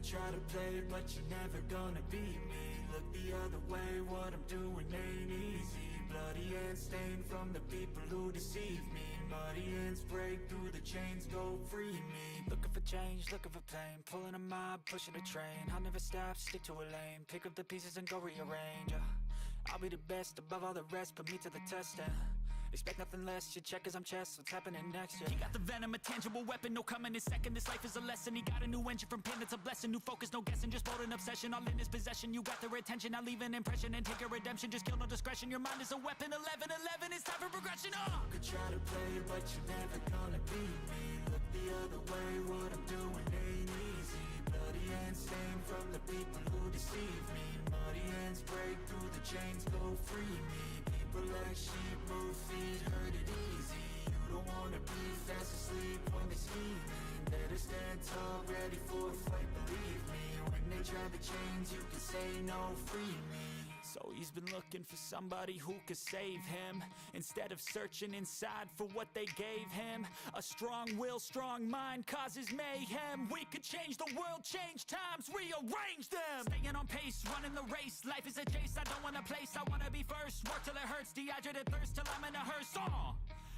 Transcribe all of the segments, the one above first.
could try to play, but you're never gonna beat me. Look the other way, what I'm doing ain't easy. Bloody hands stained from the people who deceive me. Muddy hands break through the chains, go free me. Looking for change, looking for pain, pulling a mob, pushing a train. I'll never stop, stick to a lane, pick up the pieces and go rearrange. I'll be the best above all the rest, put me to the test and expect nothing less, your check as I'm chess, what's happening next, yeah. He got the venom, a tangible weapon, no coming in second. This life is a lesson, he got a new engine from pain, it's a blessing. New focus, no guessing, just bold and obsession. All in his possession, you got their attention. I'll leave an impression and take your redemption. Just kill, no discretion, your mind is a weapon. 11-11, it's time for progression, Could try to play, but you're never gonna beat me. Look the other way, what I'm doing ain't easy. Bloody hands stained from the people who deceive me. Muddy hands break through the chains, go free me. People like sheep move feet, hurt it easy. You don't wanna be fast asleep when they scheming. Better stand tall, ready for a fight, believe me. When they try the chains, you can say no, free me. So he's been looking for somebody who could save him, instead of searching inside for what they gave him. A strong will, strong mind causes mayhem. We could change the world, change times, rearrange them. Staying on pace, running the race. Life is a chase, I don't want a place, I wanna be first. Work till it hurts, dehydrated thirst till I'm in a hearse.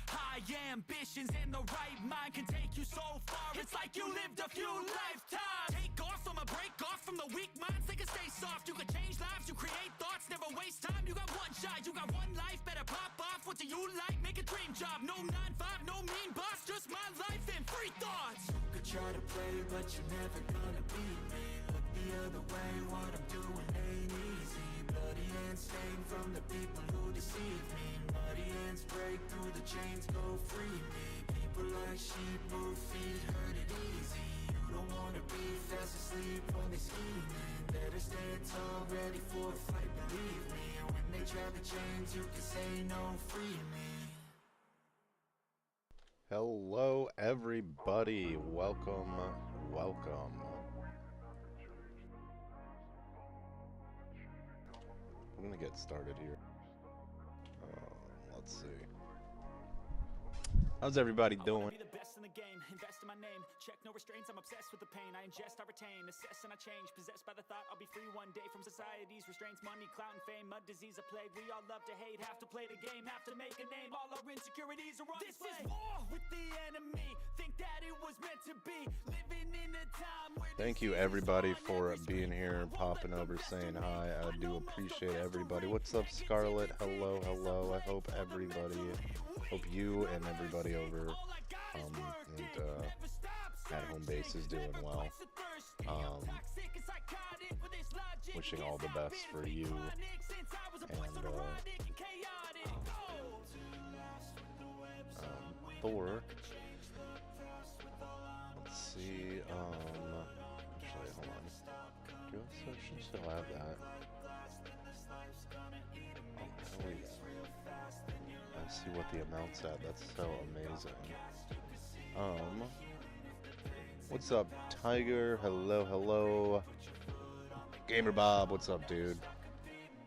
High ambitions and the right mind can take you so far. It's like you lived a few lifetimes. Take off from a break off from the weak minds. They can stay soft. You can change lives, you create thoughts, never waste time. You got one shot, you got one life. Better pop off. What do you like? Make a dream job. No 9-5, no mean boss. Just my life and free thoughts. You could try to play, but you're never gonna beat me. Look the other way, what I'm doing ain't easy. Bloody hands stained from the people who deceive me. Muddy hands break through the chains, go free me. People like sheep move feet, hurt it easy. You don't wanna be fast asleep when they scheming. Better stand tall, ready for a fight, believe me. When they try the chains, you can say no, free me. Hello everybody, welcome. I'm gonna get started here. Let's see. How's everybody doing? Be the best in the game, invest in my name, check no restraints, I'm obsessed with the pain, I ingest, I retain, assess and I change, possessed by the thought I'll be free one day from society's restraints, money, clout and fame, mud, disease, a plague, we all love to hate, have to play the game, have to make a name, all our insecurities are on display. This is war with the enemy, think that it was meant to be, living in a time where thank you everybody for being here and popping over, saying hi. I do appreciate everybody. What's up, Scarlett? Hello. I hope you and everybody over at home base is doing well. Wishing all the best for you and Thor. Let's see. Actually, hold on. Do I should still have that? Oh, hell yeah. I see what the amount's at. That's so amazing. What's up, Tiger? Hello. Gamer Bob, what's up, dude?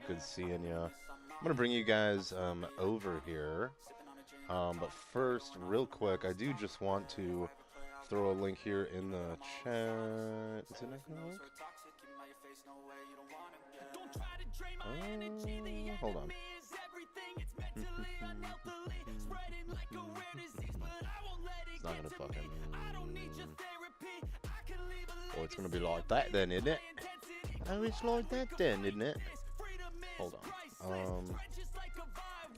Good seeing ya. I'm gonna bring you guys over here. But first, real quick, I do just want to throw a link here in the chat. Is it not gonna work? Hold on. It's not gonna fucking... Oh, it's gonna be like that then, isn't it? Oh, it's like that then, isn't it? Hold on.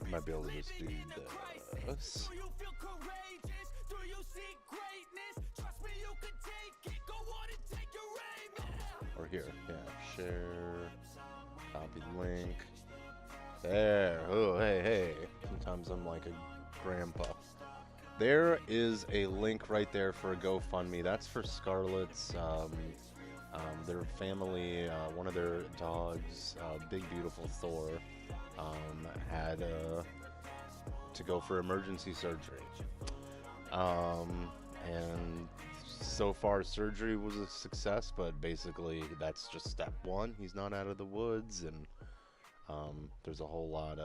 I might be able to just do this. Or here, yeah, share, copy link. There. Oh, hey. Sometimes I'm like a grandpa. There is a link right there for a GoFundMe. That's for Scarlett's, their family, one of their dogs, Big Beautiful Thor, had to go for emergency surgery. And so far surgery was a success, but basically that's just step one. He's not out of the woods, and there's a whole lot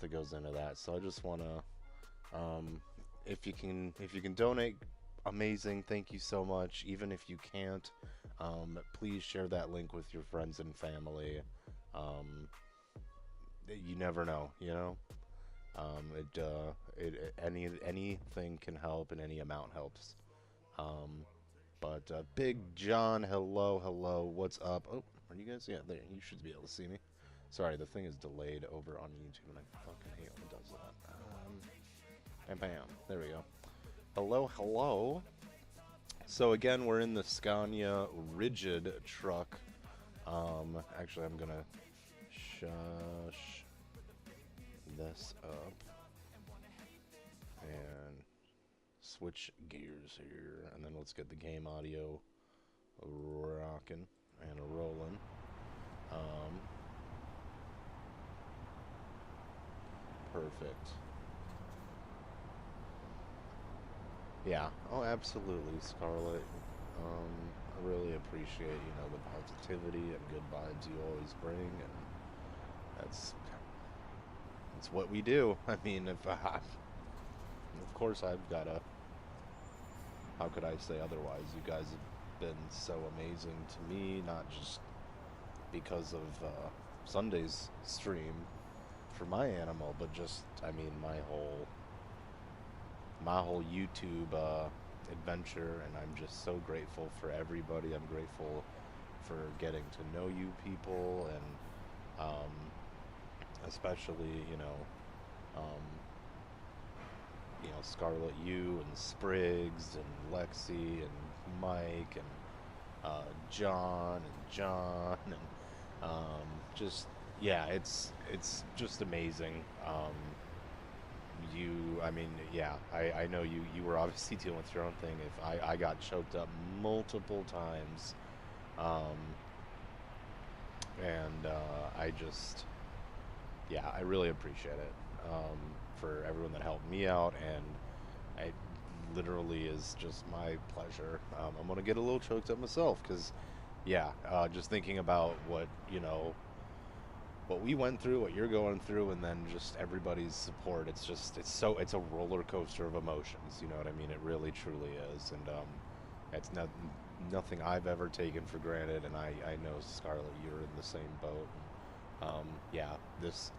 that goes into that. So I just want to, if you can donate, amazing, thank you so much. Even if you can't, Please share that link with your friends and family. Um, you never know, you know. Anything can help, and any amount helps. Um, but Big John, hello, hello, what's up? Oh, are you guys? Yeah, there. You should be able to see me. Sorry, the thing is delayed over on YouTube, and I fucking hate when it does that. Bam, bam. There we go. Hello, hello. So again, we're in the Scania Rigid truck. Actually, I'm gonna shush this up and switch gears here, and then let's get the game audio rocking and rolling. Perfect. Yeah. Oh, absolutely, Scarlett. I really appreciate, the positivity and good vibes you always bring, and that's what we do. I mean, of course, I've gotta. How could I say otherwise? You guys have been so amazing to me, not just because of Sunday's stream for my animal, but just, I mean, my whole YouTube adventure, and I'm just so grateful for everybody. I'm grateful for getting to know you people, and especially, Scarlett, you, and Spriggs, and Lexi, and Mike, and John, and just, yeah, it's just amazing. I mean, yeah, I know you were obviously dealing with your own thing. If I got choked up multiple times, um, and I just, yeah, I really appreciate it, for everyone that helped me out, and it literally is just my pleasure. I'm gonna get a little choked up myself, because, yeah, just thinking about what we went through, what you're going through, and then just everybody's support. It's a roller coaster of emotions. You know what I mean? It really, truly is, and it's nothing I've ever taken for granted. And I know, Scarlett, you're in the same boat. Yeah, this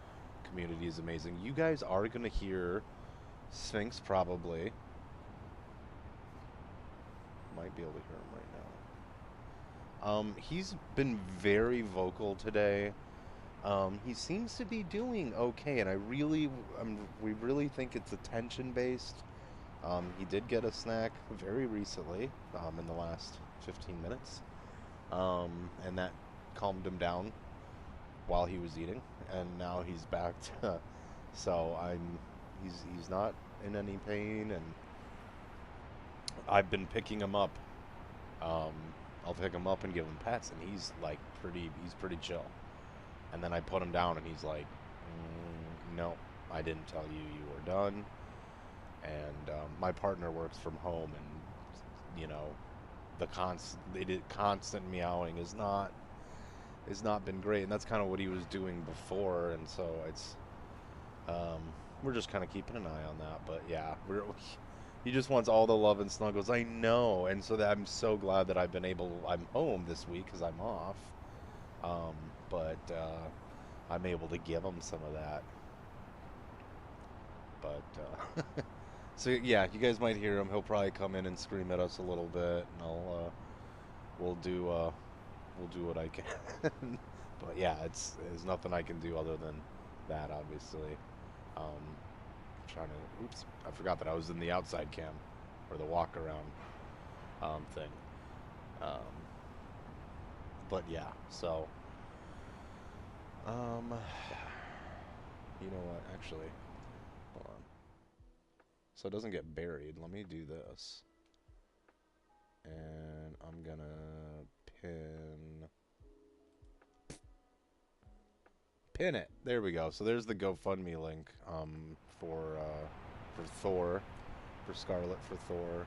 community is amazing. You guys are gonna hear Sphinx probably. Might be able to hear him right now. He's been very vocal today. He seems to be doing okay, and we really think it's attention based. He did get a snack very recently, in the last 15 minutes, and that calmed him down while he was eating, and now he's back to, so he's not in any pain, and I've been picking him up. Um, I'll pick him up and give him pets, and he's pretty chill. And then I put him down, and he's like, no, I didn't tell you you were done. And my partner works from home, and the constant meowing is not been great, and that's kind of what he was doing before, and so we're just kind of keeping an eye on that. But yeah, he just wants all the love and snuggles. I know, and so I'm so glad that I'm home this week because I'm off. But I'm able to give him some of that. But so yeah, you guys might hear him. He'll probably come in and scream at us a little bit, and we'll do what I can. But yeah, there's nothing I can do other than that, obviously. Um, Trying to, oops, I forgot that I was in the outside cam, or the walk around thing. Um, but yeah, so you know what? Actually, hold on. So it doesn't get buried. Let me do this, and I'm gonna pin it. There we go. So there's the GoFundMe link for Thor, for Scarlett, for Thor.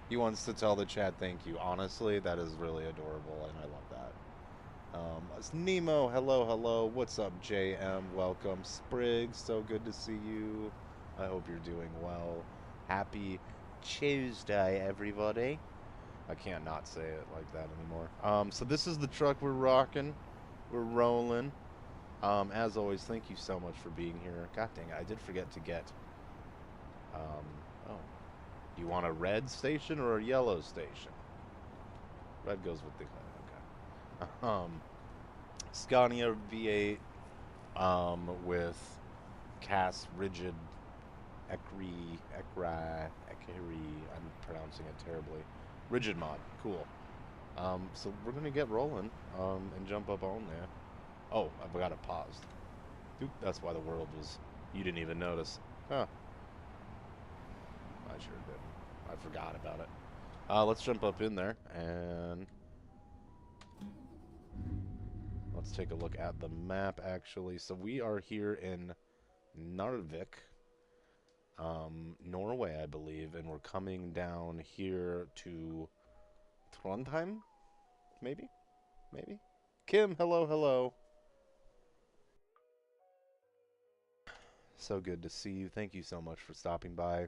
He wants to tell the chat thank you. Honestly, that is really adorable, and I love that. It's Nemo, hello, hello. What's up, JM? Welcome. Spriggs, so good to see you. I hope you're doing well. Happy Tuesday, everybody. I can't not say it like that anymore. So this is the truck we're rocking. We're rolling. As always, thank you so much for being here. God dang it, I did forget to get, oh. You want a red station or a yellow station? Red goes with the, okay. Scania V8, with cast rigid Ecri, I'm pronouncing it terribly. Rigid mod, cool. So we're gonna get rolling, and jump up on there. Oh, I forgot it paused. Oop, that's why the world was, you didn't even notice. Huh. I sure didn't. I forgot about it. Let's jump up in there, and let's take a look at the map, actually. So we are here in Narvik, Norway, I believe, and we're coming down here to Trondheim, maybe? Maybe? Kim, hello, hello. So good to see you. Thank you so much for stopping by.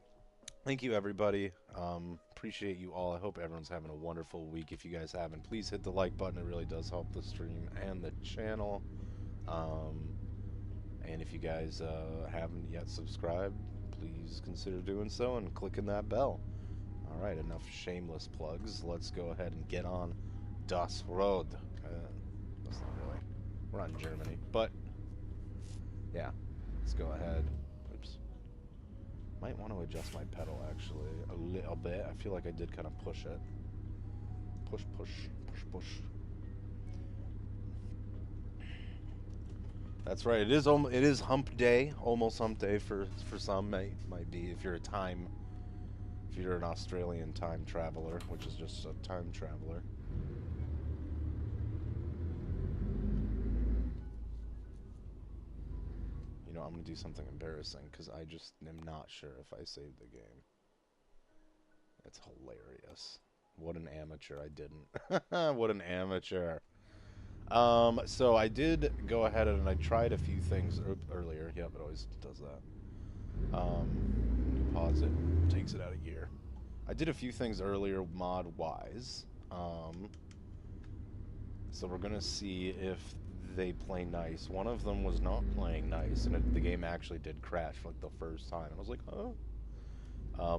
Thank you, everybody. Appreciate you all. I hope everyone's having a wonderful week. If you guys haven't, please hit the like button. It really does help the stream and the channel. And if you guys haven't yet subscribed, please consider doing so and clicking that bell. All right, enough shameless plugs. Let's go ahead and get on Das Road. That's not really. We're on Germany, but yeah, let's go ahead. Oops. Might want to adjust my pedal actually a little bit. I feel like I did kind of push it. Push, push, push, push. That's right. It is hump day, almost hump day for some. Might be if you're if you're an Australian time traveler, which is just a time traveler. You know, I'm gonna do something embarrassing because I just am not sure if I saved the game. It's hilarious. What an amateur! I didn't. What an amateur. So I did go ahead and I tried a few things earlier. Yep, it always does that. When you pause it, takes it out of gear. I did a few things earlier mod-wise. So we're gonna see if they play nice. One of them was not playing nice, and the game actually did crash for like the first time. And I was like, oh.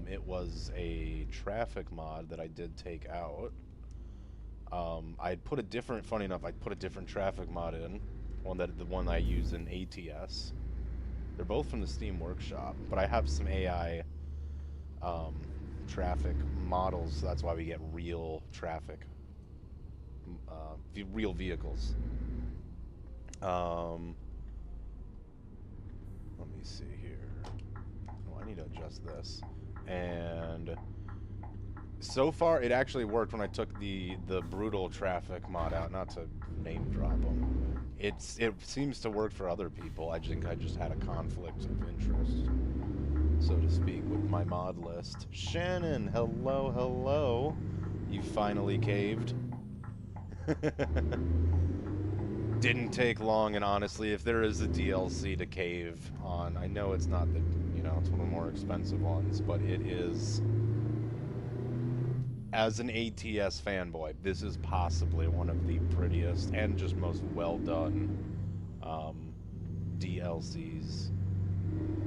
It was a traffic mod that I did take out. I'd put a different, funny enough, I'd put a different traffic mod in, the one I use in ATS. They're both from the Steam Workshop, but I have some AI traffic models, so that's why we get real traffic, real vehicles. Let me see here. Oh, I need to adjust this. And so far, it actually worked when I took the brutal traffic mod out. Not to name drop them. It seems to work for other people. I think I just had a conflict of interest, so to speak, with my mod list. Shannon, hello, hello. You finally caved. Didn't take long, and honestly, if there is a DLC to cave on, I know it's not the, you know, it's one of the more expensive ones, but it is. As an ATS fanboy, this is possibly one of the prettiest and just most well done DLCs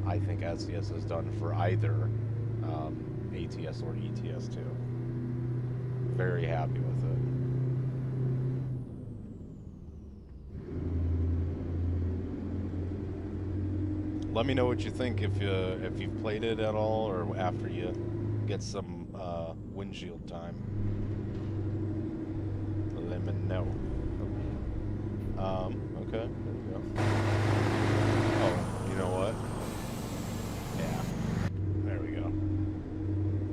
I think SCS has done for either ATS or ETS2. Very happy with it. Let me know what you think if you've played it at all, or after you get some windshield time. Let me know. Okay, there we go. Oh, you know what? Yeah, there we go.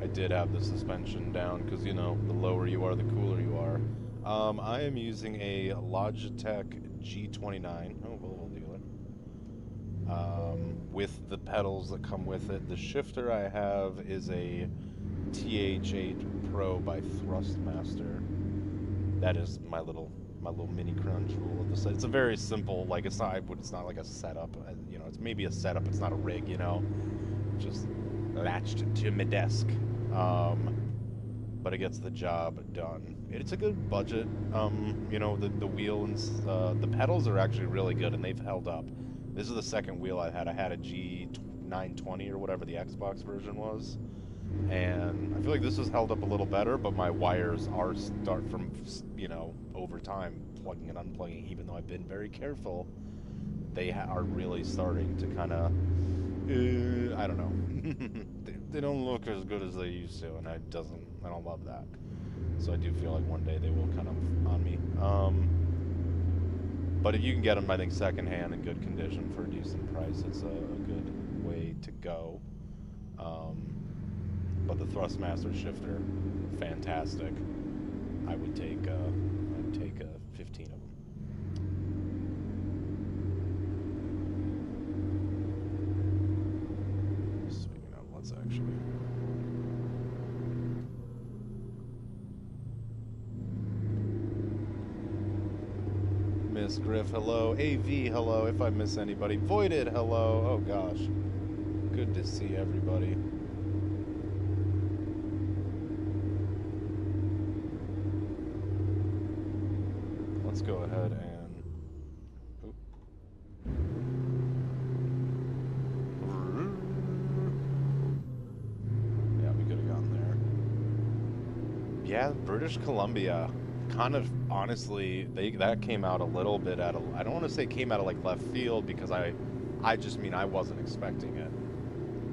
I did have the suspension down because, you know, the lower you are, the cooler you are. I am using a Logitech G29. Oh, Volvo dealer. With the pedals that come with it. The shifter I have is a TH8 Pro by Thrustmaster. That is my little mini crunch rule of the set. It's a very simple, like it's not like a setup. You know, it's maybe a setup. It's not a rig. You know, just latched to my desk. But but it gets the job done. It's a good budget. You know, the wheel and the pedals are actually really good, and they've held up. This is the second wheel I had. I had a G920 or whatever the Xbox version was, and I feel like this has held up a little better, but my wires are start from, you know, over time plugging and unplugging, even though I've been very careful. They are really starting to kind of, I don't know. they don't look as good as they used to, and I don't love that. So I do feel like one day they will kind of on me. But if you can get them, I think secondhand in good condition for a decent price, it's a good way to go. But the Thrustmaster shifter, fantastic. I'd take 15 of them. Speaking of, let's actually. Miss Griff, hello. AV, hello. If I miss anybody. Voided, hello. Oh gosh. Good to see everybody. Let's go ahead and... Oop. Yeah, we could have gone there. Yeah, British Columbia. Kind of, honestly, that came out a little bit at a... I don't want to say it came out of, like, left field, because I just mean I wasn't expecting it,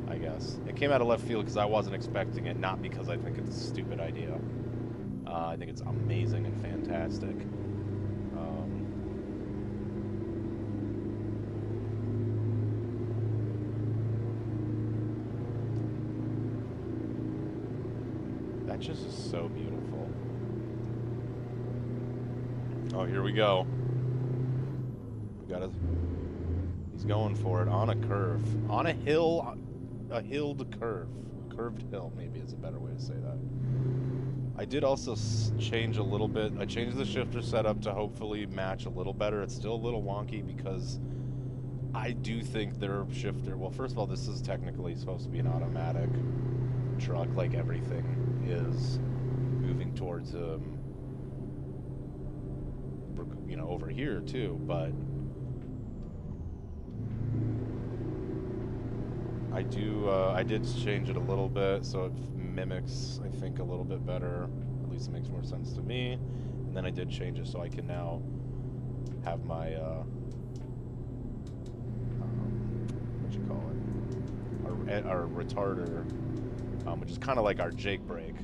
I guess. It came out of left field because I wasn't expecting it, not because I think it's a stupid idea. I think it's amazing and fantastic. That just is so beautiful. Oh, here we go. We got he's going for it on a curve. On a hill, a hilled curve. Curved hill, maybe is a better way to say that. I did also change a little bit. I changed the shifter setup to hopefully match a little better. It's still a little wonky because I do think their shifter... Well, first of all, this is technically supposed to be an automatic truck, like everything is moving towards, you know, over here too, but I did change it a little bit so it mimics, I think, a little bit better. At least it makes more sense to me. And then I did change it so I can now have my what you call it, our retarder, which is kind of like our Jake brake.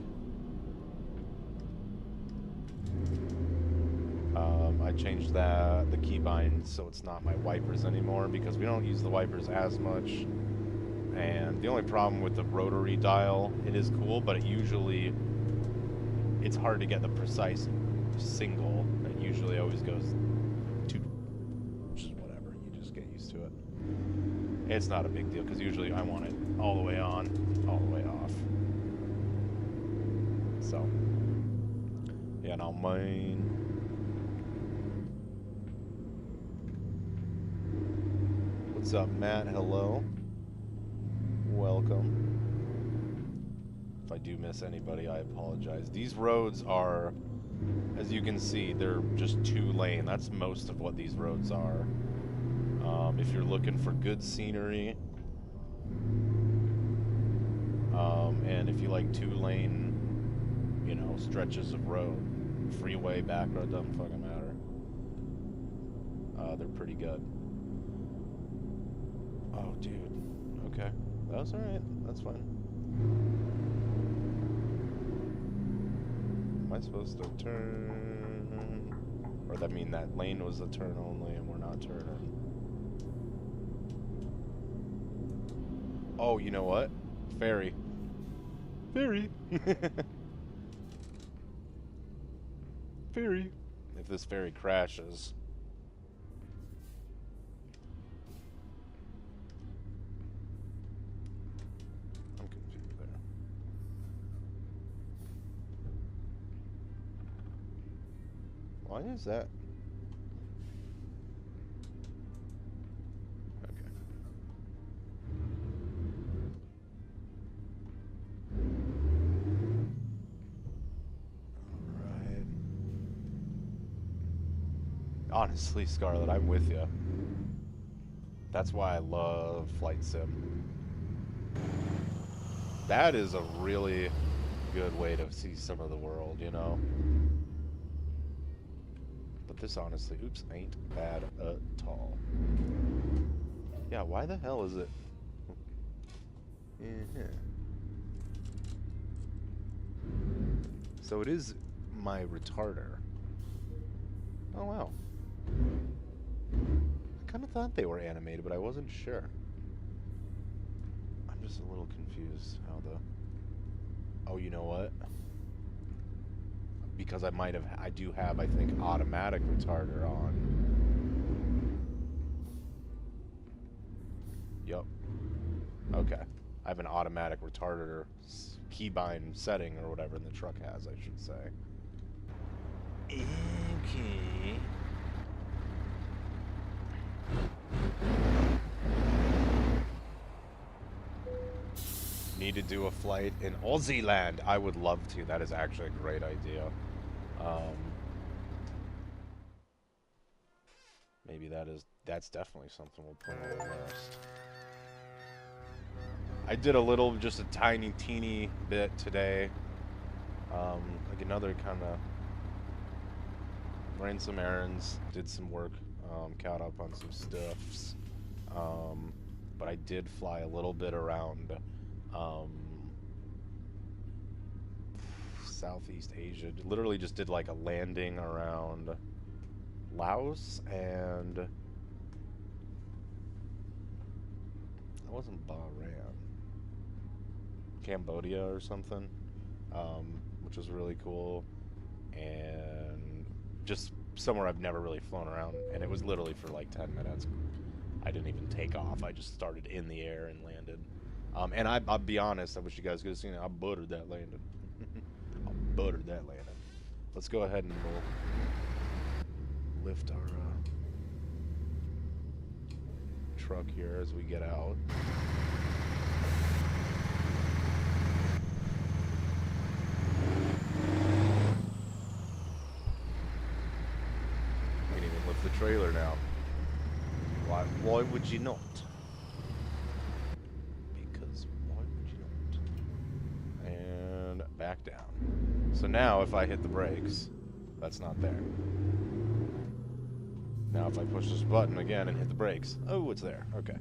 I changed the keybind so it's not my wipers anymore, because we don't use the wipers as much. And the only problem with the rotary dial, it is cool, but it's hard to get the precise single. It usually always goes to, which is whatever, you just get used to it. It's not a big deal, because usually I want it all the way on, all the way off. So, yeah, now mine. What's up, Matt? Hello. Welcome. If I do miss anybody, I apologize. These roads are, as you can see, they're just 2-lane. That's most of what these roads are. If you're looking for good scenery, and if you like 2-lane, you know, stretches of road, freeway, back road, doesn't fucking matter. They're pretty good. Oh, dude. Okay. That's alright. That's fine. Am I supposed to turn? Or that mean that lane was a turn only and we're not turning? Oh, you know what? Ferry. Ferry. Ferry. If this ferry crashes... Why is that? Okay. Honestly, Scarlet, I'm with you. That's why I love Flight Sim. That is a really good way to see some of the world, you know? But this honestly, oops, ain't bad at all. Yeah, why the hell is it? So it is my retarder. Oh, wow. I kind of thought they were animated, but I wasn't sure. I'm just a little confused how the... Oh, you know what? Because I do have, I think, automatic retarder on. Yup. Okay. I have an automatic retarder keybind setting or whatever the truck has, I should say. Okay. Need to do a flight in Aussie land. I would love to. That is actually a great idea. Maybe that's definitely something we'll put on the list. I did a little, just a tiny, teeny bit today. Like another kind of ran some errands, did some work, caught up on some stuffs. But I did fly a little bit around Southeast Asia. Literally just did like a landing around Laos and that wasn't Bahrain, Cambodia or something, which was really cool, and just somewhere I've never really flown around, and it was literally for like 10 minutes. I didn't even take off. I just started in the air and landed. And I'll be honest, I wish you guys could have seen it. I buttered that landing. I buttered that landing. Let's go ahead and we'll lift our truck here as we get out. We can even lift the trailer now. Why would you not? Because why would you not? And back down. So now if I hit the brakes, that's not there. Now if I push this button again and hit the brakes, oh, it's there. Okay.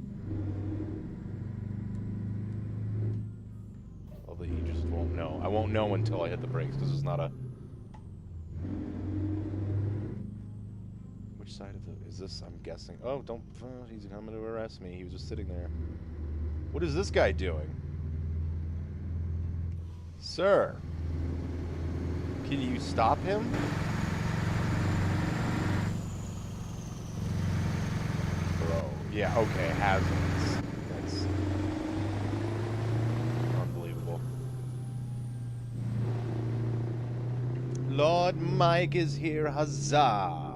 Although you just won't know. I won't know until I hit the brakes because it's not a... Which side of the... Is this? I'm guessing. Oh, don't... he's coming to arrest me. He was just sitting there. What is this guy doing? Sir. Can you stop him? Bro. Yeah, okay, hazards. That's unbelievable. Lord Mike is here, huzzah!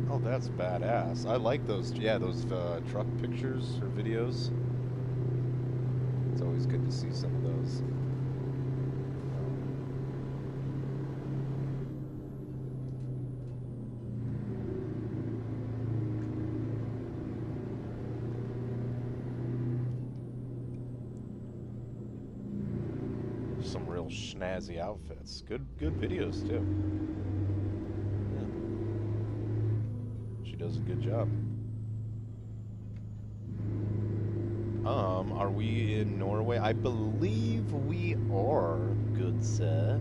Oh, that's badass. I like those, yeah, those truck pictures or videos. It's always good to see some of those. Some real snazzy outfits. Good videos too. Does a good job. Are we in Norway? I believe we are, good sir.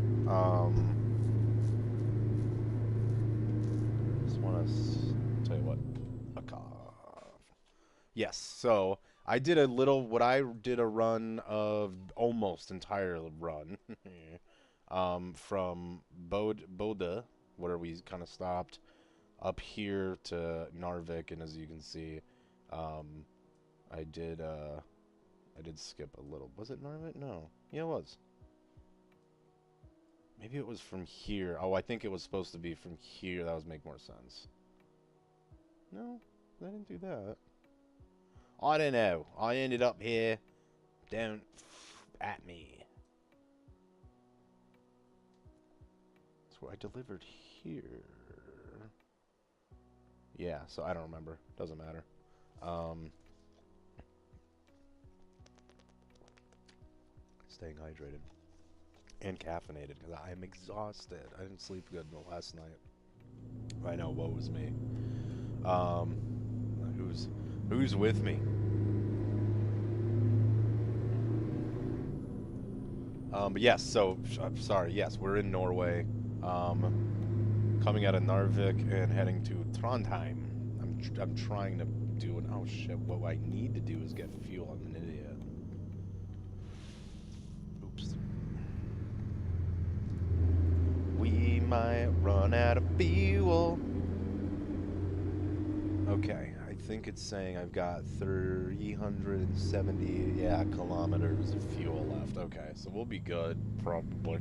Just want to tell you what. A cough. Yes, so I did a little, a run of almost entire run from Bode, where we kind of stopped. up here to Narvik, and as you can see, I did skip a little. Was it Narvik? No. Yeah, it was. Maybe it was from here. Oh, I think it was supposed to be from here. That would make more sense. No, I didn't do that. I don't know. I ended up here. Don't at me. So I delivered here. Yeah, so I don't remember. Doesn't matter. Staying hydrated. And caffeinated, because I am exhausted. I didn't sleep good the last night. I know, woe was me. Who's with me? But yes, so, I'm sorry, yes, we're in Norway. Coming out of Narvik and heading to Trondheim. I'm trying to do an, oh shit, what I need to do is get fuel. I'm an idiot. Oops. We might run out of fuel. Okay, I think it's saying I've got 370, kilometers of fuel left. Okay, so we'll be good, probably.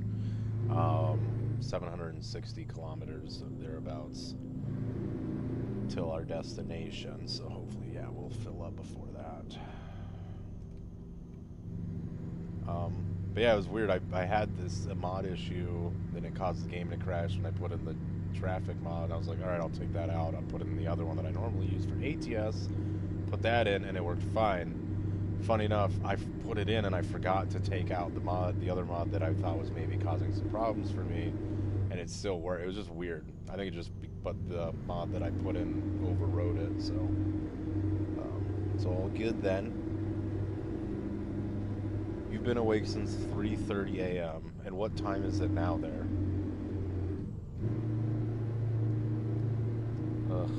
760 kilometers or thereabouts till our destination. So hopefully, yeah, we'll fill up before that. But yeah, it was weird. I had this mod issue, then it caused the game to crash when I put in the traffic mod. I was like, all right, I'll take that out. I'll put in the other one that I normally use for ATS. Put that in, and it worked fine. Funny enough, I put it in and I forgot to take out the other mod that I thought was maybe causing some problems for me, and it still worked. It was just weird. I think it just, but the mod that I put in overrode it, so it's all good then. You've been awake since 3:30 a.m. And what time is it now there? Ugh.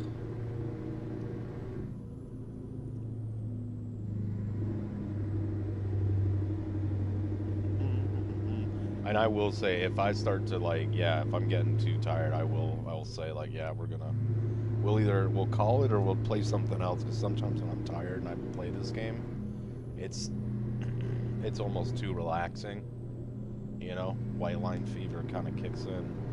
And I will say, if I start to like, yeah, if I'm getting too tired, I'll say like, yeah, we'll call it or we'll play something else. Because sometimes when I'm tired and I play this game, it's almost too relaxing. You know, white line fever kind of kicks in.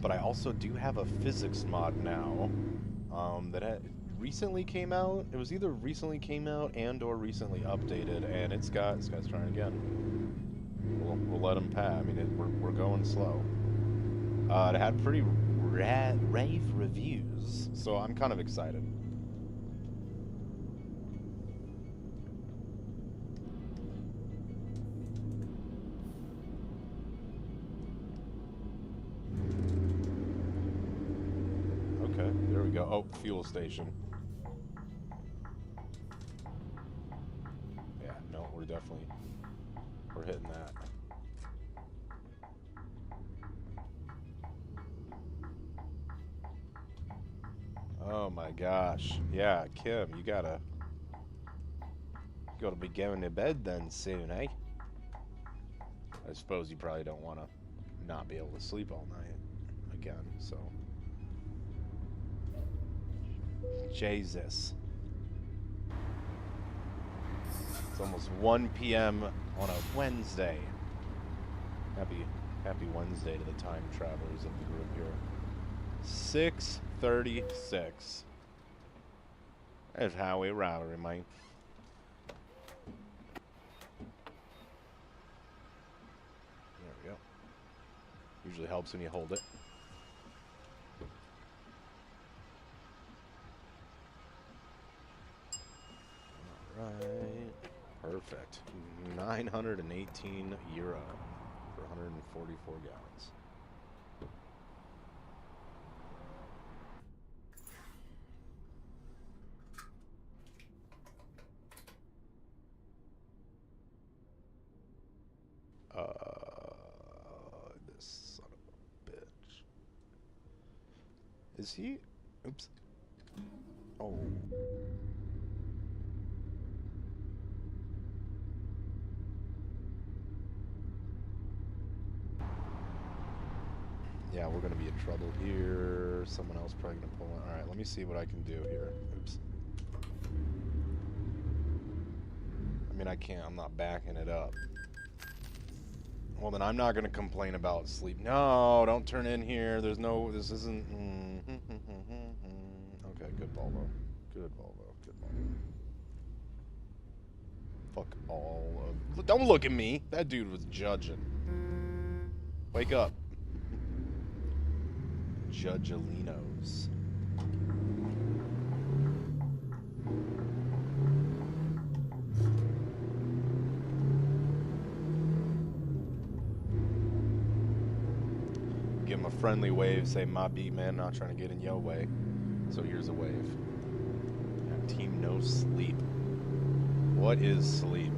But I also do have a physics mod now that recently came out. It was either recently came out and or recently updated, and this guy's trying again. We'll let him pass. I mean, we're going slow. It had pretty rave reviews, so I'm kind of excited. Okay, there we go. Oh, fuel station. Yeah, no, we're hitting that. Oh my gosh. Yeah, Kim, you gotta be going to bed then soon, eh? I suppose you probably don't want to not be able to sleep all night again, so. Jesus. It's almost 1 p.m. on a Wednesday. Happy Wednesday to the time travelers of the group here. 6:36. That's how we roll, mate. There we go. Usually helps when you hold it. Alright. Perfect. 918 euro for 144 gallons. This son of a bitch. Is he? Oops. Oh. Yeah, we're gonna be in trouble here. Someone else probably gonna pull in. Alright, let me see what I can do here. Oops. I mean, I can't. I'm not backing it up. Well, then I'm not gonna complain about sleep. No, don't turn in here. There's no... This isn't... Okay, good Volvo. Good Volvo. Good Volvo. Fuck all of... Don't look at me! That dude was judging. Wake up. Judgelinos. Give him a friendly wave, say, my beat, man, not trying to get in your way. So here's a wave. Yeah, team no sleep. What is sleep?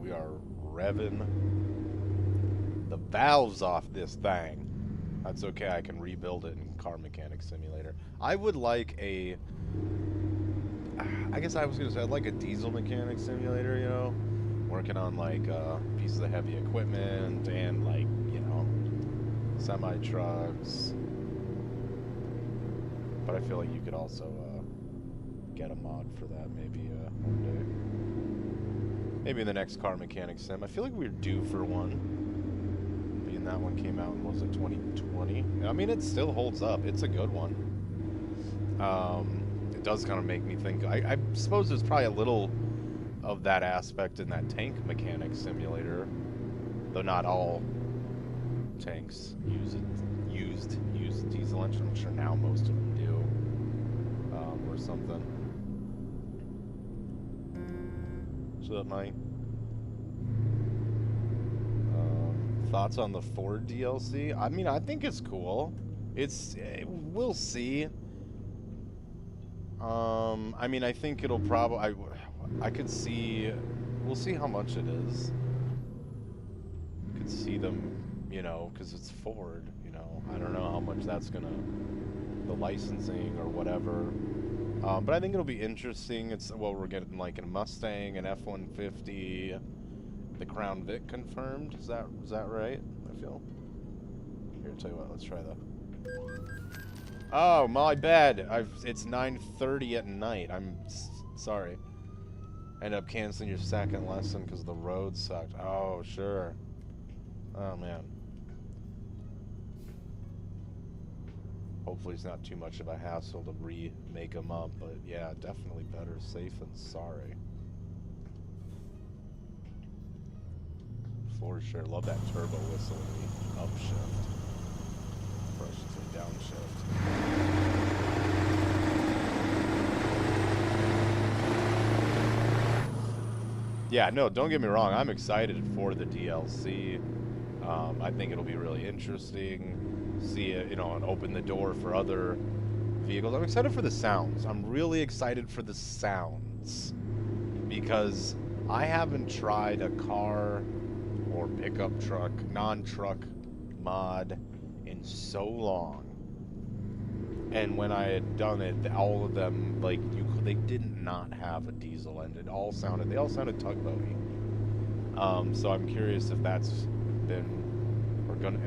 We are revving the valves off this thing. That's okay, I can rebuild it in Car Mechanic Simulator. I would like a... I guess I was gonna say I'd like a diesel mechanic simulator, you know, working on like pieces of heavy equipment and like, you know, semi trucks. But I feel like you could also get a mod for that maybe one day. Maybe in the next Car Mechanic Sim. I feel like we're due for one. Being that one came out in, was it 2020? I mean, it still holds up. It's a good one. It does kind of make me think. I suppose there's probably a little of that aspect in that tank mechanic simulator, though not all tanks use diesel engine. I'm sure now most of them do, or something. So that might. Thoughts on the Ford DLC? I mean, I think it's cool. We'll see. I mean, I think it'll probably... I could see... We'll see how much it is. Could see them, you know, because it's Ford, you know. I don't know how much that's gonna... The licensing or whatever. But I think it'll be interesting. It's... Well, we're getting, like, a Mustang, an F-150... The Crown Vic confirmed. Is that right? I feel... Here, I'll tell you what. Let's try that. Oh, my bad. It's 9:30 at night. I'm sorry. End up canceling your second lesson because the road sucked. Oh, sure. Oh, man. Hopefully it's not too much of a hassle to remake them up, but yeah, definitely better safe than sorry. For sure. Love that turbo whistle in the upshift. Or I should say downshift. Yeah, no, don't get me wrong. I'm excited for the DLC. I think it'll be really interesting. See it, you know, and open the door for other vehicles. I'm excited for the sounds. I'm really excited for the sounds. Because I haven't tried a car or pickup truck, non-truck mod in so long. And when I had done it, all of them, like, they did not have a diesel engine. They all sounded tugboaty. So I'm curious if that's been,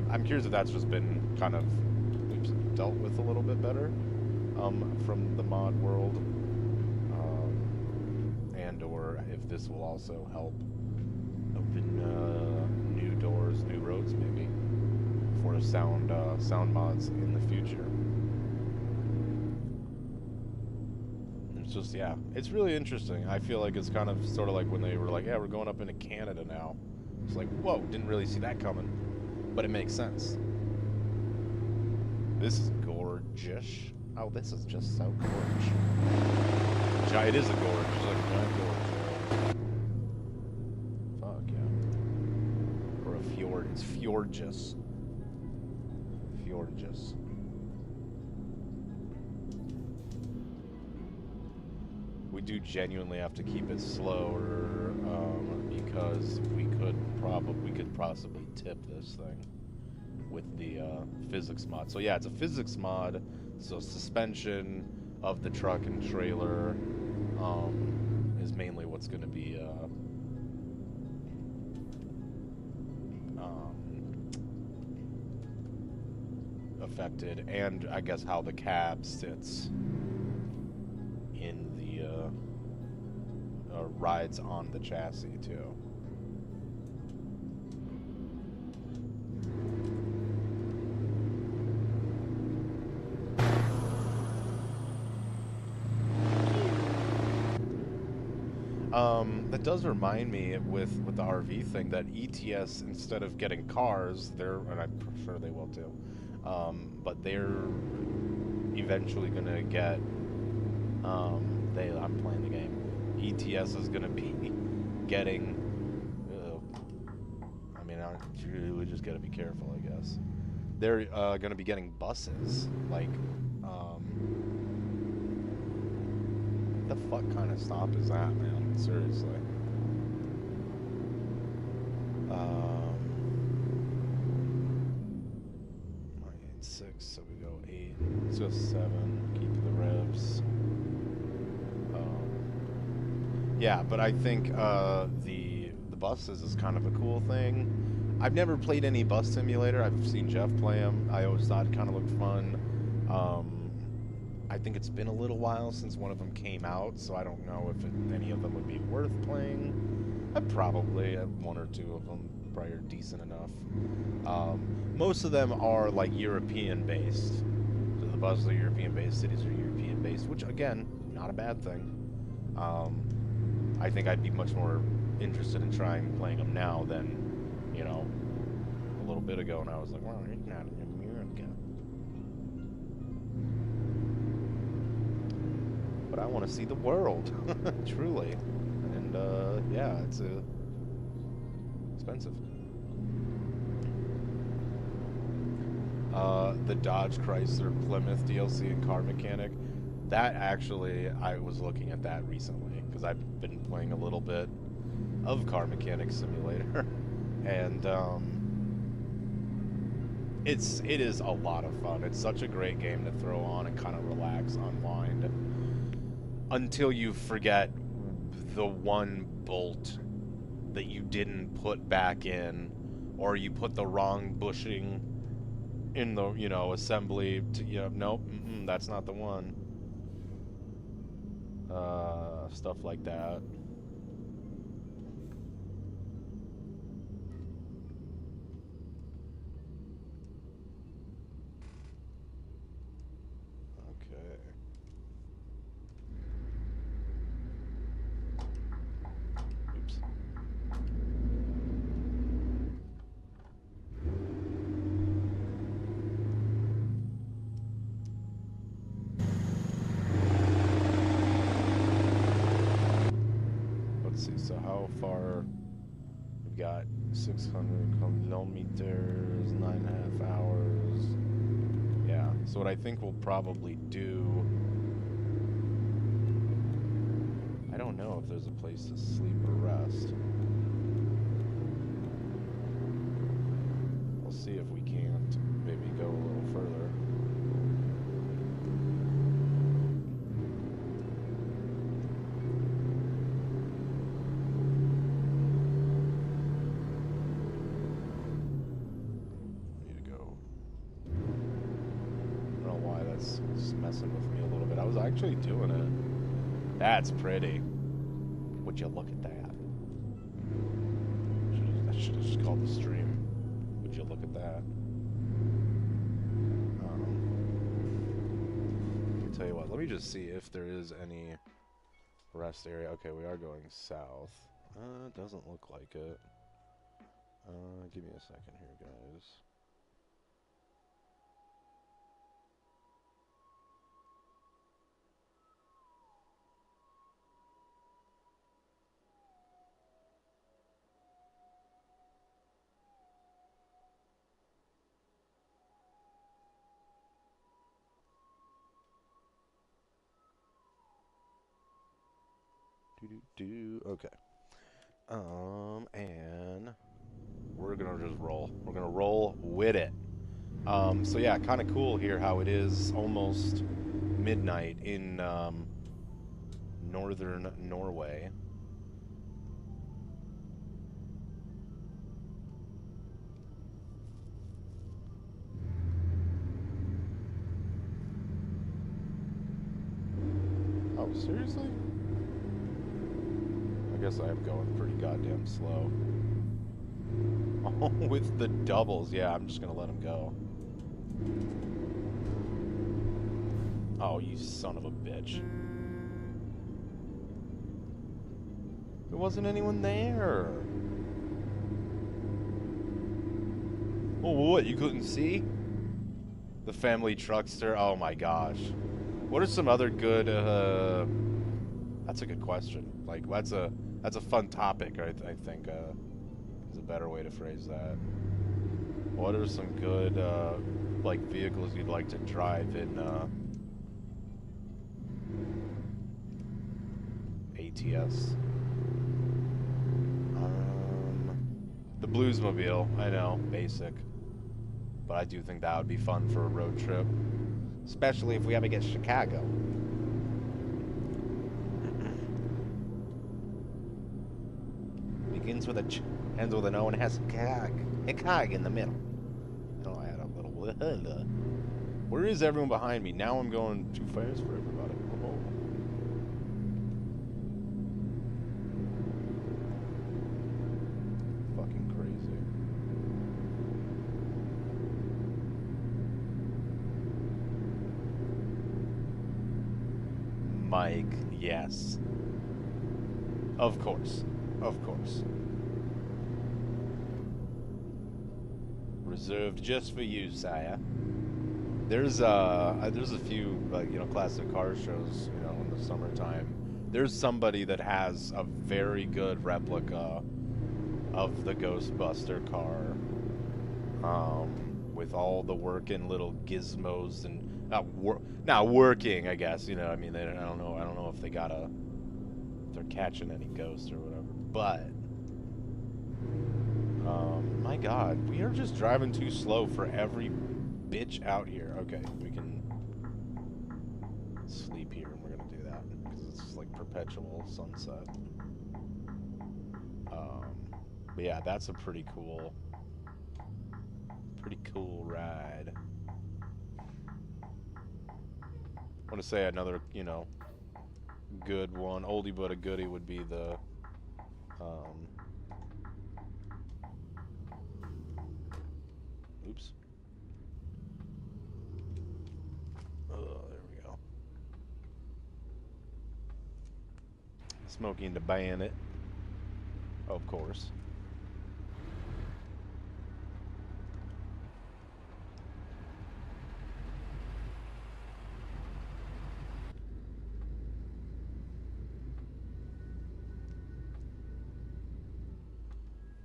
I'm curious if that's just been kind of dealt with a little bit better from the mod world. And or if this will also help open new doors, new roads maybe, for sound mods in the future. It's just, yeah, it's really interesting. I feel like it's kind of sort of like when they were like, yeah, we're going up into Canada now. It's like, whoa, didn't really see that coming. But it makes sense. This is gorgeous. Oh, this is just so gorgeous. It is a gorge. It's like a giant gorge. Fuck yeah. Or a fjord. It's fjordjus. Fjordjus. We do genuinely have to keep it slower because we could possibly tip this thing with the physics mod. So yeah, it's a physics mod. So suspension of the truck and trailer is mainly what's going to be affected, and I guess how the cab sits in the rides on the chassis too. That does remind me with the RV thing that ETS, instead of getting cars, and I'm sure they will too, but they're eventually gonna get, I'm playing the game. ETS is gonna be getting, I mean, we just gotta be careful, I guess. They're gonna be getting buses, like, the fuck kind of stop is that, man? Seriously. 6, so we go 8. Let's go 7. Keep the revs. Yeah, but I think the buses is kind of a cool thing. I've never played any bus simulator. I've seen Jeff play them. I always thought it kind of looked fun. I think it's been a little while since one of them came out, so I don't know if any of them would be worth playing. I'd probably have 1 or 2 of them. Probably are decent enough. Most of them are like European-based. So the buses are European-based, cities are European-based, which again, not a bad thing. I think I'd be much more interested in playing them now than, you know, a little bit ago when I was like, well, it's not in America. But I want to see the world, truly. And yeah, it's expensive. The Dodge Chrysler Plymouth DLC and Car Mechanic, that actually, I was looking at that recently because I've been playing a little bit of Car Mechanic Simulator, and it is a lot of fun. It's such a great game to throw on and kind of relax, unwind, until you forget the one bolt that you didn't put back in, or you put the wrong bushing in the, you know, assembly to, you know, nope, that's not the one. Stuff like that. Okay. Oops. Let's see, so how far? We've got 600 kilometers, 9.5 hours. Yeah, so what I think we'll probably do, I don't know if there's a place to sleep or rest. We'll see if we can't maybe go a little further. Messing with me a little bit. I was actually doing it. That's pretty. Would you look at that? I should have just called the stream. Would you look at that? I'll tell you what, let me just see if there is any rest area. Okay, we are going south. It doesn't look like it. Give me a second here, guys. Okay. And we're gonna just roll. We're gonna roll with it. So yeah, kind of cool here how it is almost midnight in northern Norway. Oh, seriously? I guess I am going pretty goddamn slow. Oh, with the doubles. Yeah, I'm just gonna let him go. Oh, you son of a bitch. There wasn't anyone there. Oh, what? You couldn't see? The family truckster? Oh my gosh. What are some other good, That's a good question. Like, that's a fun topic, I think, is a better way to phrase that. What are some good, like, vehicles you'd like to drive in, ATS? The Bluesmobile, I know, basic. But I do think that would be fun for a road trip. Especially if we ever get to Chicago. Begins with a ch, ends with an O, and has a cog in the middle. Oh, I had a little... Where is everyone behind me? Now I'm going too fast for everybody. Oh. Fucking crazy. Mike, yes. Of course. Of course. Reserved just for you, sire. There's a few, like, you know, classic car shows, you know, in the summertime. There's somebody that has a very good replica of the Ghostbuster car, with all the working little gizmos and not working, I guess. You know, I mean, I don't know if they're catching any ghosts or whatever, but. My God, we are just driving too slow for every bitch out here. Okay, we can sleep here, and we're gonna do that because it's like perpetual sunset. But yeah, that's a pretty cool ride. I want to say another, you know, good one, oldie but a goodie, would be the, oops. Oh, there we go. Smoking the Bandit, of course.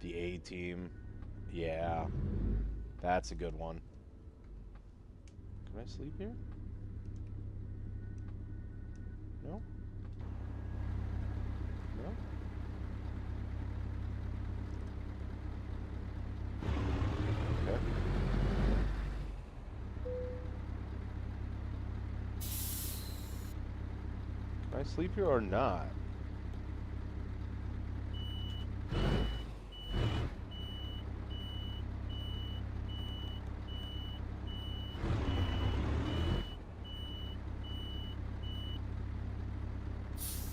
The A-Team, yeah, that's a good one. Can I sleep here? No? No? Okay. Can I sleep here or not?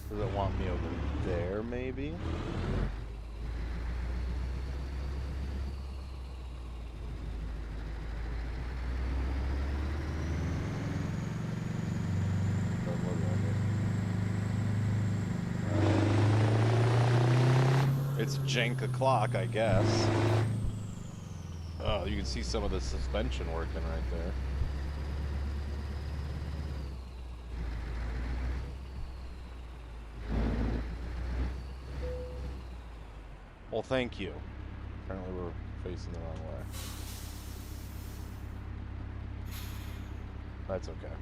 Does it want me over there, maybe? Doesn't look like it. It's jank o'clock, I guess. Oh, you can see some of the suspension working right there. Well, thank you. Apparently we're facing the wrong way. That's okay.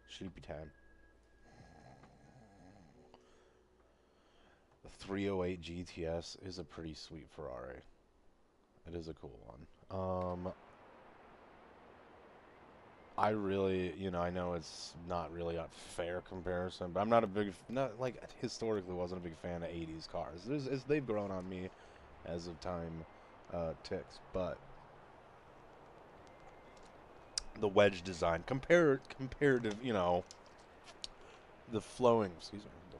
Sleepy time. The 308 GTS is a pretty sweet Ferrari. It is a cool one. I really, you know, I know it's not really a fair comparison, but I'm not a big, not like historically wasn't a big fan of 80s cars. They've grown on me as of time ticks, but the wedge design comparative, you know, the flowing, excuse me, the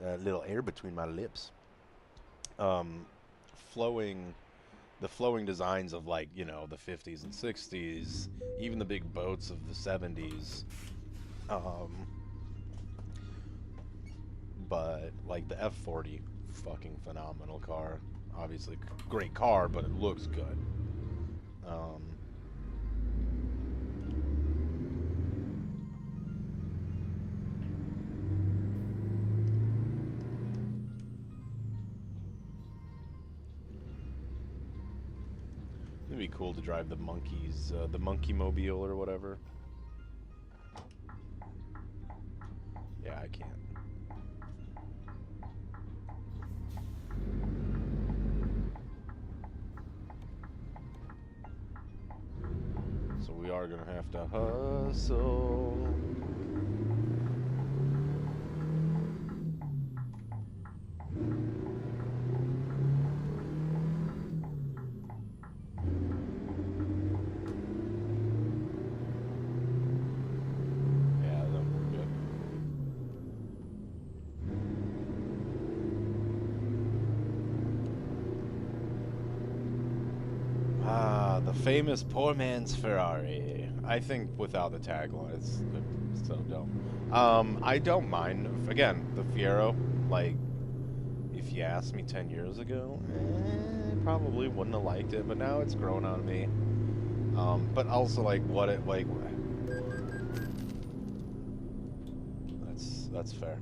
fun, little air between my lips, um, flowing. The flowing designs of, like, you know, the 50s and 60s, even the big boats of the 70s. But like the F40, fucking phenomenal car. Obviously, great car, but it looks good. Um, it'd be cool to drive the monkeys, the monkey mobile or whatever. Yeah, I can't. So we are gonna have to hustle. Yeah, that would be good. Ah, the famous poor man's Ferrari. I think without the tagline, it's so dumb. I don't mind. Again, the Fiero, like, if you asked me 10 years ago, probably wouldn't have liked it, but now it's grown on me. But also, like, what it, like, that's fair.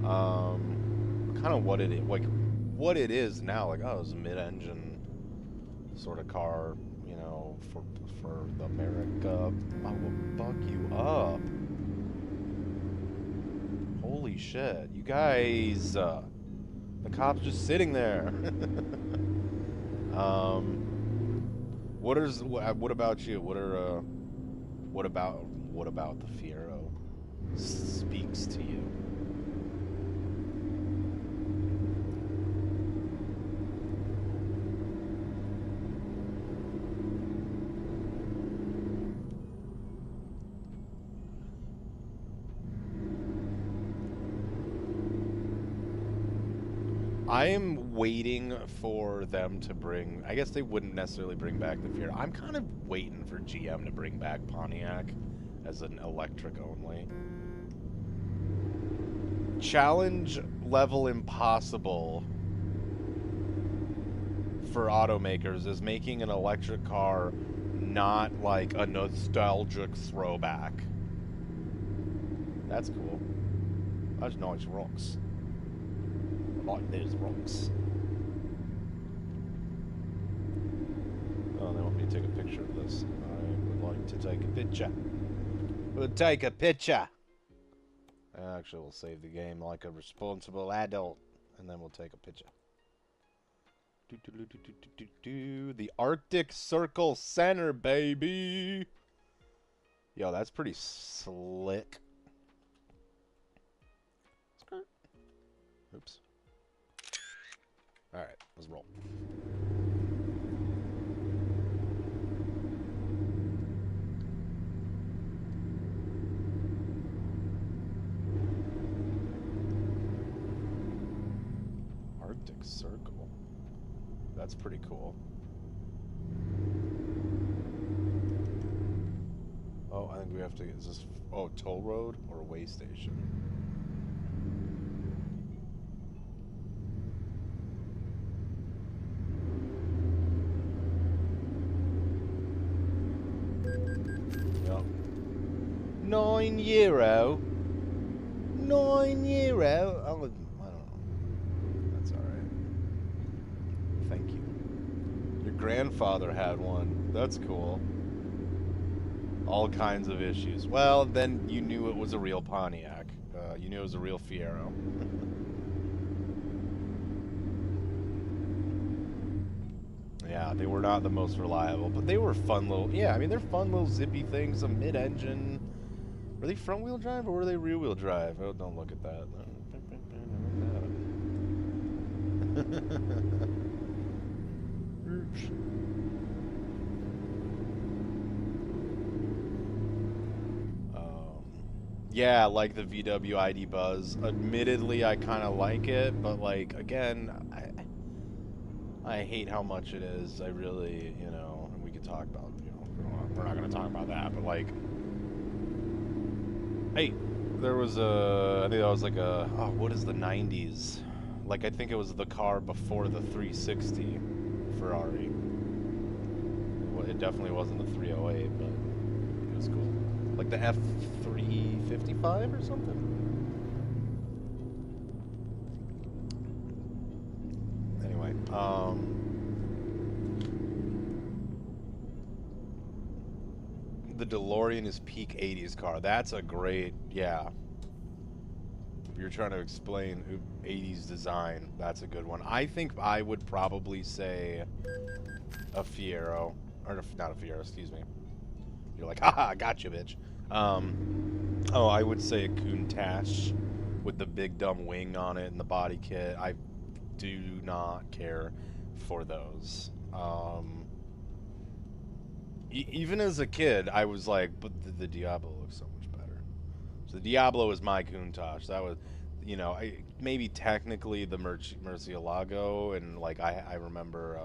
Kind of what it is, like, what it is now, like, oh, it's a mid-engine sort of car, you know, for the America. I will buck you up. Holy shit, you guys! The cop's just sitting there. What about you? What about the Fiero speaks to you? I am waiting for them to bring. I guess they wouldn't necessarily bring back the Fiero. I'm kind of waiting for GM to bring back Pontiac as an electric only. Challenge level impossible for automakers is making an electric car not like a nostalgic throwback. That's cool. That's nice rocks. I like those rocks. Oh, they want me to take a picture of this. I would like to take a picture. We'll take a picture. Actually, we'll save the game like a responsible adult, and then we'll take a picture. The Arctic Circle Center, baby. Yo, that's pretty slick. Oops. Alright, let's roll. Arctic Circle. That's pretty cool. Oh, I think we have to... Is this... Oh, toll road or a way station? Yep. €9. €9. I don't know. That's alright. Thank you. Your grandfather had one. That's cool. All kinds of issues. Well, then you knew it was a real Pontiac. You knew it was a real Fiero. Yeah, yeah, they were not the most reliable, but they were fun little, yeah, I mean, they're fun little zippy things, some mid-engine. Were they front-wheel drive or were they rear-wheel drive? Oh, don't look at that. Oops. Yeah, like the VW ID Buzz. Admittedly, I kind of like it, but like again, I hate how much it is. I really, you know, and we could talk about, you know, we're not gonna talk about that, but like, hey, there was a, I think that was like a, oh, what is the 90s? Like, I think it was the car before the 360 Ferrari. Well, it definitely wasn't the 308, but it was cool. Like the F355 or something? Anyway, the DeLorean is peak 80s car. That's a great, yeah. If you're trying to explain 80s design, that's a good one. I think I would probably say a Fiero, or not a Fiero, excuse me. You're like, haha, gotcha, bitch. Oh, I would say a Countach with the big dumb wing on it and the body kit. I do not care for those. Even as a kid, I was like, but the Diablo looks so much better. So the Diablo is my Countach. That was, you know, maybe technically the Murcielago, and like I remember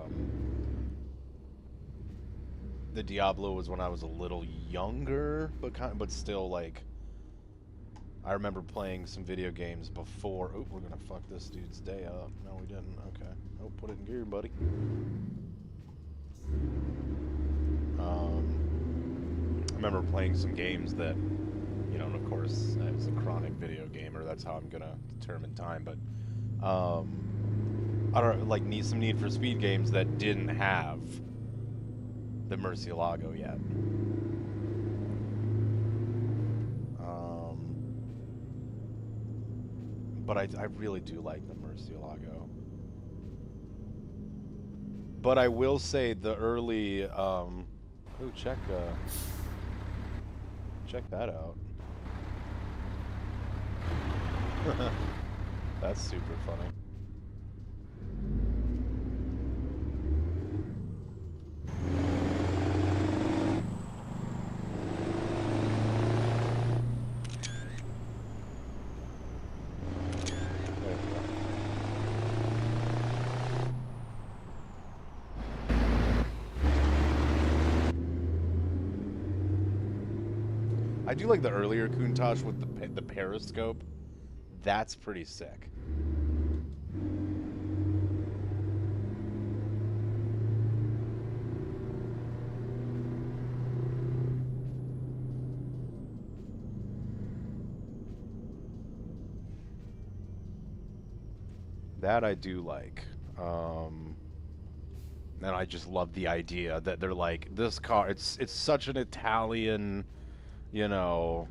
the Diablo was when I was a little younger, but still like I remember playing some video games before. Oh, we're gonna fuck this dude's day up. No, we didn't. Okay. Oh, put it in gear, buddy. I remember playing some games that, you know, and of course, as a chronic video gamer, that's how I'm gonna determine time. But I don't like some Need for Speed games that didn't have the Murcielago yet. But I really do like the Murcielago. But I will say the early, oh, check that out. That's super funny. I do like the earlier Countach with the periscope. That's pretty sick. That I do like. And I just love the idea that they're like, this car, it's such an Italian, you know,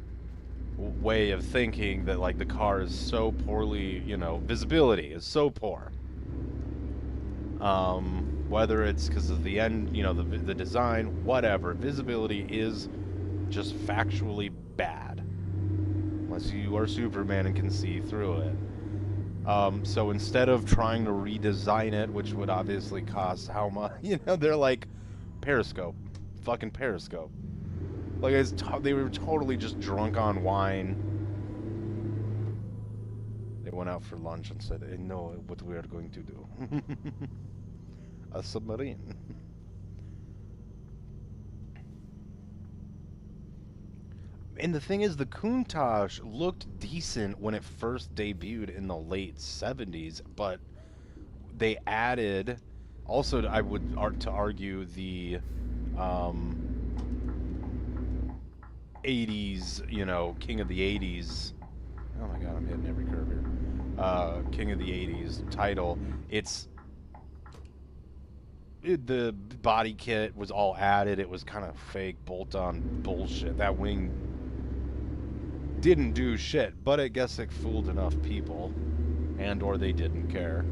way of thinking that like the car is so poorly, you know, visibility is so poor. Whether it's because of the end, you know, the design, whatever, visibility is just factually bad unless you are Superman and can see through it. So instead of trying to redesign it, which would obviously cost how much, you know, they're like, periscope, fucking periscope. Like, they were totally just drunk on wine. They went out for lunch and said, I know what we are going to do. A submarine. And the thing is, the Countach looked decent when it first debuted in the late 70s, but they added, also I would to argue the 80s, you know, King of the 80s. Oh my god, I'm hitting every curve here. King of the 80s title. The body kit was all added. It was kind of fake bolt-on bullshit. That wing didn't do shit, but I guess it fooled enough people, and or they didn't care.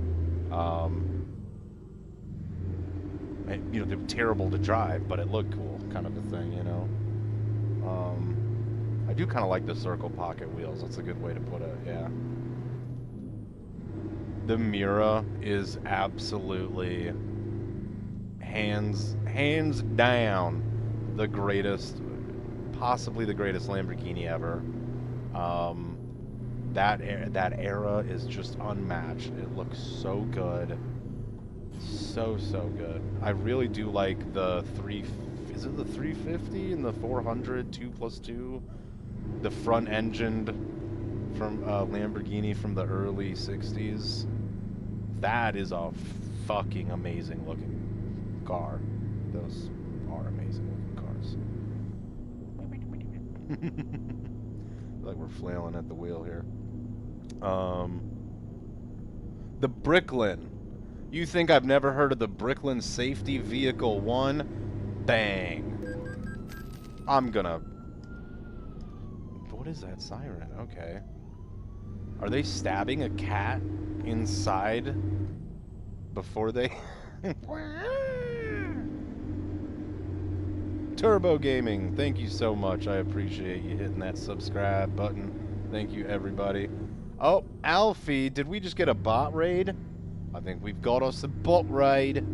you know, they're terrible to drive, but it looked cool, kind of a thing, you know. I do kind of like the circle pocket wheels. That's a good way to put it. Yeah. The Mira is absolutely hands down the greatest, possibly the greatest Lamborghini ever. That era is just unmatched. It looks so good. So good. I really do like the is it the 350 and the 400 2+2? The front engined from Lamborghini from the early 60s. That is a fucking amazing looking car. Those are amazing looking cars. Like we're flailing at the wheel here. The Bricklin. You think I've never heard of the Bricklin Safety Vehicle 1? Bang. I'm gonna... What is that siren? Okay. Are they stabbing a cat inside before they... Turbo Gaming, thank you so much. I appreciate you hitting that subscribe button. Thank you, everybody. Oh, Alfie, did we just get a bot raid? I think we've got us a bot raid.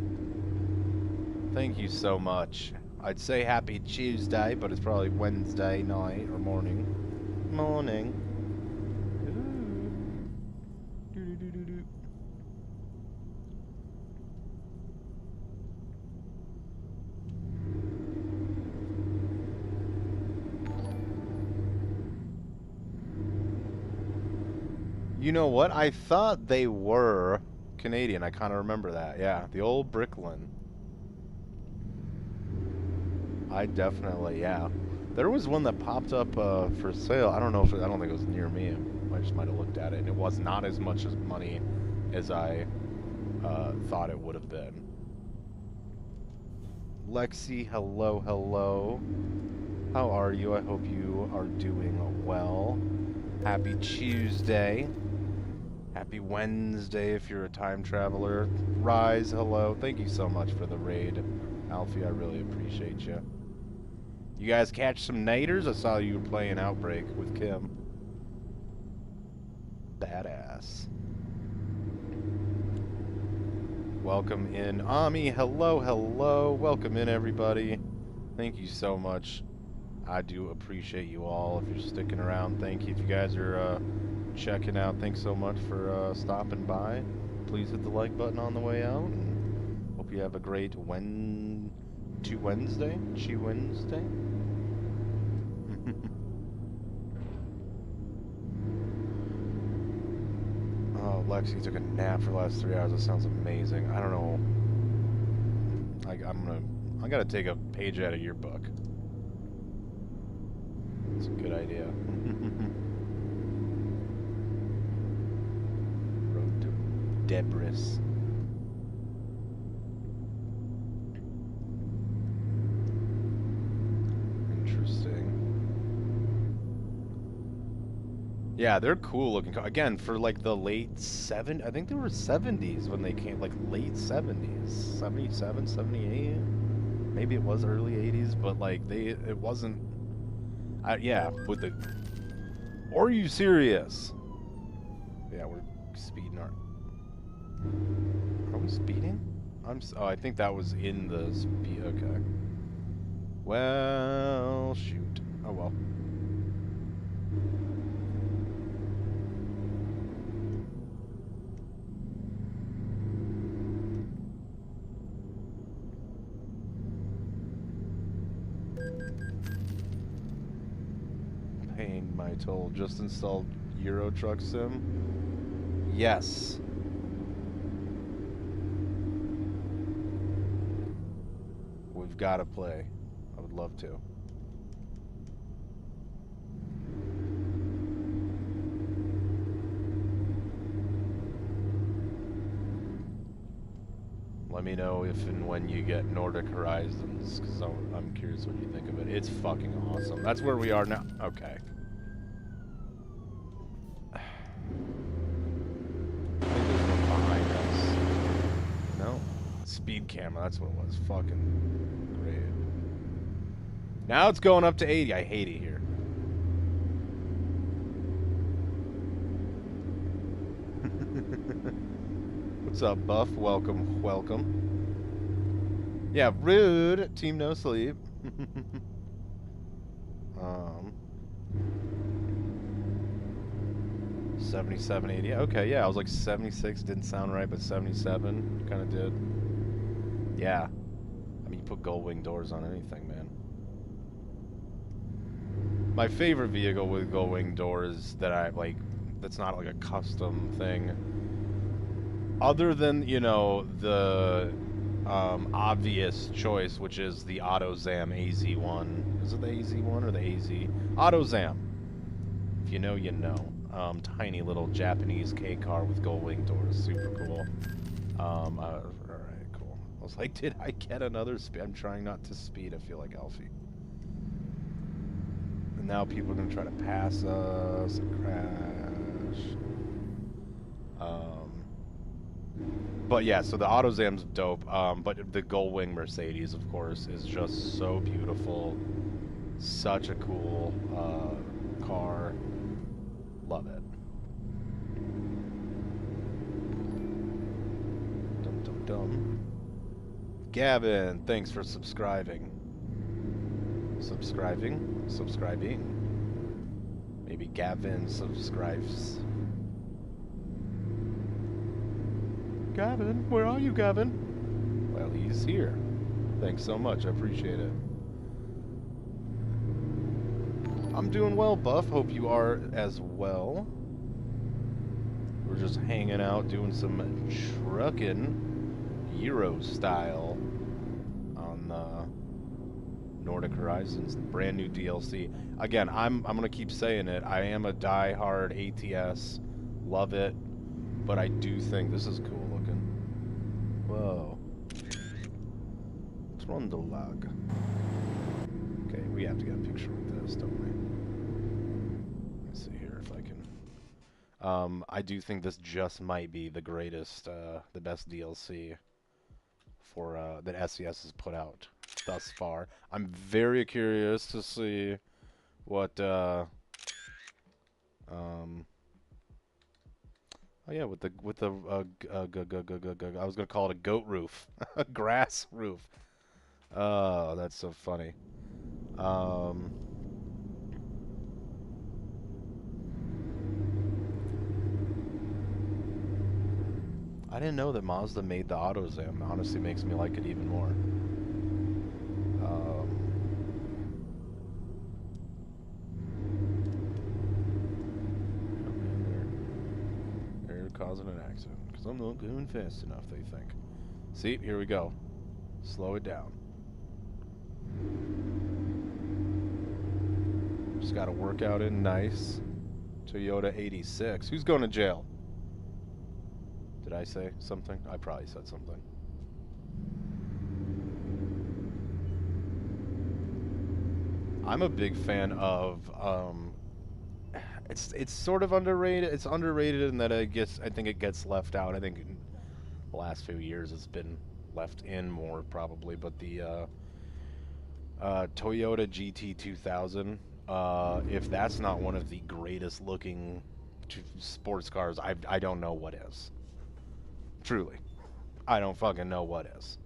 Thank you so much. I'd say happy Tuesday, but it's probably Wednesday night or morning. Morning. You know what? I thought they were Canadian. I kind of remember that. Yeah, the old Bricklin. I definitely, yeah. There was one that popped up for sale. I don't know if I don't think it was near me. I just might have looked at it, and it was not as much as money as I thought it would have been. Lexi, hello, hello. How are you? I hope you are doing well. Happy Tuesday. Happy Wednesday if you're a time traveler. Rise, hello. Thank you so much for the raid, Alfie. I really appreciate you. You guys catch some naders? I saw you were playing Outbreak with Kim. Badass. Welcome in, Ami. Hello, hello. Welcome in, everybody. Thank you so much. I do appreciate you all. If you're sticking around, thank you. If you guys are checking out, thanks so much for stopping by. Please hit the like button on the way out. And hope you have a great Wednesday. Oh, Lexi took a nap for the last 3 hours. That sounds amazing. I don't know. I gotta take a page out of your book. It's a good idea. Road to Debris. Interesting. Yeah, they're cool looking. Again, for like the late 70s, I think they were 70s when they came, like late 70s, 77, 78. Maybe it was early 80s, but like it wasn't. Yeah, with the. Are you serious? Yeah, we're speeding our. Are we speeding? Oh, I think that was in the speed. Okay. Well, shoot. Oh well. Paying my toll. Just installed Euro Truck Sim. Yes. We've got to play. I would love to. Let me know if and when you get Nordic Horizons, because I'm curious what you think of it. It's fucking awesome. That's where we are now. Okay. I think there's one behind us. No? It's speed camera. That's what it was. Fucking great. Now it's going up to 80. I hate it here. What's up, Buff? Welcome, welcome. Yeah, rude. Team No Sleep. 77, 80. Okay, yeah, I was like 76. Didn't sound right, but 77 kind of did. Yeah. I mean, you put gold wing doors on anything, man. My favorite vehicle with gold wing doors that I like, that's not like a custom thing. Other than, you know, the obvious choice, which is the AutoZam AZ1. Is it the AZ1 or the AZ? AutoZam. If you know, you know. Tiny little Japanese K car with gold wing doors. Super cool. Alright, cool. I was like, did I get another speed? I'm trying not to speed. I feel like Alfie. And now people are going to try to pass us and crash. But yeah, so the AutoZam's dope. But the gold wing Mercedes, of course, is just so beautiful. Such a cool car. Love it. Dum dum dum. Gavin, thanks for subscribing. Subscribing. Maybe Gavin subscribes. Gavin, where are you, Gavin? Well, he's here. Thanks so much. I appreciate it. I'm doing well, Buff. Hope you are as well. We're just hanging out, doing some trucking, Euro style, on Nordic Horizons, brand new DLC. Again, I'm gonna keep saying it. I am a die-hard ATS, love it, but I do think this is cool looking. Whoa. Let's run the log. Okay, we have to get a picture with this, don't we? Let's see here if I can. I do think this just might be the greatest, the best DLC for that SES has put out thus far. I'm very curious to see what. Oh yeah, with the I was gonna call it a goat roof, a grass roof. Oh, that's so funny. I didn't know that Mazda made the AutoZam. Honestly, makes me like it even more. They're causing an accident because I'm not going fast enough. They think. See, here we go. Slow it down. Just got to work out in nice. Toyota 86. Who's going to jail? Did I say something? I probably said something. I'm a big fan of it's sort of underrated. It's underrated in that I think it gets left out. I think in the last few years it's been left in more probably, but the Toyota GT2000, if that's not one of the greatest looking sports cars, I don't know what is. Truly. I don't fucking know what is.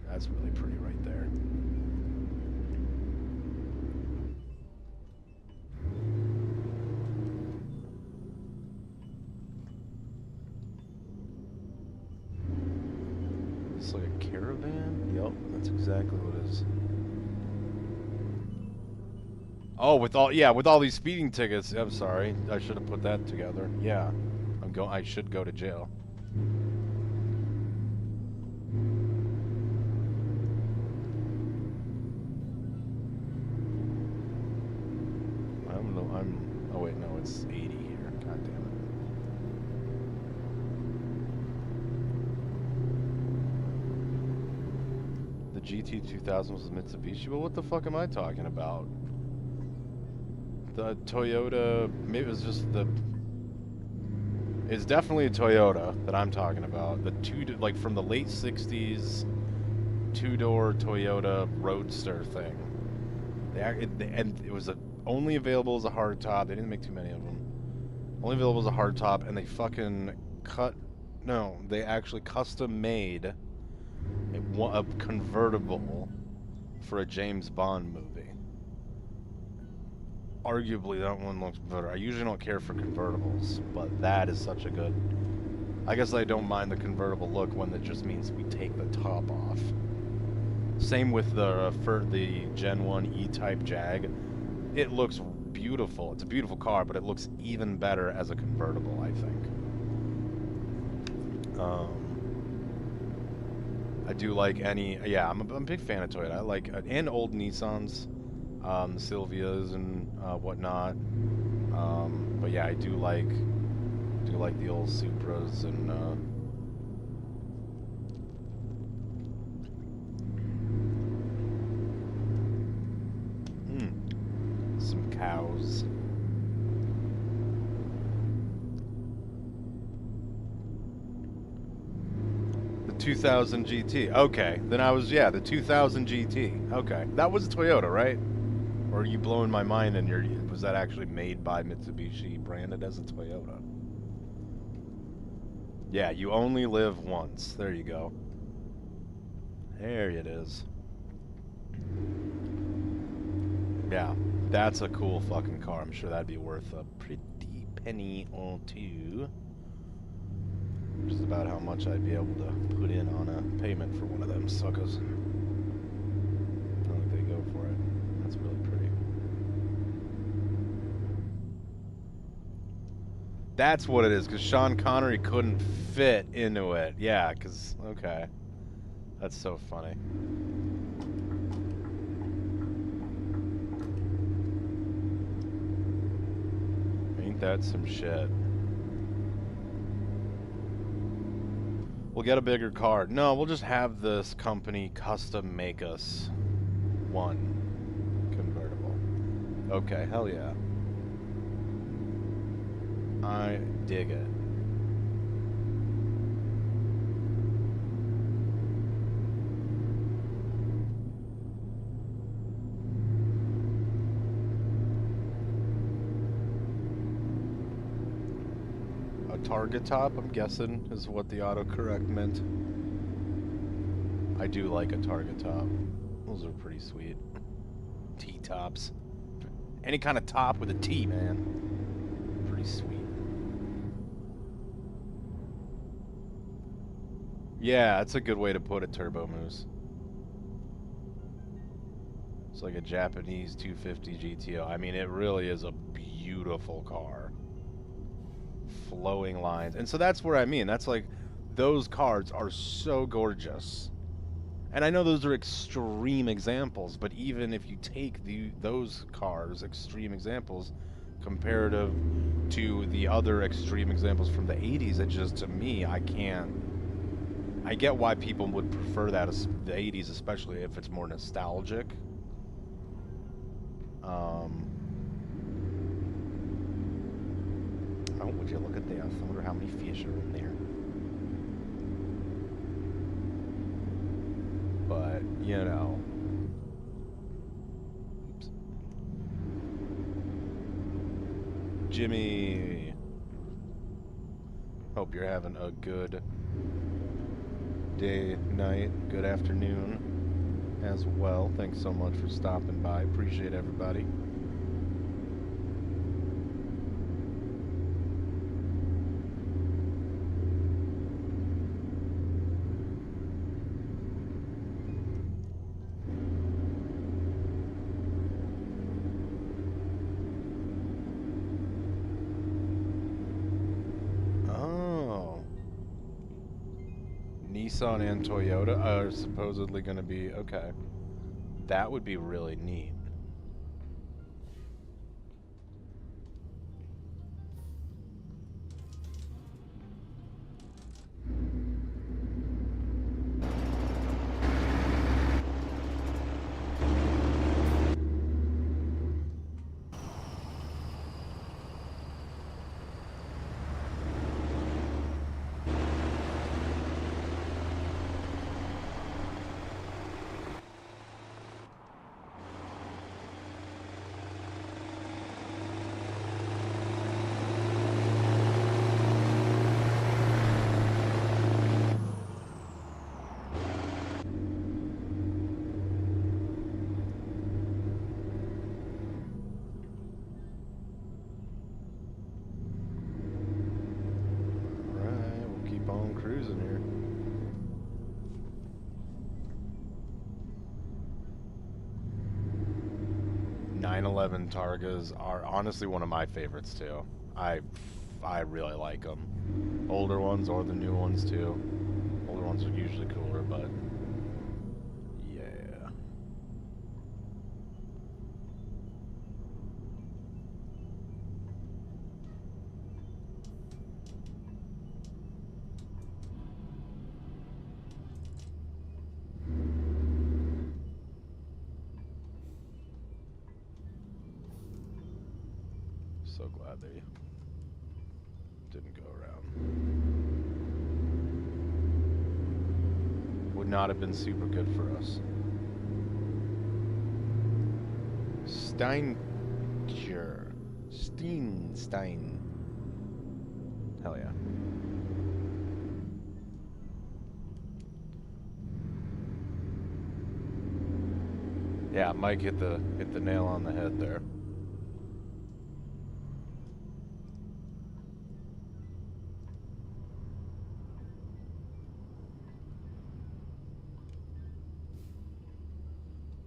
That's really pretty right there. It's like a caravan? Yup, that's exactly what it is. Oh, with all these speeding tickets. I'm sorry. I should have put that together. Yeah. I should go to jail. Oh wait, no, it's 80 here. God damn it. The GT2000 was a Mitsubishi. Well, what the fuck am I talking about? The Toyota, maybe it was just the... It's definitely a Toyota that I'm talking about. The like from the late 60s, two-door Toyota Roadster thing. And it was only available as a hardtop. They didn't make too many of them. Only available as a hardtop, and they fucking they actually custom made a convertible for a James Bond movie. Arguably, that one looks better. I usually don't care for convertibles, but that is such a good... I guess I don't mind the convertible look when it just means we take the top off. Same with the Gen 1 E-Type Jag. It looks beautiful. It's a beautiful car, but it looks even better as a convertible, I think. I do like I'm a big fan of Toyota. I like, and old Nissans, the Silvias and whatnot. But yeah, I do like the old Supras and some cows. The 2000 GT. Okay, then the 2000 GT. Okay, that was a Toyota, right? Or are you blowing my mind and was that actually made by Mitsubishi, branded as a Toyota? Yeah, you only live once. There you go. There it is. Yeah, that's a cool fucking car. I'm sure that'd be worth a pretty penny or two. Which is about how much I'd be able to put in on a payment for one of them suckers. I don't think they go for it. That's really pretty. That's what it is, because Sean Connery couldn't fit into it. Yeah, because, okay. That's so funny. Ain't that some shit? We'll get a bigger car. No, we'll just have this company custom make us one convertible. Okay, hell yeah. I dig it. Target top, I'm guessing, is what the autocorrect meant. I do like a target top. Those are pretty sweet. T-tops. Any kind of top with a T, man. Pretty sweet. Yeah, that's a good way to put it, Turbo Moose. It's like a Japanese 250 GTO. I mean, it really is a beautiful car. Flowing lines. And so that's where I mean. That's like, those cars are so gorgeous. And I know those are extreme examples, but even if you take those cars, extreme examples, comparative to the other extreme examples from the 80s, it just, to me, I get why people would prefer that, the 80s, especially if it's more nostalgic. Oh, would you look at this? I wonder how many fish are in there. But, you know. Oops. Jimmy. Hope you're having a good day, night, good afternoon as well. Thanks so much for stopping by. Appreciate everybody. Nissan and Toyota are supposedly going to be, okay. That would be really neat. 911 Targas are honestly one of my favorites too. I really like them. Older ones or the new ones too. Older ones are usually cooler, but yeah. So glad they didn't go around. Would not have been super good for us. Stein. Hell yeah. Yeah, Mike hit the nail on the head there.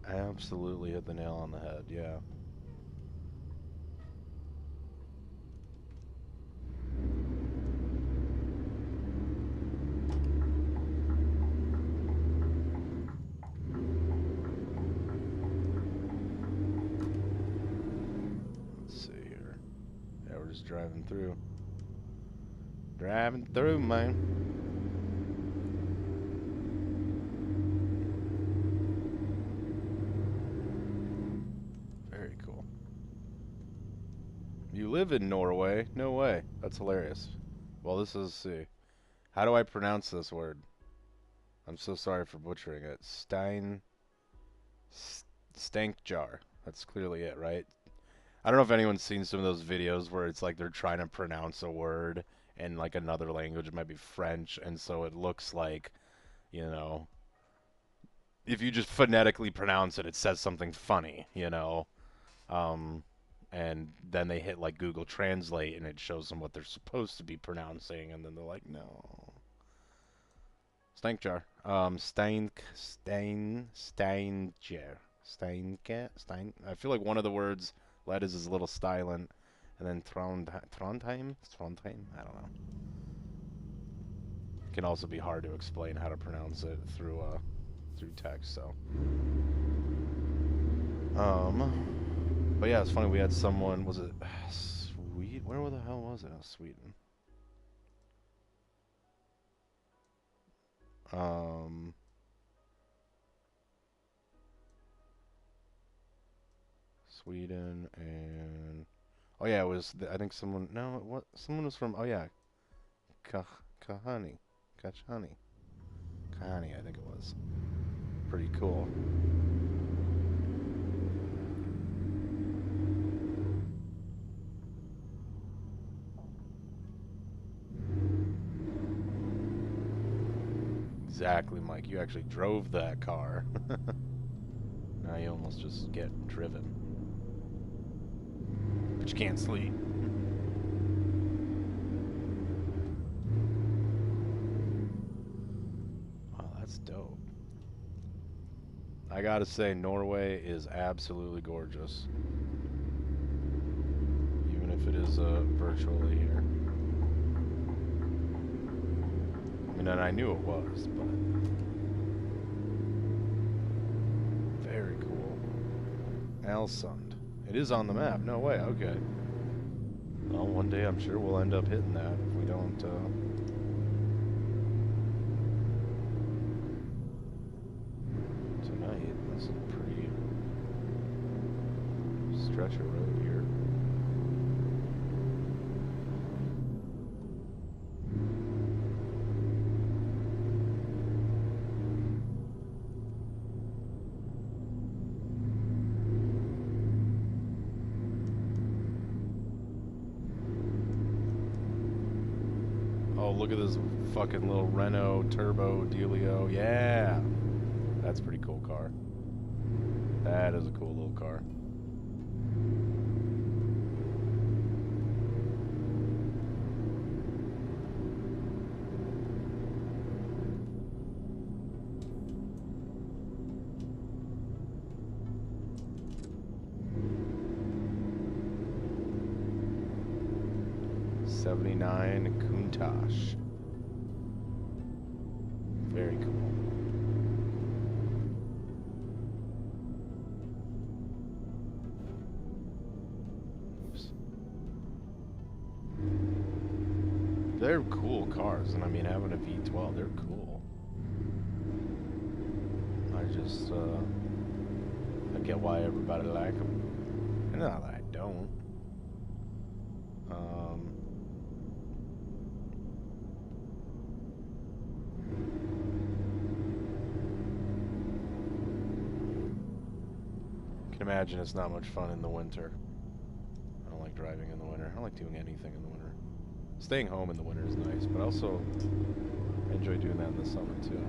Absolutely hit the nail on the head, yeah. Let's see here. Yeah, we're just driving through. Driving through, man. Very cool. You live in Norway? No way. That's hilarious. Well, this is, see. How do I pronounce this word? I'm so sorry for butchering it. Stankjar. That's clearly it, right? I don't know if anyone's seen some of those videos where it's like they're trying to pronounce a word in like another language. It might be French, and so it looks like, you know, if you just phonetically pronounce it, it says something funny, you know. And then they hit like Google Translate, and it shows them what they're supposed to be pronouncing, and then they're like, no. Stankjar. Steinjar. Stein. I feel like one of the words letters is a little silent, and then Trondheim. I don't know. It can also be hard to explain how to pronounce it through text. So, but yeah, it's funny. We had someone. Was it Sweden? Where the hell was it? Oh, Sweden. Sweden and oh yeah, it was I think someone no what someone was from oh yeah, Kahani, Kahani, I think it was. Pretty cool. Exactly, Mike. You actually drove that car. Now you almost just get driven. But you can't sleep. Wow, that's dope. I gotta say, Norway is absolutely gorgeous. Even if it is virtually here. I mean, and I knew it was, but... Very cool. Alsund. It is on the map. No way. Okay. Well, one day I'm sure we'll end up hitting that if we don't, tonight. That's a pretty stretch of road here. Oh, look at this fucking little Renault Turbo Dealio. Yeah! That's a pretty cool car. That is a cool little car. 79 Countach. Very cool. Oops. They're cool cars, and I mean, having a V12, they're cool. I just, I get why everybody like them. And not that I don't. I can imagine it's not much fun in the winter. I don't like driving in the winter. I don't like doing anything in the winter. Staying home in the winter is nice, but also I enjoy doing that in the summer too.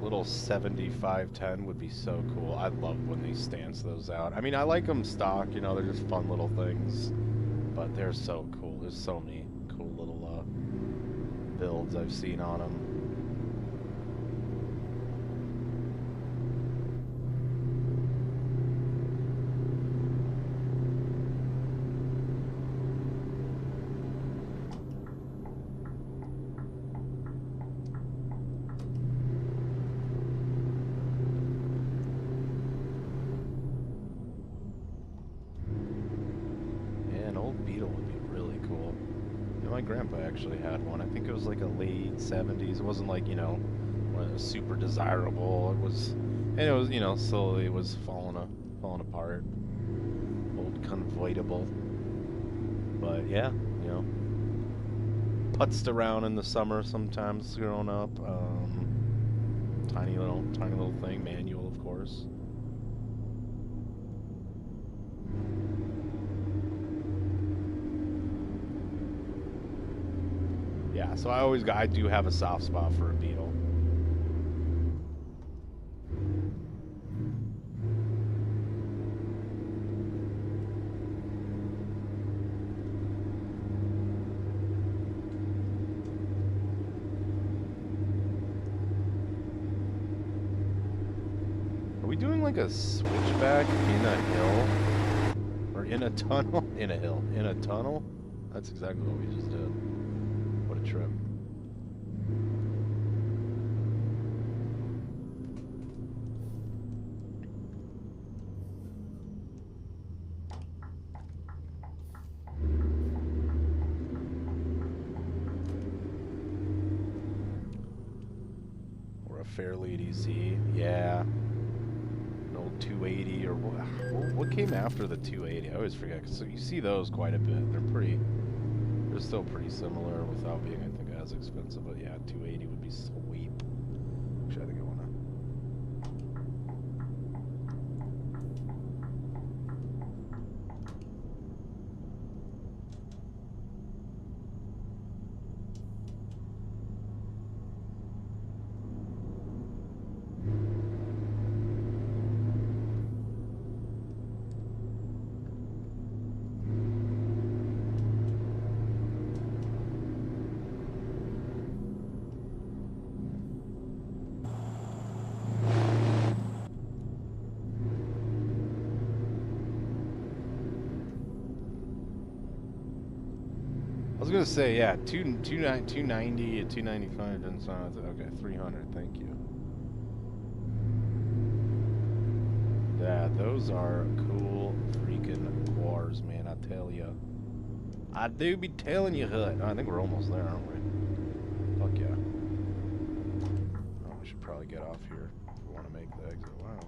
Little 7510 would be so cool. I love when they stance those out. I mean, I like them stock, you know, they're just fun little things, but they're so cool. There's so many cool little builds I've seen on them. My grandpa actually had one. I think it was like a late 70s. It wasn't like, you know, super desirable. It was, and it was, you know, slowly it was falling apart. Old convertible. But yeah, you know, putzed around in the summer sometimes growing up. Tiny little thing, manual, of course. Yeah, so I do have a soft spot for a Beetle. Are we doing like a switchback in a hill? Or in a tunnel? In a hill. In a tunnel? That's exactly what we just did. What a trip. Or a Fairlead EC. Yeah. An old 280 or what came after the 280? I always forget, because you see those quite a bit. They're still pretty similar without being, I think, as expensive. But yeah, 280 would be sweet. Actually, I think I want to. I was gonna say, yeah, 290 at 295 doesn't sound okay. 300, thank you. Yeah, those are cool freaking cars, man. I tell ya, I do be telling you, Hut. I think we're almost there, aren't we? Fuck yeah. Oh, we should probably get off here if we want to make the exit. Wow.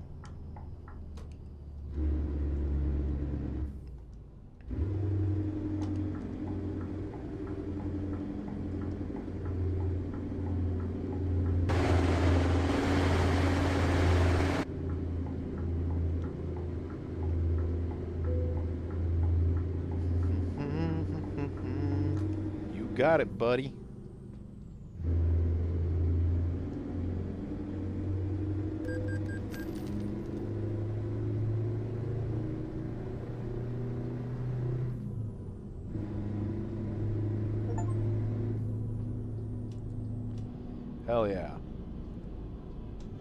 got it, buddy. Hell yeah.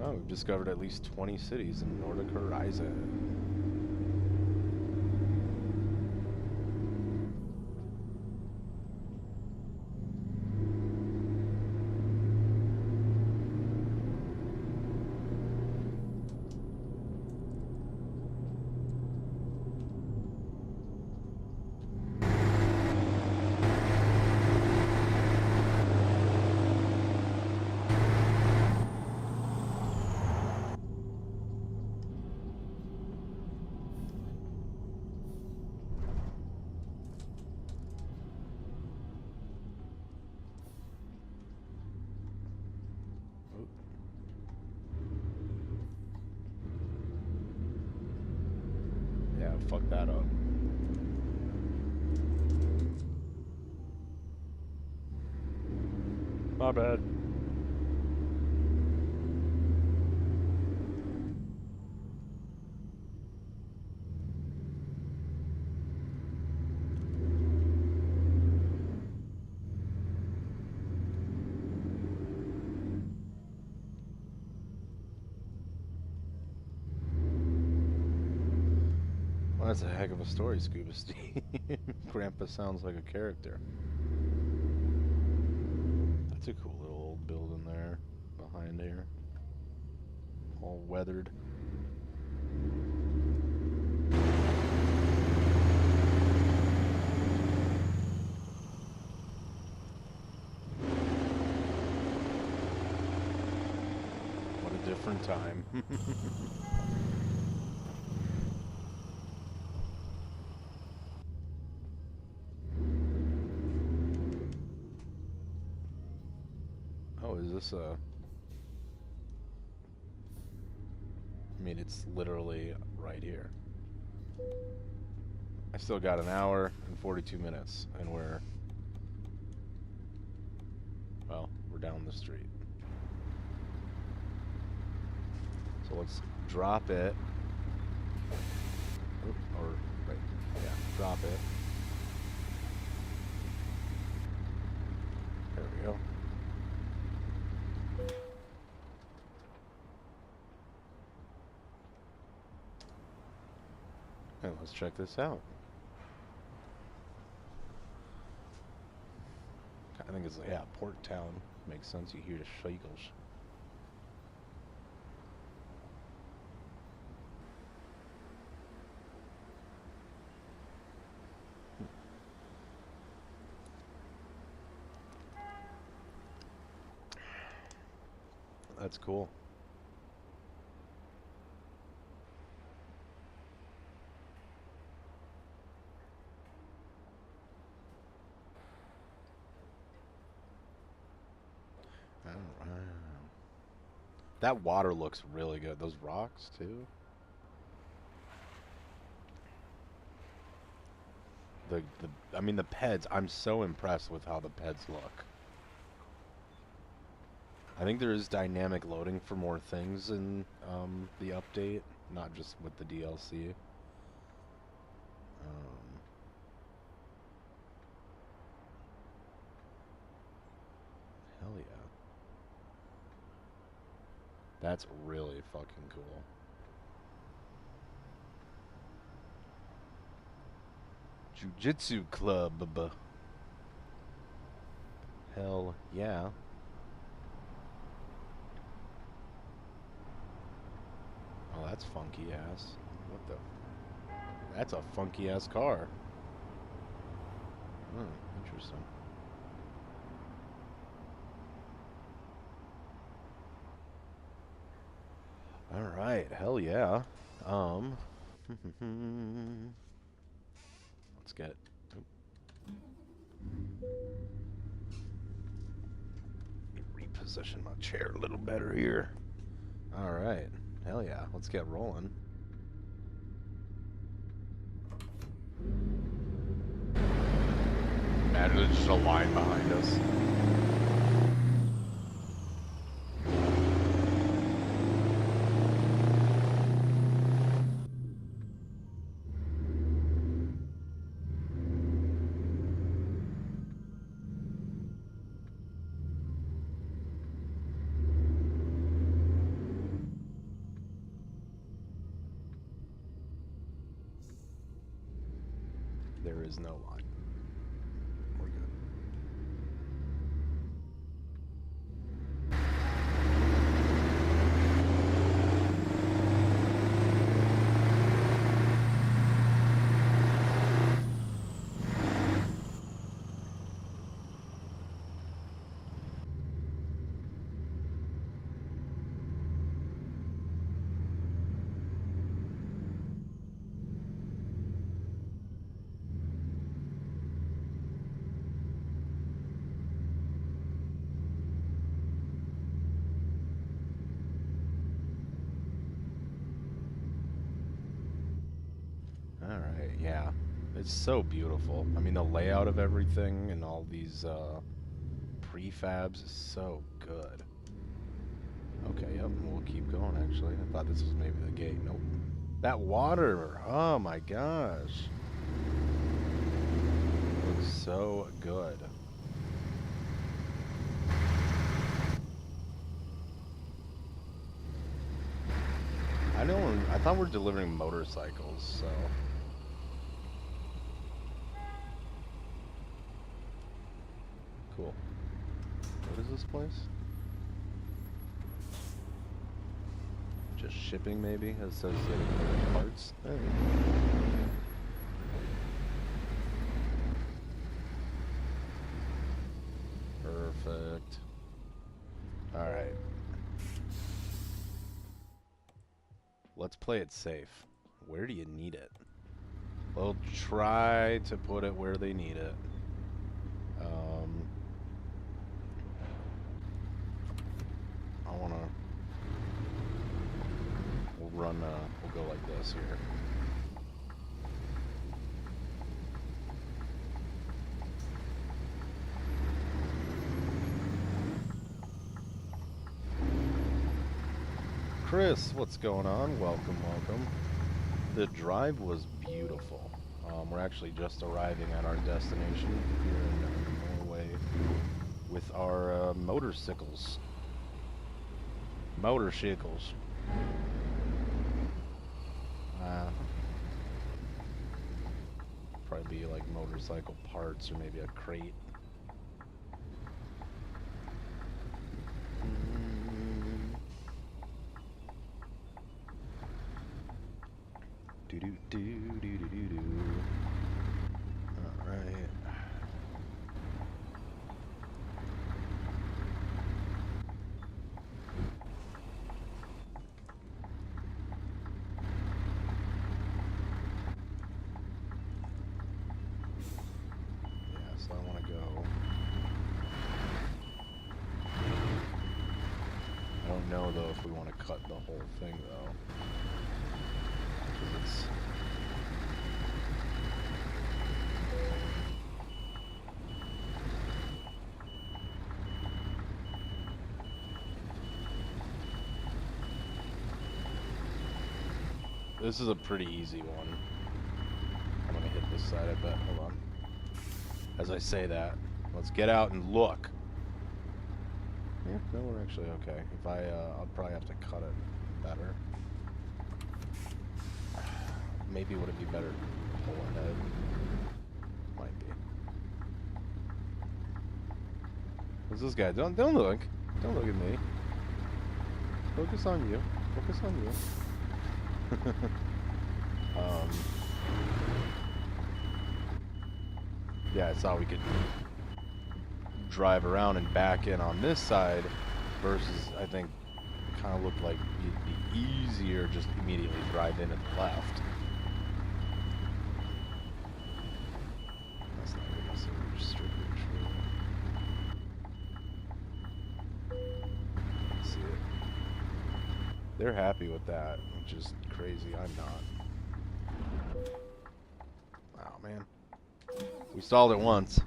Oh, we've discovered at least 20 cities in Nordic Horizon. Yeah, fuck that up. My bad. Well, that's a heck of a story, Scuba Steve. Grandpa sounds like a character. That's a cool little old building there behind here. All weathered. What a different time. Oh, is this a... I mean, it's literally right here. I still got an hour and 42 minutes, and we're... Well, we're down the street. So let's drop it. Oop, or, right, yeah, drop it. There we go. And let's check this out. I think it's, yeah, Port Town. Makes sense, you hear the shakels. That's cool. That water looks really good. Those rocks, too. I mean, the PEDs, I'm so impressed with how the PEDs look. I think there is dynamic loading for more things in the update, not just with the DLC. Hell yeah. That's really fucking cool. Jiu-Jitsu Club. Hell yeah. Oh, that's funky ass. What the? That's a funky ass car. Hmm, interesting. All right, hell yeah. Let's get. Reposition my chair a little better here. All right, hell yeah. Let's get rolling. imagine it's just a line behind us. There is no line. We're good. Alright, yeah. It's so beautiful. I mean, the layout of everything and all these prefabs is so good. Okay, yep, we'll keep going, actually. I thought this was maybe the gate. Nope. That water! Oh my gosh. Looks so good. I thought we're delivering motorcycles, so... Cool. What is this place? Just shipping, maybe? It says getting parts. Hey. Perfect. Alright. Let's play it safe. Where do you need it? We'll try to put it where they need it. I wanna... we'll go like this here. Chris, what's going on? Welcome, welcome. The drive was beautiful. We're actually just arriving at our destination here in Norway with our motorcycles. Motorcycles. Probably be like motorcycle parts or maybe a crate. Do do do do do do do. All right. Know though if we want to cut the whole thing though, because it's this is a pretty easy one. I'm gonna hit this side, I bet. Hold on. As I say that, let's get out and look. Yeah, no, we're actually okay. If I'll probably have to cut it better. Maybe would it be better to pull ahead? Might be. What's this guy? Don't look. Don't look at me. Focus on you. Focus on you. Yeah, I saw we could drive around and back in on this side versus I think it kind of looked like it'd be easier just immediately drive in at the left. That's not really necessarily strictly true. See it. They're happy with that, which is crazy. I'm not. Wow, man. We stalled it once.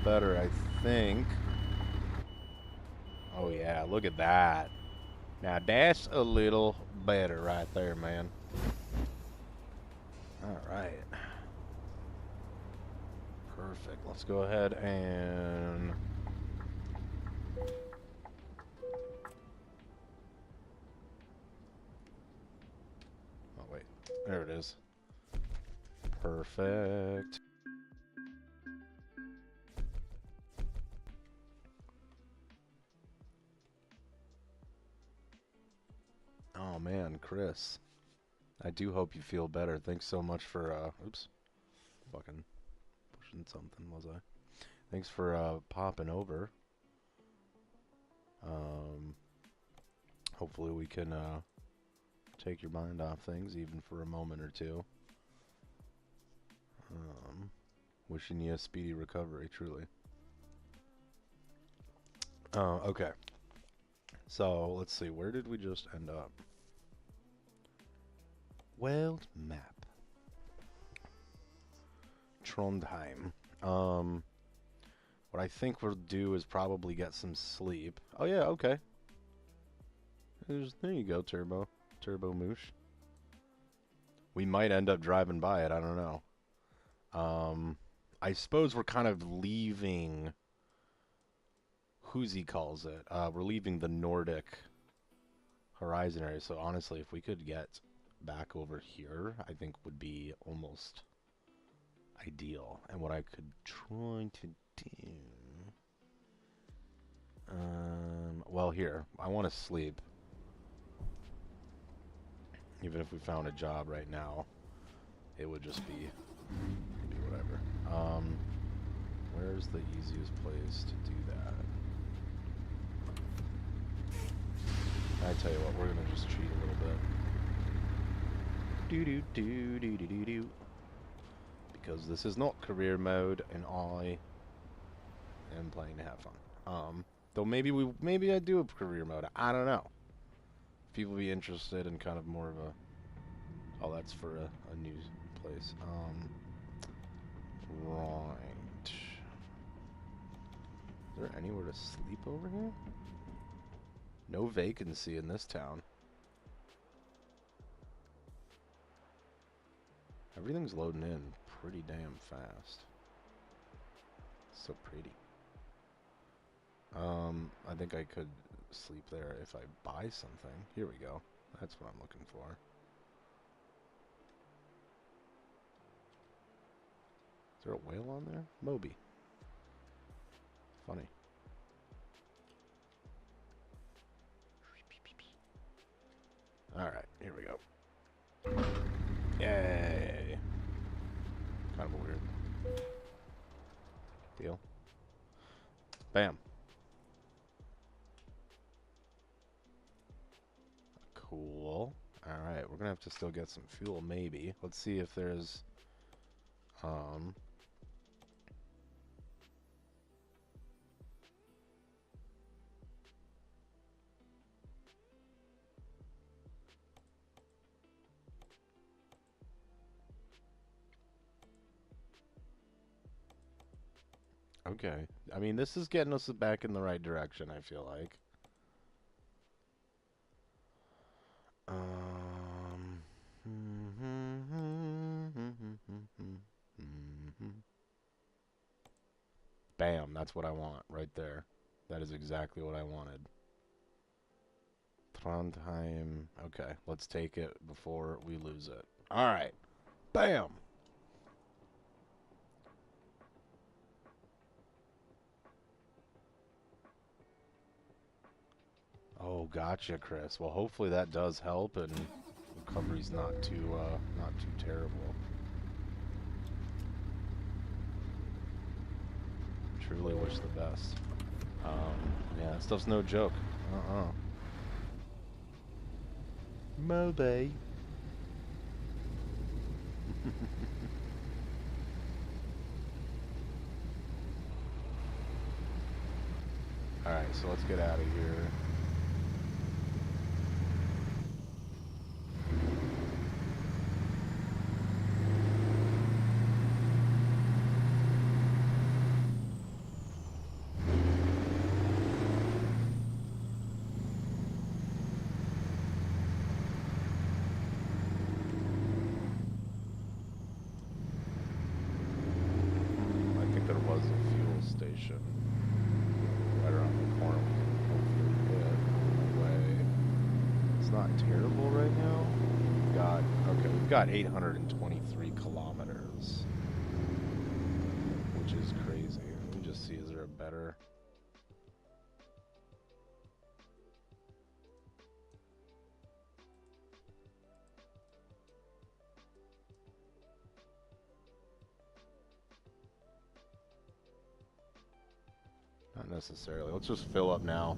better, I think. Oh yeah, look at that. Now that's a little better right there, man. Alright. Perfect. Let's go ahead and... Oh wait, there it is. Perfect. Oh man, Chris. I do hope you feel better. Thanks so much for, oops. Fucking pushing something, was I? Thanks for, popping over. Hopefully we can, take your mind off things, even for a moment or two. Wishing you a speedy recovery, truly. Okay. So, let's see, where did we just end up? World map. Trondheim. What I think we'll do is probably get some sleep. Oh yeah, okay. There you go, Turbo Moosh. We might end up driving by it, I don't know. I suppose we're kind of leaving... Who's he calls it? We're leaving the Nordic Horizon area, so honestly, if we could get back over here, I think would be almost ideal. And what I could try to do... well, here. I want to sleep. Even if we found a job right now, it would just be whatever. Where's the easiest place to do that? I tell you what, we're gonna just cheat a little bit. Do. Because this is not career mode, and I am playing to have fun. Though maybe I do a career mode. I don't know. People be interested in kind of more of a... Oh, that's for a new place. Right. Is there anywhere to sleep over here? No vacancy in this town. Everything's loading in pretty damn fast. So pretty. I think I could sleep there if I buy something. Here we go. That's what I'm looking for. Is there a whale on there? Moby. Funny. Alright, here we go. Yay! Kind of a weird deal. Bam. Cool. Alright, we're gonna have to still get some fuel, maybe. Let's see if there's... Okay. I mean, this is getting us back in the right direction, I feel like. Bam, that's what I want right there. That is exactly what I wanted. Trondheim. Okay, let's take it before we lose it. Alright. Bam! Oh, gotcha, Chris. Well, hopefully that does help and recovery's not too terrible. Truly wish the best. Yeah, that stuff's no joke. Moby. Alright, so let's get out of here. not terrible right now. We've got 823 kilometers, which is crazy. Let me just see, is there a better? Not necessarily. Let's just fill up now.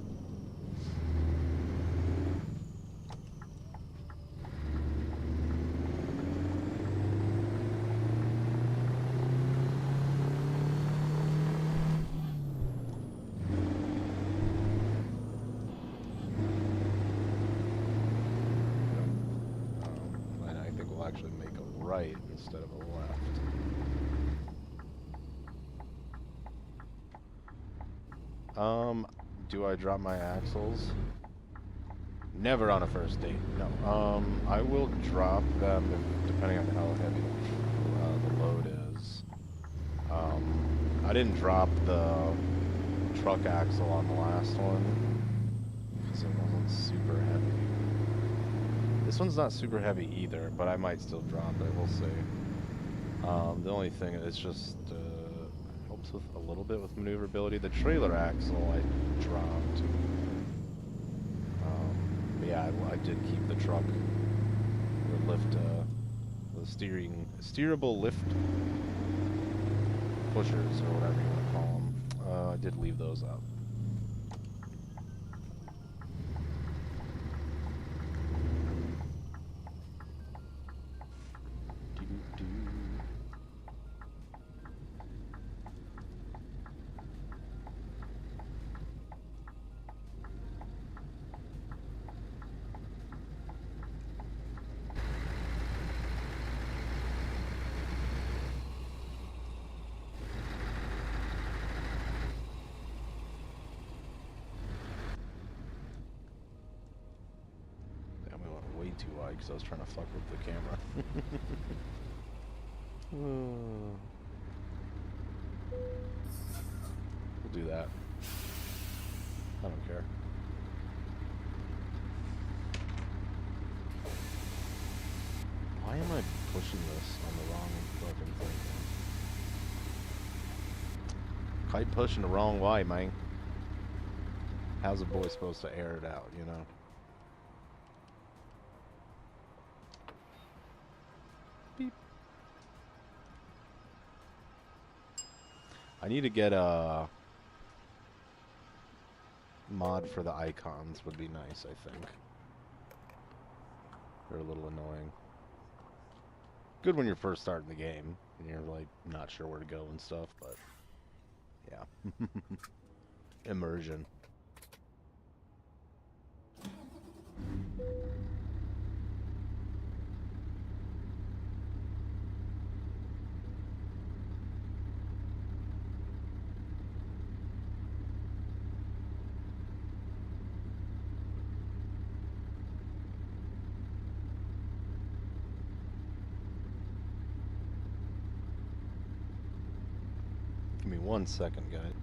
And I think we'll actually make a right instead of a left. Do I drop my axles? Never on a first date, no. I will drop them depending on how heavy the load is. I didn't drop the truck axle on the last one because it wasn't super heavy. This one's not super heavy either, but I might still drop it, we'll see. The only thing is just helps with a little bit with maneuverability. The trailer axle I dropped. Yeah, I did keep the truck, the lift, the steerable lift pushers or whatever you want to call them. I did leave those up. Too wide because I was trying to fuck with the camera. We'll do that. I don't care. Why am I pushing this on the wrong fucking thing? Kite pushing the wrong way, man. How's a boy supposed to air it out, you know? Beep. I need to get a mod for the icons would be nice, I think. They're a little annoying. Good when you're first starting the game and you're like not sure where to go and stuff, but yeah. Immersion. Give me 1 second, guys.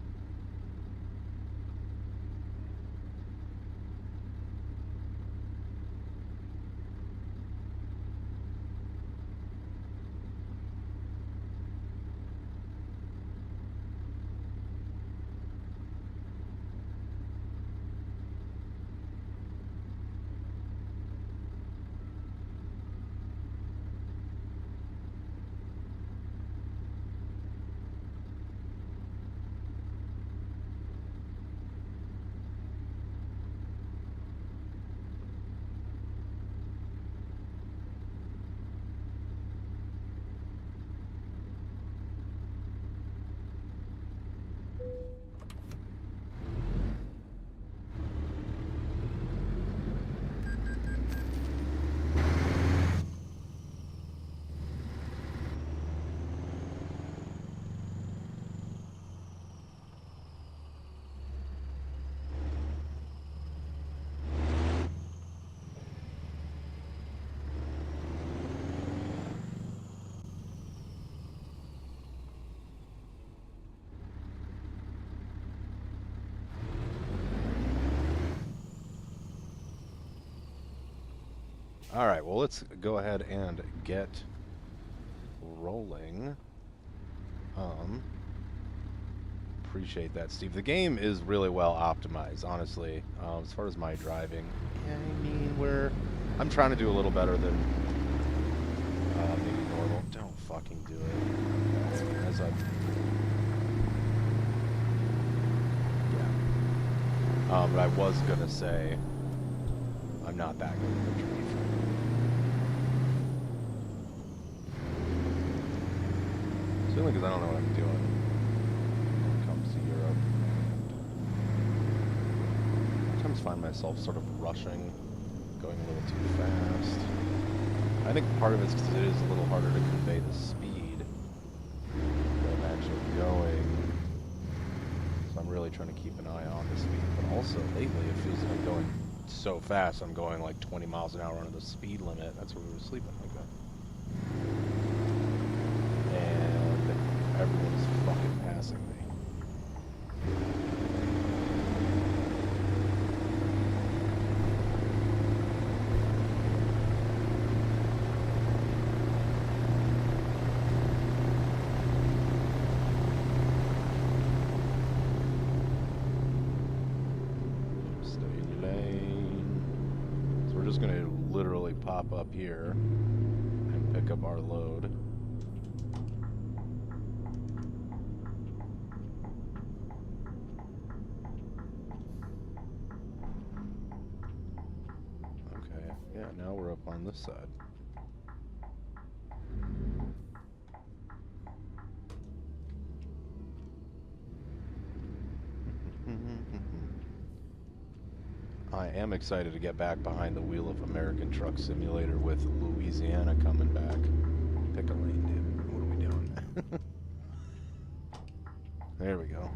All right, well, let's go ahead and get rolling. Appreciate that, Steve. The game is really well optimized, honestly. As far as my driving, yeah, I mean, I'm trying to do a little better than maybe normal. Don't fucking do it. As I, yeah. But I was gonna say, I'm not that good at the drive. Certainly because I don't know what I'm doing when it comes to Europe. Sometimes find myself sort of rushing, going a little too fast. I think part of it's because it is a little harder to convey the speed that I'm actually going. So I'm really trying to keep an eye on the speed. But also, lately, it feels like I'm going so fast, I'm going like 20 miles an hour under the speed limit. That's where we were sleeping like that. And everyone's fucking passing me. Stay in your lane. So we're just gonna literally pop up here and pick up our load. Okay, yeah, now we're up on this side. I am excited to get back behind the wheel of American Truck Simulator with Louisiana coming back. Pick a lane, dude. What are we doing? There we go.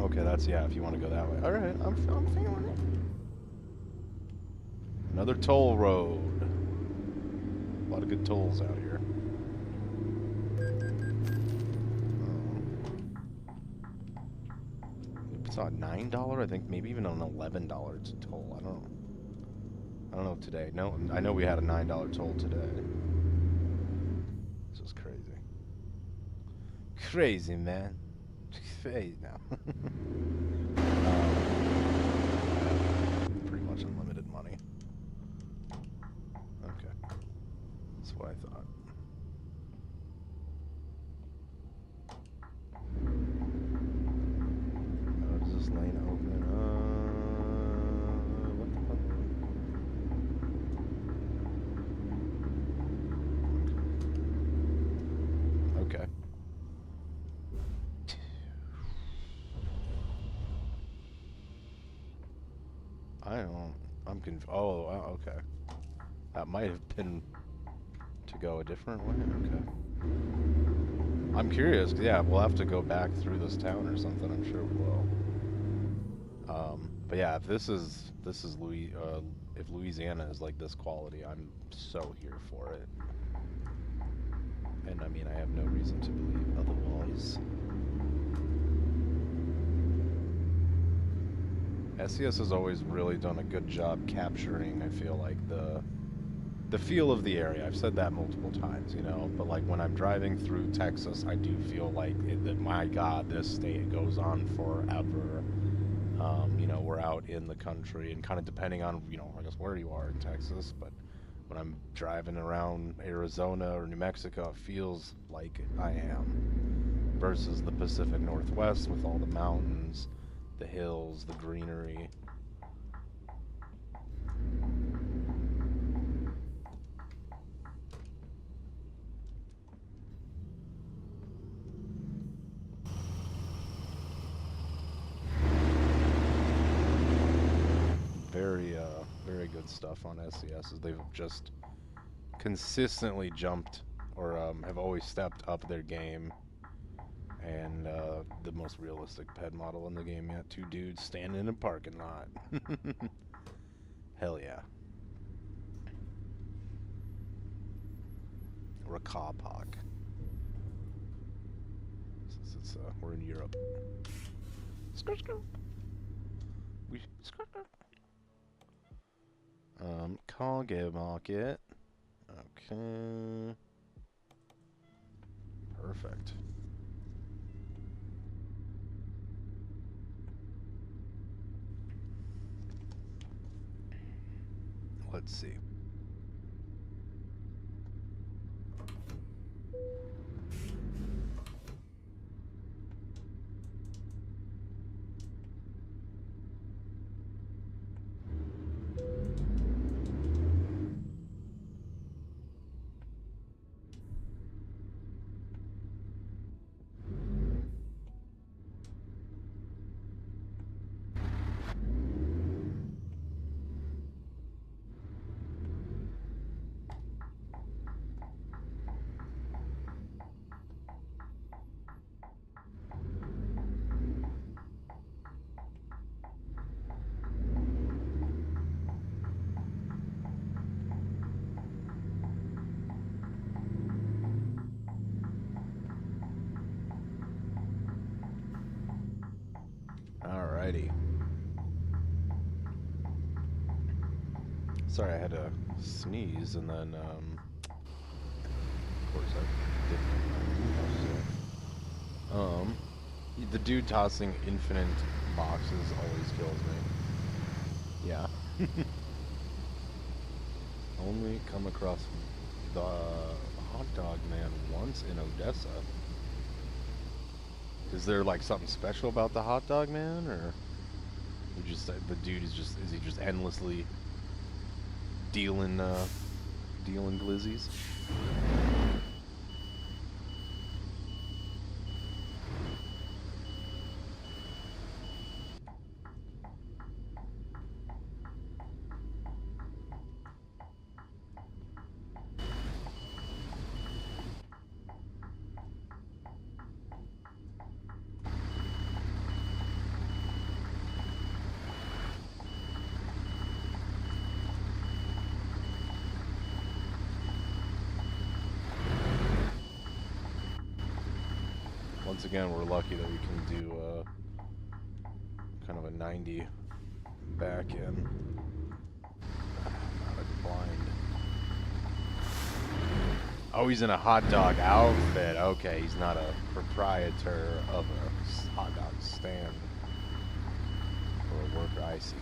Okay, that's, yeah, if you want to go that way. Alright, I'm feeling it. Another toll road. A lot of good tolls out here. It's not $9, I think maybe even an $11 toll. I don't know today. No, I know we had a $9 toll today. This is crazy. Crazy, man. Crazy now. Pretty much unlimited money. Okay. That's what I thought. Oh, does this lane open? What the fuck? Okay. I'm confused. Oh, okay. That might have been to go a different way. Okay. I'm curious. Yeah, we'll have to go back through this town or something. I'm sure we will. But yeah, if this is if Louisiana is like this quality, I'm so here for it. And I mean, I have no reason to believe otherwise. SES has always really done a good job capturing, I feel like, the feel of the area. I've said that multiple times, you know, but like when I'm driving through Texas, I do feel like that, my God, this state goes on forever. You know, we're out in the country, and kind of depending on, you know, I guess where you are in Texas, but when I'm driving around Arizona or New Mexico, it feels like I am. Versus the Pacific Northwest with all the mountains, the hills, the greenery. Very good stuff on SCS. They've just consistently jumped, or have always stepped up their game. And the most realistic ped model in the game yet. 2 dudes standing in a parking lot. Hell yeah. Rakapak. Since we're in Europe. Kage market. Okay. Perfect. Let's see. Alrighty. Sorry, I had to sneeze and then, of course I didn't. The dude tossing infinite boxes always kills me. Yeah. Only come across the hot dog man once in Odessa. Is there like something special about the hot dog man, or you just the dude is he just endlessly dealing glizzies? Once again, we're lucky that we can do kind of a 90 back in. Not a blind. Oh, he's in a hot dog outfit. Okay, he's not a proprietor of a hot dog stand or a worker. I see.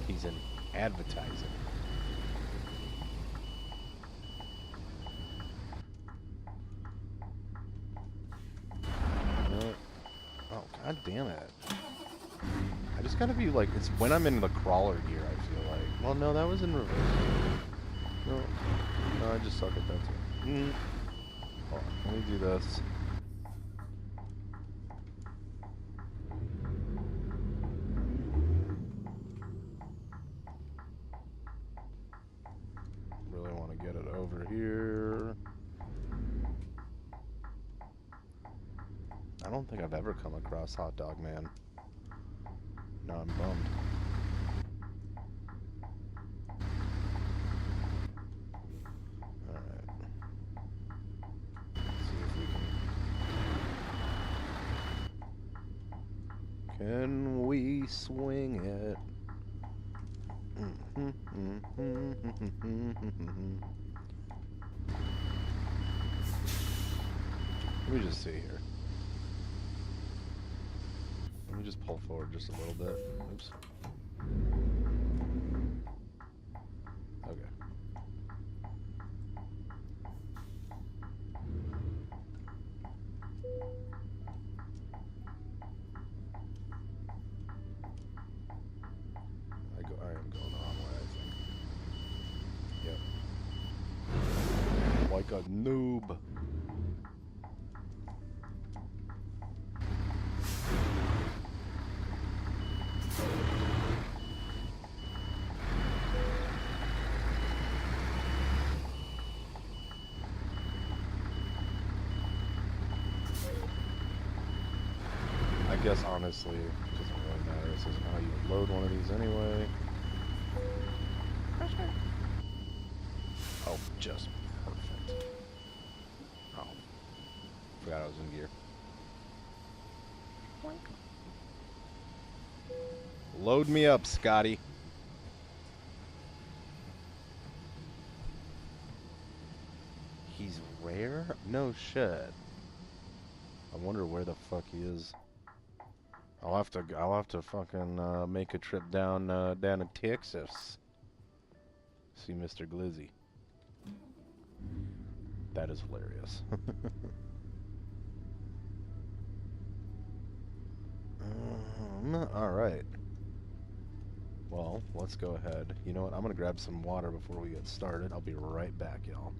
He's in advertising. Oh, god damn it. I just gotta be like, it's when I'm in the crawler gear, I feel like. Well, no, that was in reverse. No, I just suck at that too. Hold on, let me do this. Really want to get it over here. I don't think I've ever come across Hot Dog Man. No, I'm bummed. Alright. See if we can... Can we swing it? Let me just see here. Let me just pull forward just a little bit. Oops. Okay. I am going the wrong way, I think. Yep. Like a noob. I guess honestly, it doesn't really matter. This isn't how you would load one of these anyway. Oh, just perfect. Oh, forgot I was in gear. Load me up, Scotty. No shit. I wonder where the fuck he is. I'll have to fucking make a trip down down to Texas. See Mr. Glizzy. That is hilarious. Alright. Well, let's go ahead. You know what? I'm gonna grab some water before we get started. I'll be right back, y'all.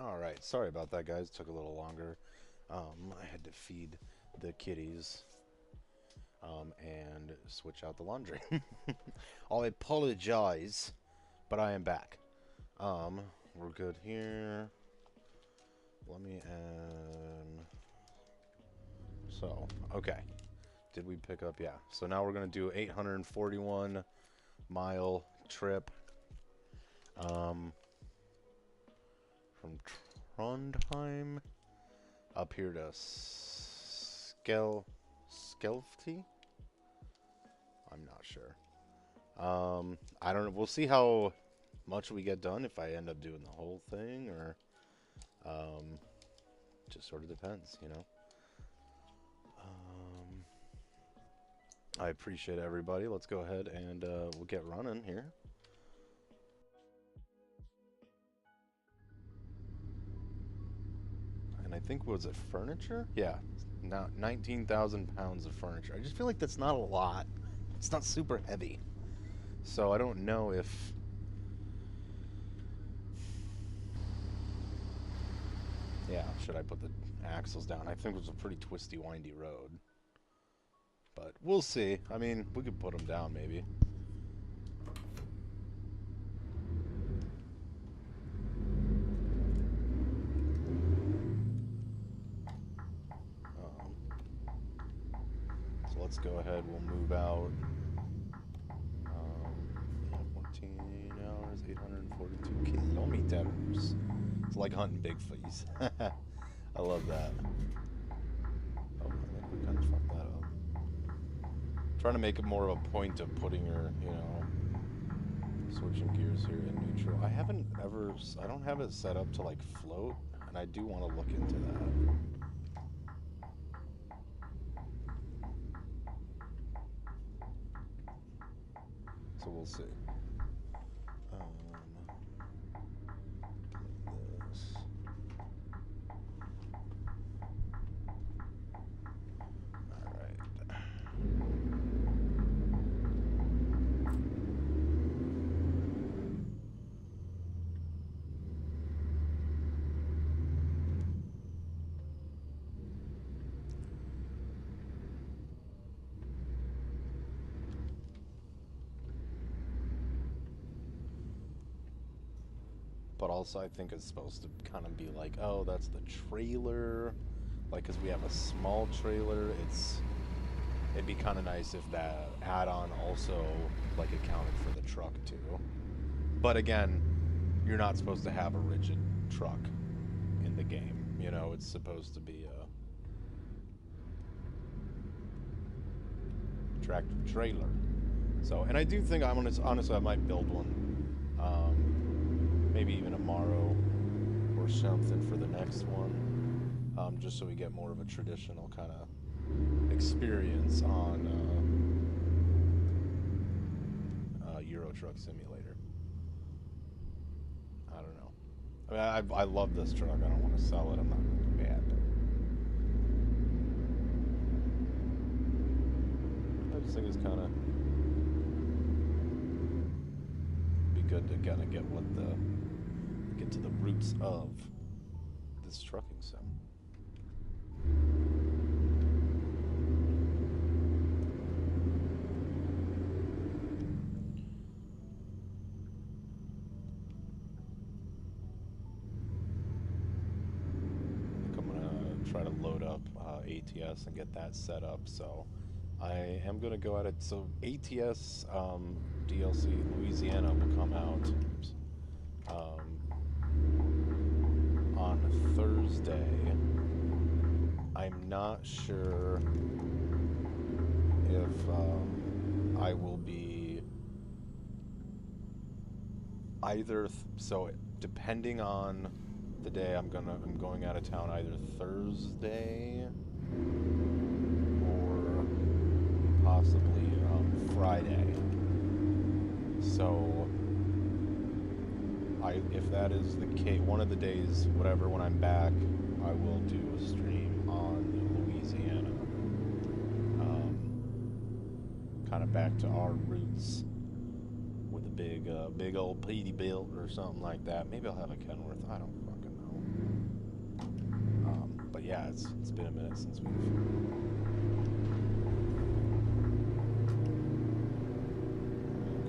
All right, sorry about that, guys. Took a little longer. I had to feed the kitties and switch out the laundry. I apologize, but I am back. We're good here. Let me so, okay. Did we pick up? Yeah. So now we're going to do 841 mile trip from Trondheim up here to Skelfty? I'm not sure. I don't know. We'll see how much we get done if I end up doing the whole thing, or just sort of depends, you know. I appreciate everybody. Let's go ahead and we'll get running here. And I think, was it furniture? Yeah, now 19,000 pounds of furniture. I just feel like that's not a lot. It's not super heavy. So I don't know if... Yeah, should I put the axles down? I think it was a pretty twisty, windy road. But we'll see. I mean, we could put them down, maybe. So let's go ahead. We'll move out. 14 hours, 842 kilometers. It's like hunting Bigfooties. I love that. Oh, I think we kind of fucked that up. Trying to make it more of a point of putting her, you know, switching gears here in neutral. I don't have it set up to like float, and I do want to look into that. So we'll see. This. All right. But also, I think it's supposed to kind of be like, oh, that's the trailer. Like, because we have a small trailer, it'd be kind of nice if that add-on also, like, accounted for the truck, too. But again, you're not supposed to have a rigid truck in the game. You know, it's supposed to be a tractor trailer. So, and I do think, honestly, I might build one. Maybe even tomorrow or something for the next one, just so we get more of a traditional kind of experience on Euro Truck Simulator. I don't know. I mean, I love this truck. I don't want to sell it. I'm not going to bad. I just think it's kind of be good to kind of get to the roots of this trucking sim. I think I'm gonna try to load up ATS and get that set up. So I am gonna go at it. So ATS DLC Louisiana will come out on Thursday. I'm not sure if I will be either. So depending on the day, I'm going out of town either Thursday or possibly Friday. So if that is the case, one of the days, whatever, when I'm back, I will do a stream on Louisiana. Kind of back to our roots with a big old Peterbilt or something like that. Maybe I'll have a Kenworth. I don't fucking know. yeah, it's been a minute since we've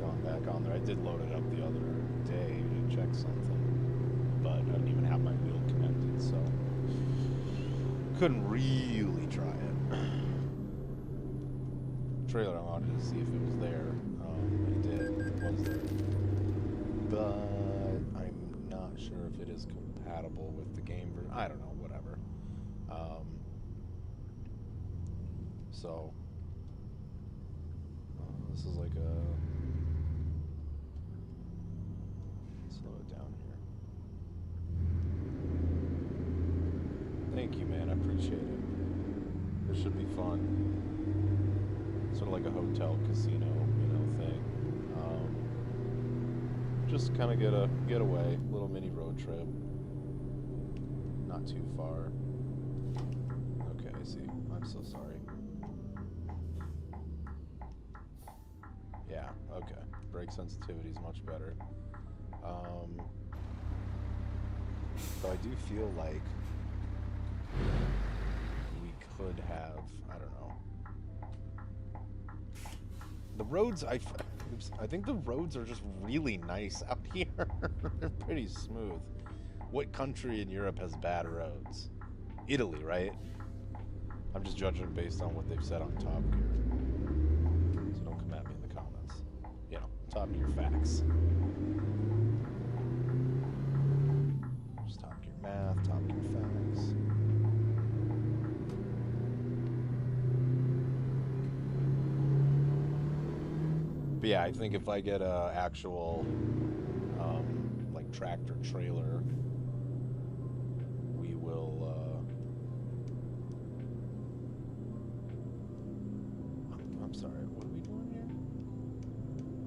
gone back on there. I did load it up the other day to check something, but I didn't even have my wheel connected, so couldn't really try it. Trailer, I wanted to see if it was there. It did. It was there. But I'm not sure if it is compatible with the game version. I don't know, whatever. So, this is like a... Slow it down here. Thank you, man. I appreciate it. This should be fun. Sort of like a hotel casino, you know, thing. Just kind of get away, little mini road trip. Not too far. Okay, I see. I'm so sorry. Yeah, okay. Brake sensitivity is much better. So I do feel like we could have, I don't know. The roads, I think the roads are just really nice out here. They're pretty smooth. What country in Europe has bad roads? Italy, right? I'm just judging based on what they've said on Top Gear. So don't come at me in the comments. You know, Top Gear facts. Just Top Gear math, Top Gear facts. But yeah, I think if I get a actual, like tractor trailer, we will, I'm sorry, what are we doing here?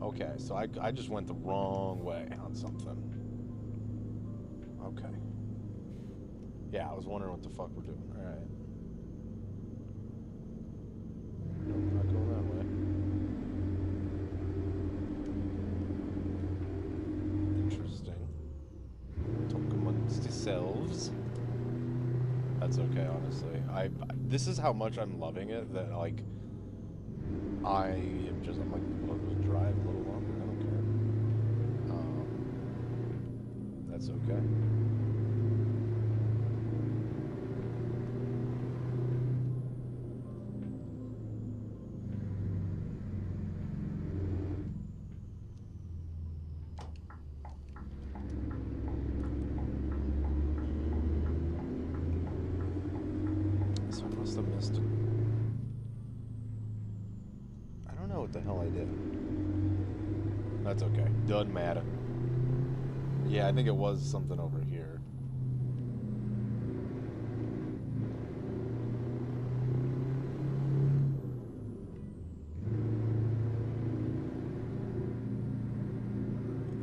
Okay, so I just went the wrong way on something. Okay. Yeah, I was wondering what the fuck we're doing. Alright. Nope, not going that way. Talk amongst yourselves. That's okay, honestly. This is how much I'm loving it that like I'm like, well, just drive a little longer. I don't care. That's okay. I missed it. I don't know what the hell I did. That's okay. Doesn't matter. Yeah, I think it was something over here.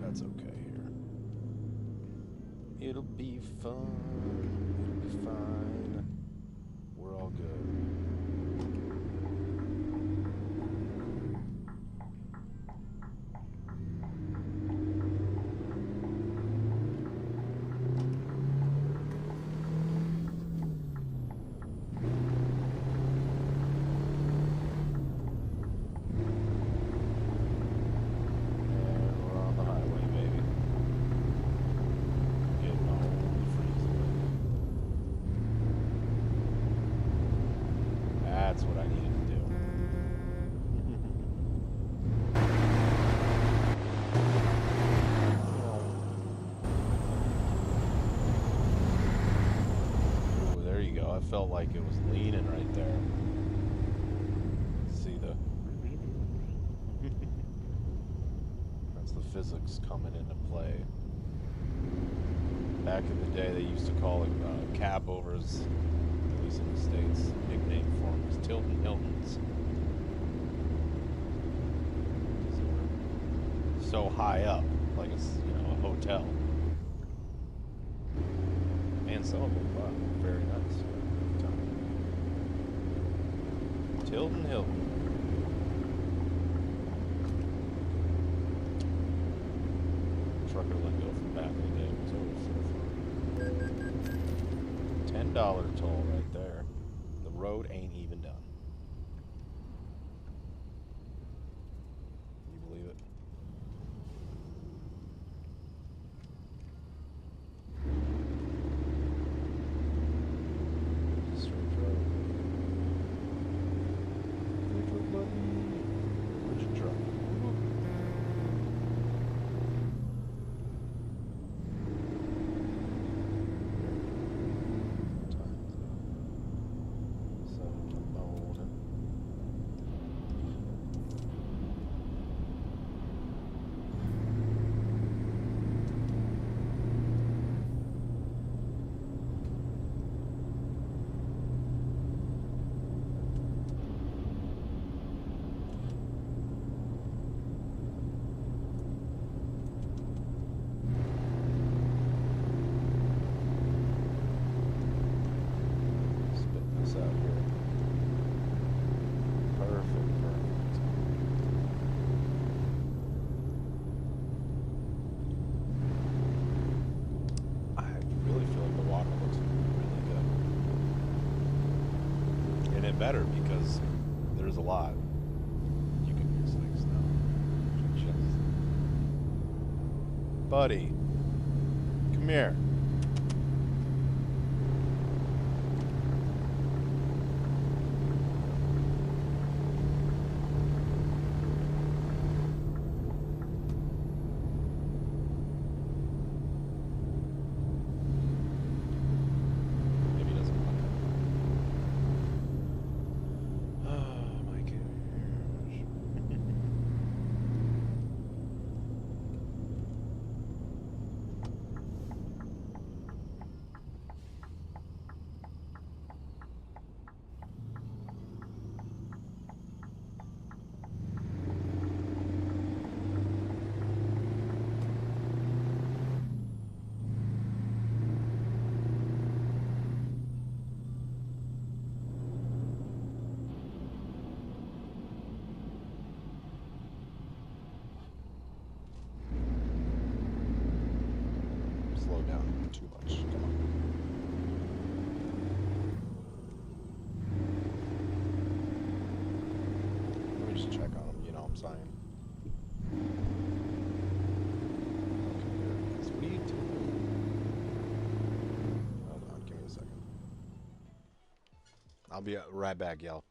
That's okay here. It'll be fun. It'll be fine. We're all good. That's what I needed to do. Ooh, there you go. I felt like it was leaning right there. See the... That's the physics coming into play. Back in the day, they used to call it cab overs. At least in the States, nickname for them was Tilton Hiltons. So high up, like it's, you know, a hotel. And some of them, wow, very nice. Tilton Hilton. Trucker lingo from back in the day was always so fun. 10 $10 toll right there. The road ain't even done. Can you believe it? Straight road. Where's your truck? Out here. Perfect. I really feel like the water looks really good. And it better because there's a lot. You can use like stuff. Buddy, come here. Slow down too much. Come on. Let me just check on him, you know what I'm saying? Okay, there it is. What are you doing? Hold on, give me a second. I'll be right back, y'all.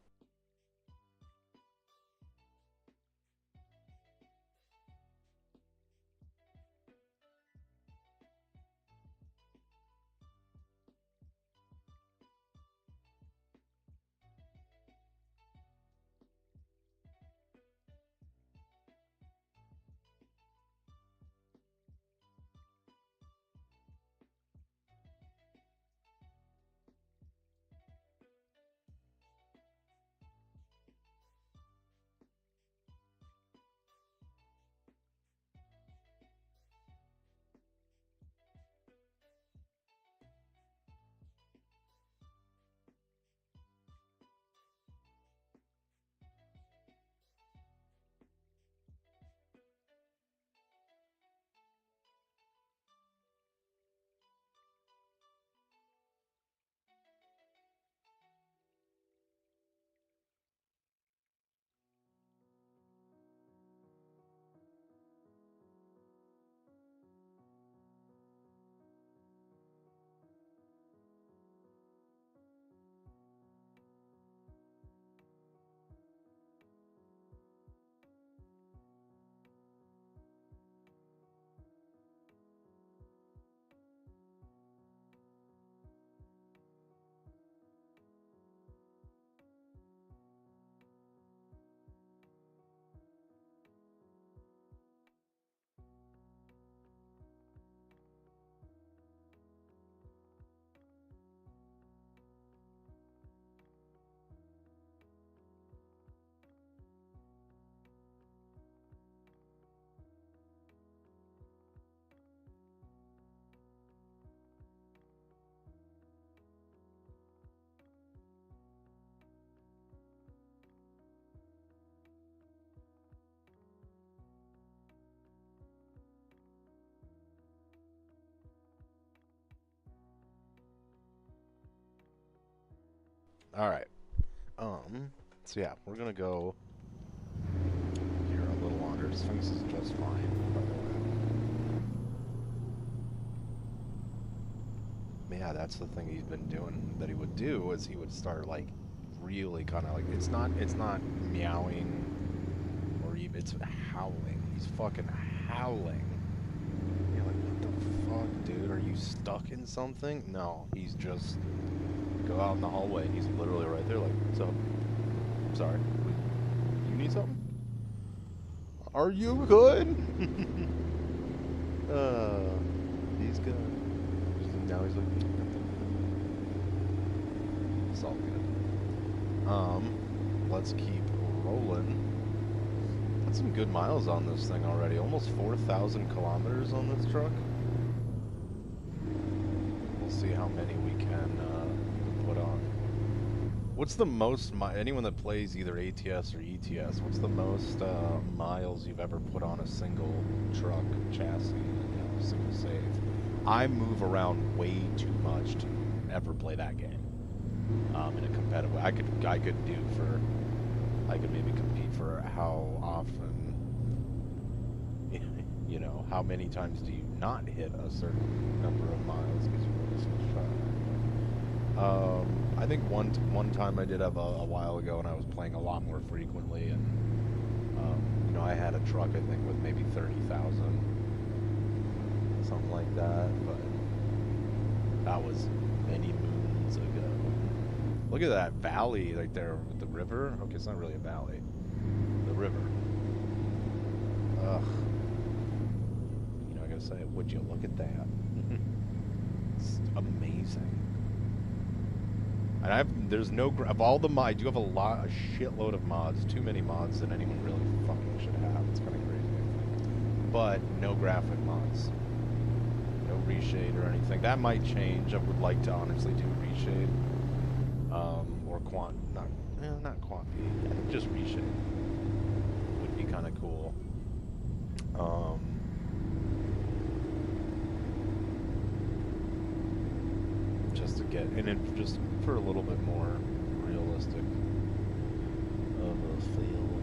All right. So yeah, we're gonna go here a little longer. Sphinx is just fine, by the way. Yeah, that's the thing he's been doing. That he would do is he would start like really kind of like it's not meowing or even it's howling. He's fucking howling. You're like, what the fuck, dude? Are you stuck in something? No, he's just go out in the hallway. And he's literally right there, like, what's up? Sorry. You need something? Are you good? He's good. Now he's like, it's all good. Let's keep rolling. Got some good miles on this thing already. Almost 4,000 kilometers on this truck. We'll see how many we can put on. What's the most, anyone that plays either ATS or ETS, what's the most miles you've ever put on a single truck chassis, single save? I move around way too much to ever play that game in a competitive way. I could maybe compete for how often, you know, how many times do you not hit a certain number of miles because you really switch track. I think one time I did have a while ago, and I was playing a lot more frequently, and you know, I had a truck I think with maybe 30,000, something like that, but that was many moons ago. Look at that valley right there with the river. Okay, it's not really a valley. The river. Ugh. You know, I gotta say, would you look at that? It's amazing. And there's no, of all the mods, I do have a shitload of mods. Too many mods that anyone really fucking should have. It's kind of crazy, I think. But no graphic mods. No reshade or anything. That might change. I would like to honestly do reshade. Or not quant P. I think just reshade would be kind of cool. Just to get, and it just for a little bit more realistic of a feel,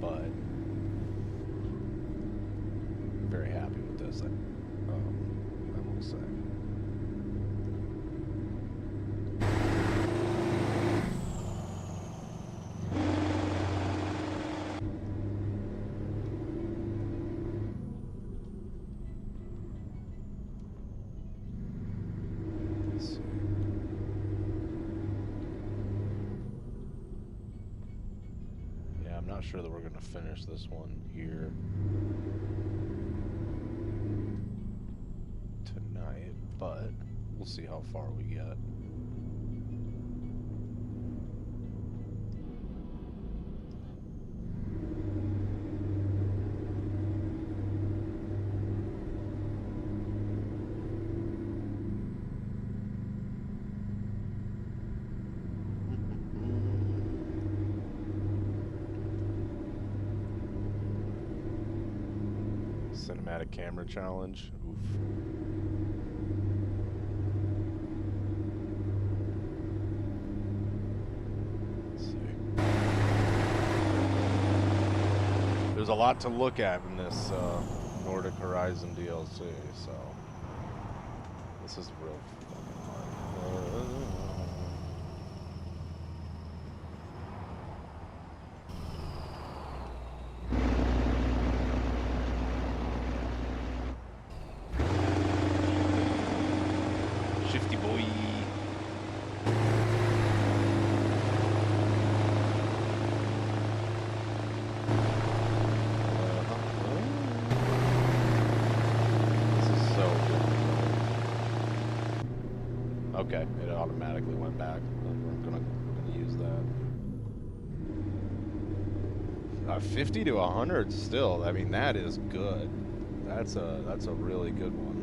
but I'm very happy with this. I will say. I'm not sure that we're going to finish this one here tonight, but we'll see how far we get. Cinematic camera challenge. Oof. Let's see. There's a lot to look at in this Nordic Horizon DLC, so this is real fucking hard. Shifty boy. This is so good. Okay, it automatically went back. We're gonna use that. 50 to 100 still. I mean, that is good. That's a really good one.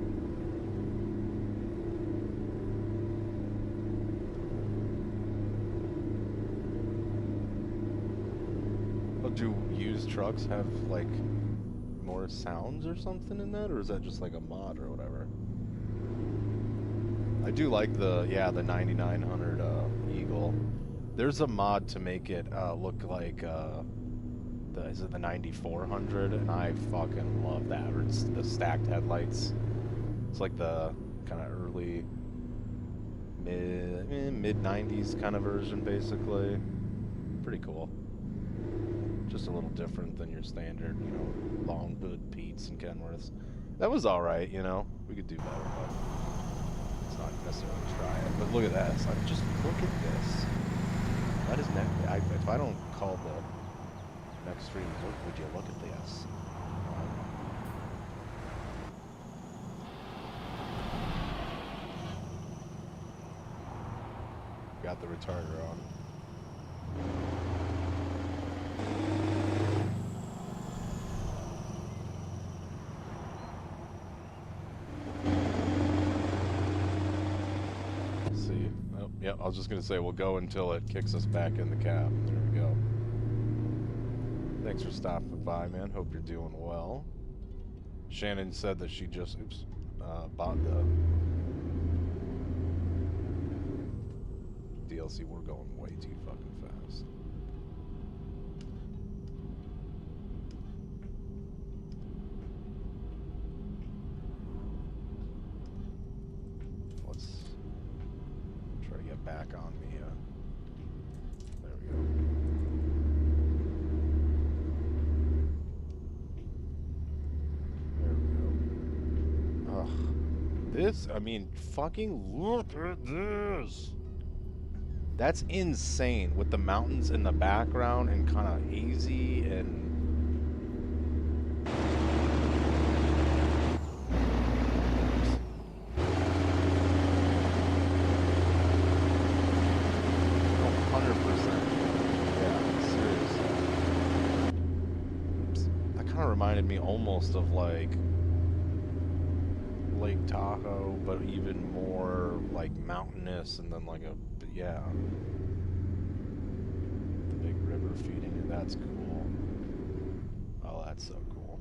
Do used trucks have like more sounds or something in that, or is that just like a mod or whatever? I do like the 9900 Eagle. There's a mod to make it look like is it the 9400? And I fucking love that. Or it's the stacked headlights. It's like the kind of early mid 90s kind of version, basically. Pretty cool. Just a little different than your standard, you know, long hood Pete's and Kenworths. That was all right, you know. We could do better, but let's not necessarily try it. But look at this. I just look at this. That is if I don't call the next stream, would you look at this? Got the retarder on. See. Oh, yeah, I was just gonna say we'll go until it kicks us back in the cab. There we go. Thanks for stopping by, man. Hope you're doing well. Shannon said that she just bought the DLC. We're going way too fucking fast. Let's try to get back on the, there we go. There we go. Ugh. This, I mean, fucking look at this! That's insane, with the mountains in the background and kind of hazy and... reminded me almost of like Lake Tahoe, but even more like mountainous, and then like a yeah, the big river feeding it. That's cool. Oh, that's so cool.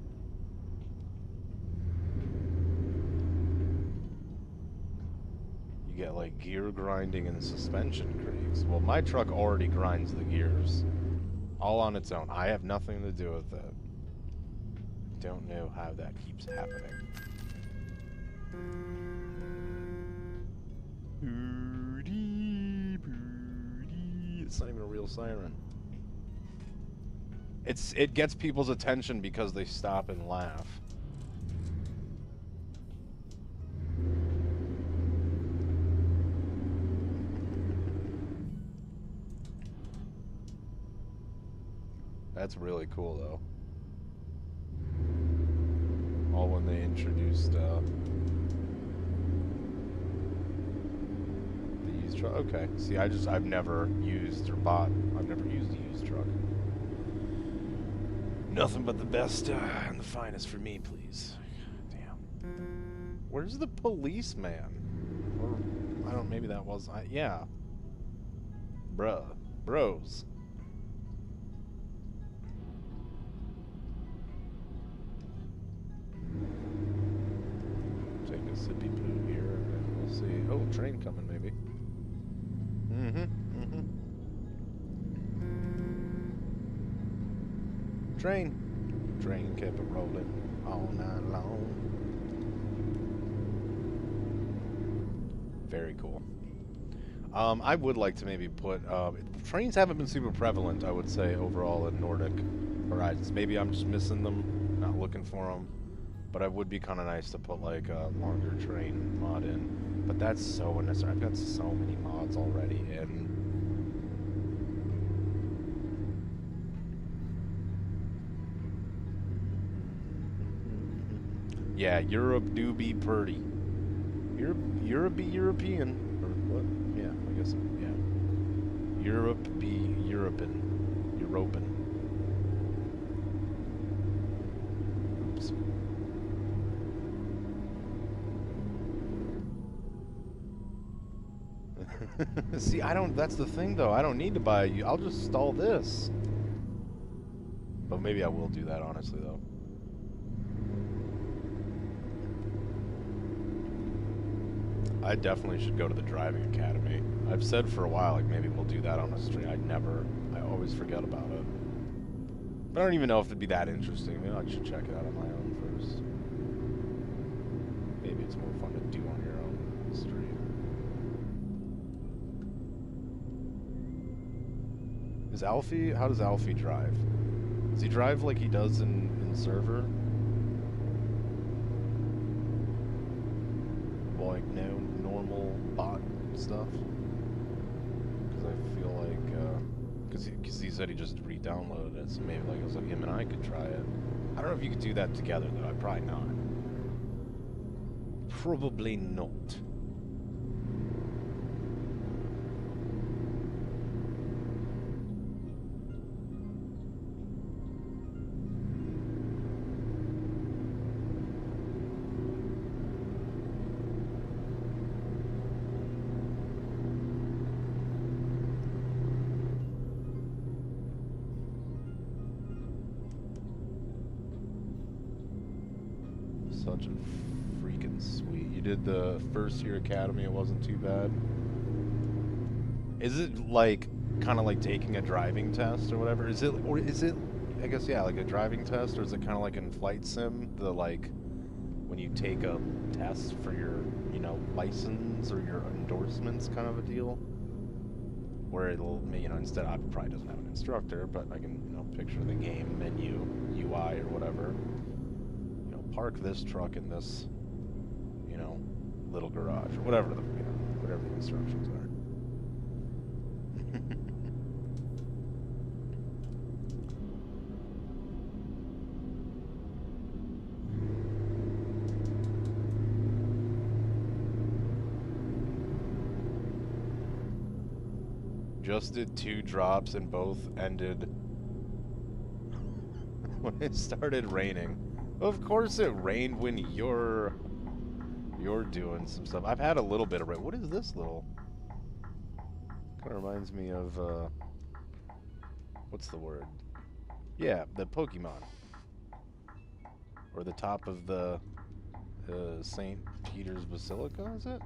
You get like gear grinding and suspension creaks. Well, my truck already grinds the gears all on its own. I have nothing to do with it. Don't know how that keeps happening. It's not even a real siren. It gets people's attention because they stop and laugh. That's really cool, though. All when they introduced the used truck. Okay. See, I've never used or bought. I've never used a used truck. Nothing but the best and the finest for me, please. Damn. Where's the policeman? Or I don't. Maybe that was. Yeah. Bruh. Bros. Take a sippy poo here, and we'll see. Oh, train coming, maybe. Train kept it rolling all night long. Very cool. I would like to maybe put trains haven't been super prevalent, I would say, overall in Nordic Horizons. Maybe I'm just missing them, not looking for them. But it would be kind of nice to put like a longer train mod in. But that's so unnecessary. I've got so many mods already in. Yeah, Europe do be pretty. Europe be European. Or what? Yeah, I guess, yeah. Europe be European. Oops. See, that's the thing though, I don't need to buy you. I'll just stall this. But maybe I will do that, honestly, though. I definitely should go to the driving academy. I've said for a while, like, maybe we'll do that on a stream. I always forget about it. But I don't even know if it'd be that interesting. Maybe I should check it out on my own first. Maybe it's more fun to do on your own stream. Is Alfie, how does Alfie drive? Does he drive like he does in server? Well, like, no normal bot stuff? Because I feel like, because he said he just re-downloaded it, so maybe like him and I could try it. I don't know if you could do that together though. I'd probably not. Probably not. Such a freaking sweet. You did the first year academy, it wasn't too bad. Is it like kind of like taking a driving test or whatever? Is it, I guess, yeah, like a driving test, or is it kind of like in Flight Sim, the like when you take a test for your, you know, license or your endorsements kind of a deal? Where it'll, you know, instead, it probably doesn't have an instructor, but I can, you know, picture the game menu, UI or whatever. Park this truck in this, you know, little garage, or whatever the, you know, whatever the instructions are. Just did 2 drops and both ended when it started raining. Of course it rained when you're doing some stuff. I've had a little bit of rain. What is this little? Kind of reminds me of, what's the word? Yeah, the Pokemon. Or the top of the St. Peter's Basilica, is it?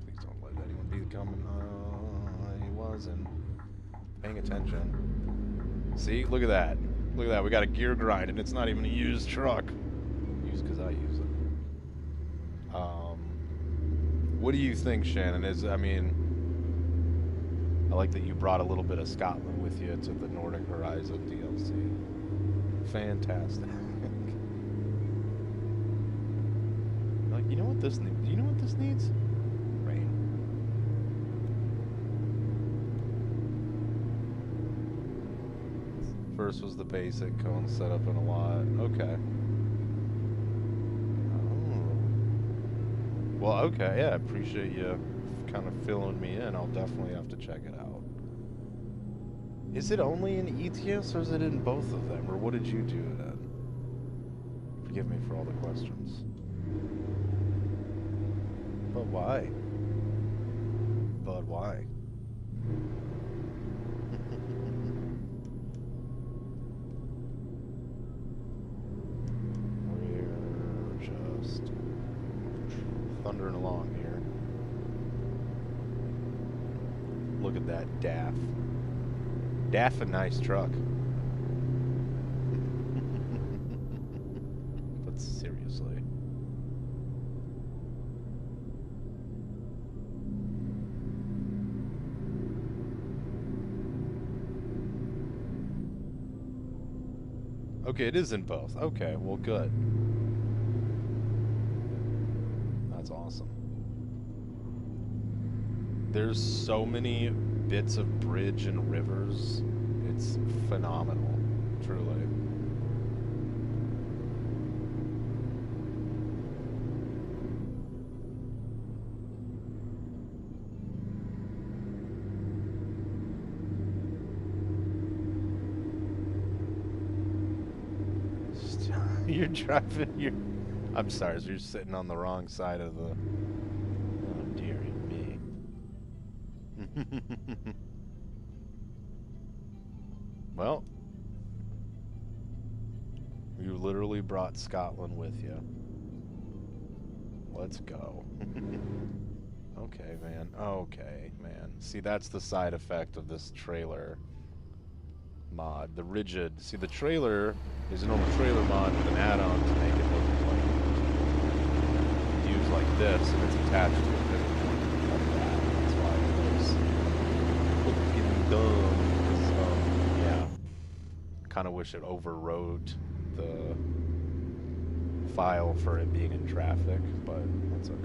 Please don't let anyone be coming. He wasn't paying attention. See, look at that. Look at that, we got a gear grind, and it's not even a used truck. Used because I use it. What do you think, Shannon? I mean, I like that you brought a little bit of Scotland with you to the Nordic Horizons DLC. Fantastic. Like, you know what this needs? Do you know what this needs? Rain. First was the basic cone setup in a lot. Okay. Well, okay, yeah, I appreciate you kind of filling me in. I'll definitely have to check it out. Is it only in ETS, or is it in both of them? Or what did you do it in? Forgive me for all the questions. But why? But why? We're just thundering along here. Look at that DAF. DAF, a nice truck. But seriously. Okay, it is in both. Okay, well, good. That's awesome. There's so many bits of bridge and rivers. It's phenomenal, truly. You're driving, I'm sorry, so you're sitting on the wrong side of the... Oh, dearie me. Well, you literally brought Scotland with you. Let's go. Okay, man. Okay, man. See, that's the side effect of this trailer mod. The rigid. See, the trailer is a normal trailer mod with an add-on to make it look like used like this, and it's attached to a pivot point like that. That's why it looks fucking dumb. Yeah. Kind of wish it overrode the file for it being in traffic, but that's okay.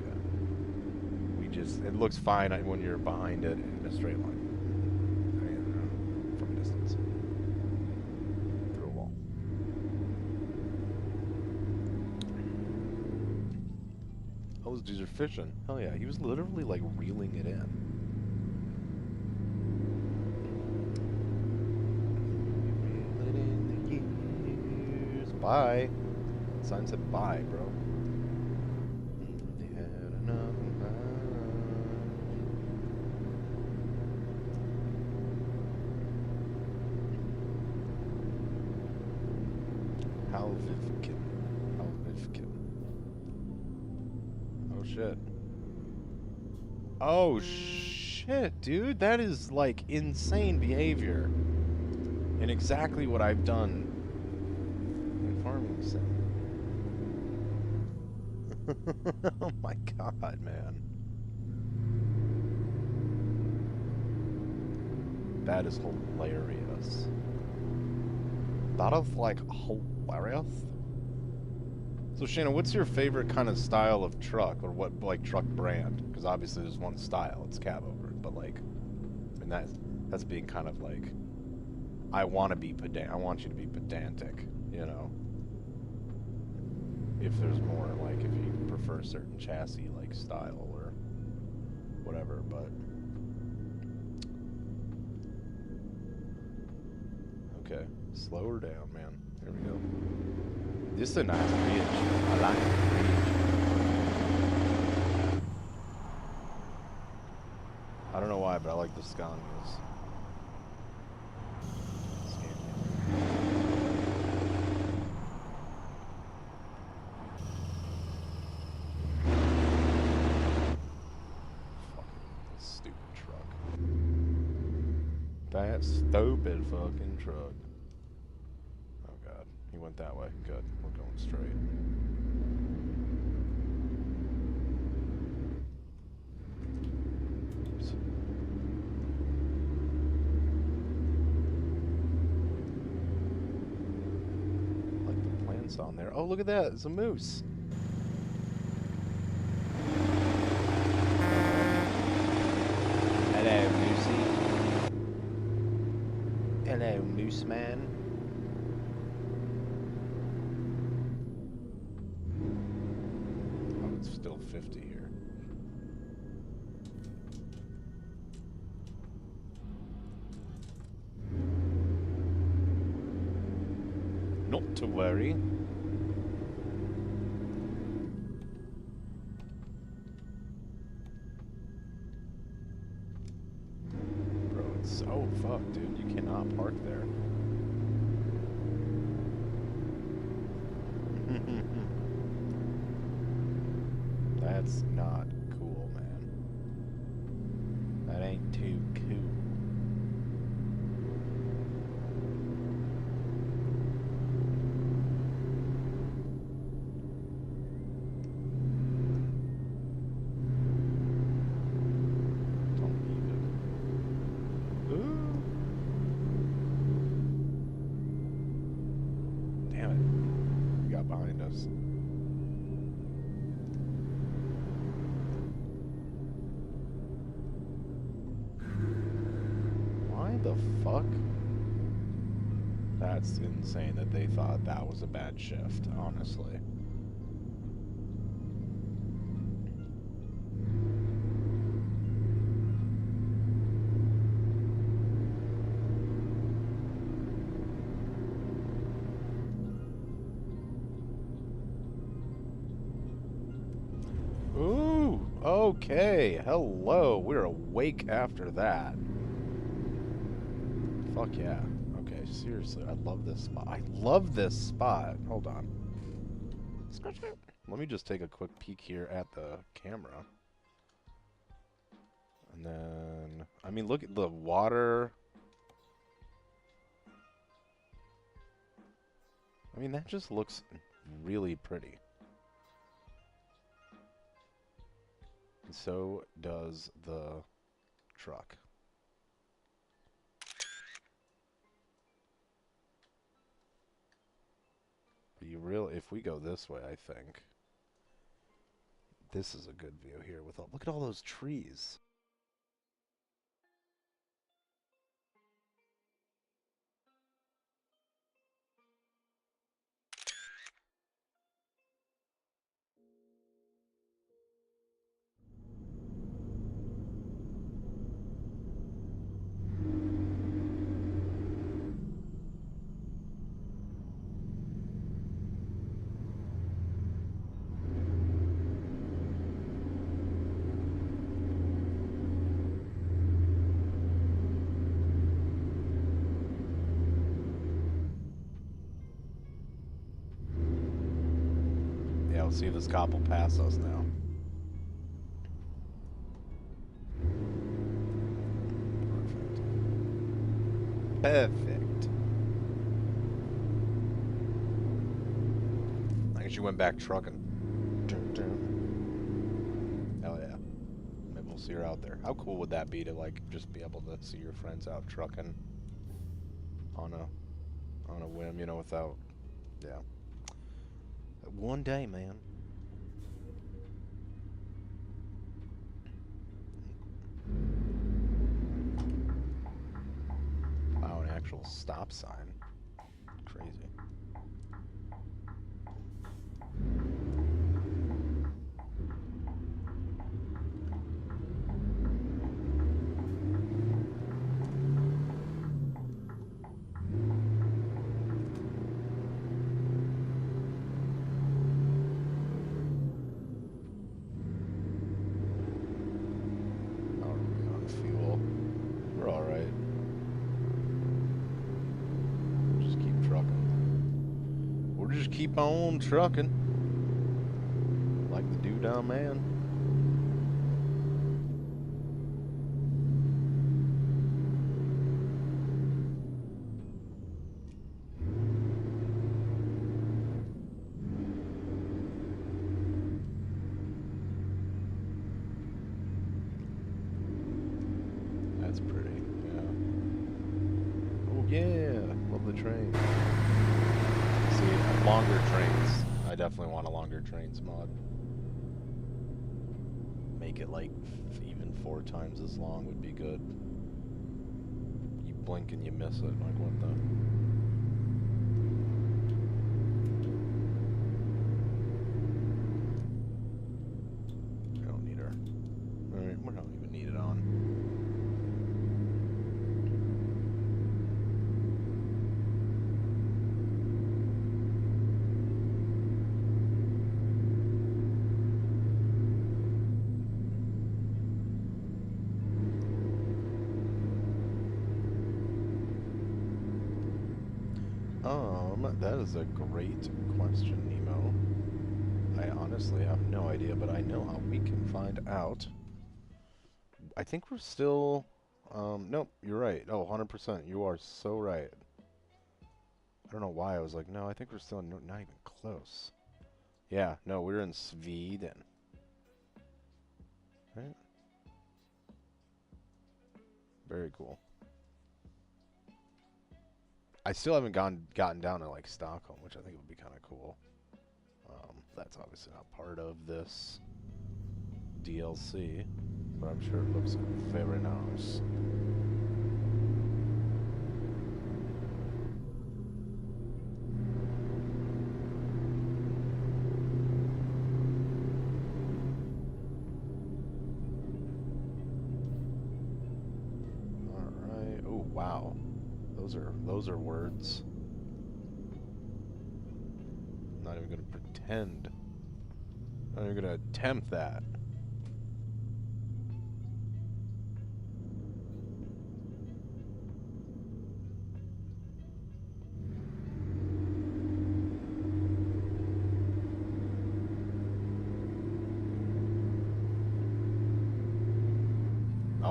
It looks fine when you're behind it in a straight line. I mean, from a distance. Through a wall. Oh, those dudes are fishing. Hell yeah, he was literally like reeling it in. Reel it in the years. Bye. Sign said bye, bro. They had enough. Halvivkin. Oh shit. Oh shit, dude. That is like insane behavior. And exactly what I've done in farming sim. Oh my god, man. That is hilarious. That is like hilarious. So Shannon, what's your favorite kind of style of truck, or what like truck brand? Because obviously there's one style, it's cab over, but like, and that's being kind of like, I want to be pedant. I want you to be pedantic, you know. If there's more, like if you prefer a certain chassis like style or whatever, but okay, slow her down, man. There we go. This is a nice bridge. I like the bridge. I don't know why, but I like the Scanias. Fucking stupid truck. That stupid fucking truck. Oh god, he went that way. Good, we're going straight. Oops. Like the plants on there. Oh, look at that, it's a moose. Hello, Moosey. Hello, Moose Man. Oh, it's still 50 here. Not to worry. Oh, fuck, dude. You cannot park there. That's not cool, man. That ain't too cool. Behind us. Why the fuck? That's insane that they thought that was a bad shift, honestly. Okay, hello. We're awake after that. Fuck yeah. Okay, seriously, I love this spot. I love this spot. Hold on. Let me just take a quick peek here at the camera. And then, I mean, look at the water. I mean, that just looks really pretty. And so does the truck. But you really, if we go this way, I think this is a good view here. With all, look at all those trees. Yeah, let's see if this cop will pass us now. Perfect. I guess you went back trucking. Hell yeah. Maybe we'll see her out there. How cool would that be to, like, just be able to see your friends out trucking on a whim, you know, without, yeah. One day, man. Wow, an actual stop sign. Crazy. Keep on trucking like the doo-dah man. That's pretty, yeah. Oh yeah, love the train. See, longer trains. I definitely want a longer trains mod. Make it like even 4 times as long would be good. You blink and you miss it. Like what the? I don't need her. Alright, we don't even need it on. That is a great question, Nemo. I honestly have no idea, but I know how we can find out. I think we're still... nope, you're right. Oh, 100%. You are so right. I don't know why I was like, no, I think we're still not even close. Yeah, no, we're in Sweden. Right? Very cool. I still haven't gotten down to like Stockholm, which I think would be kind of cool. That's obviously not part of this DLC, but I'm sure it looks very nice. All right. Oh wow, those are words. Not even gonna pretend. Not even gonna attempt that.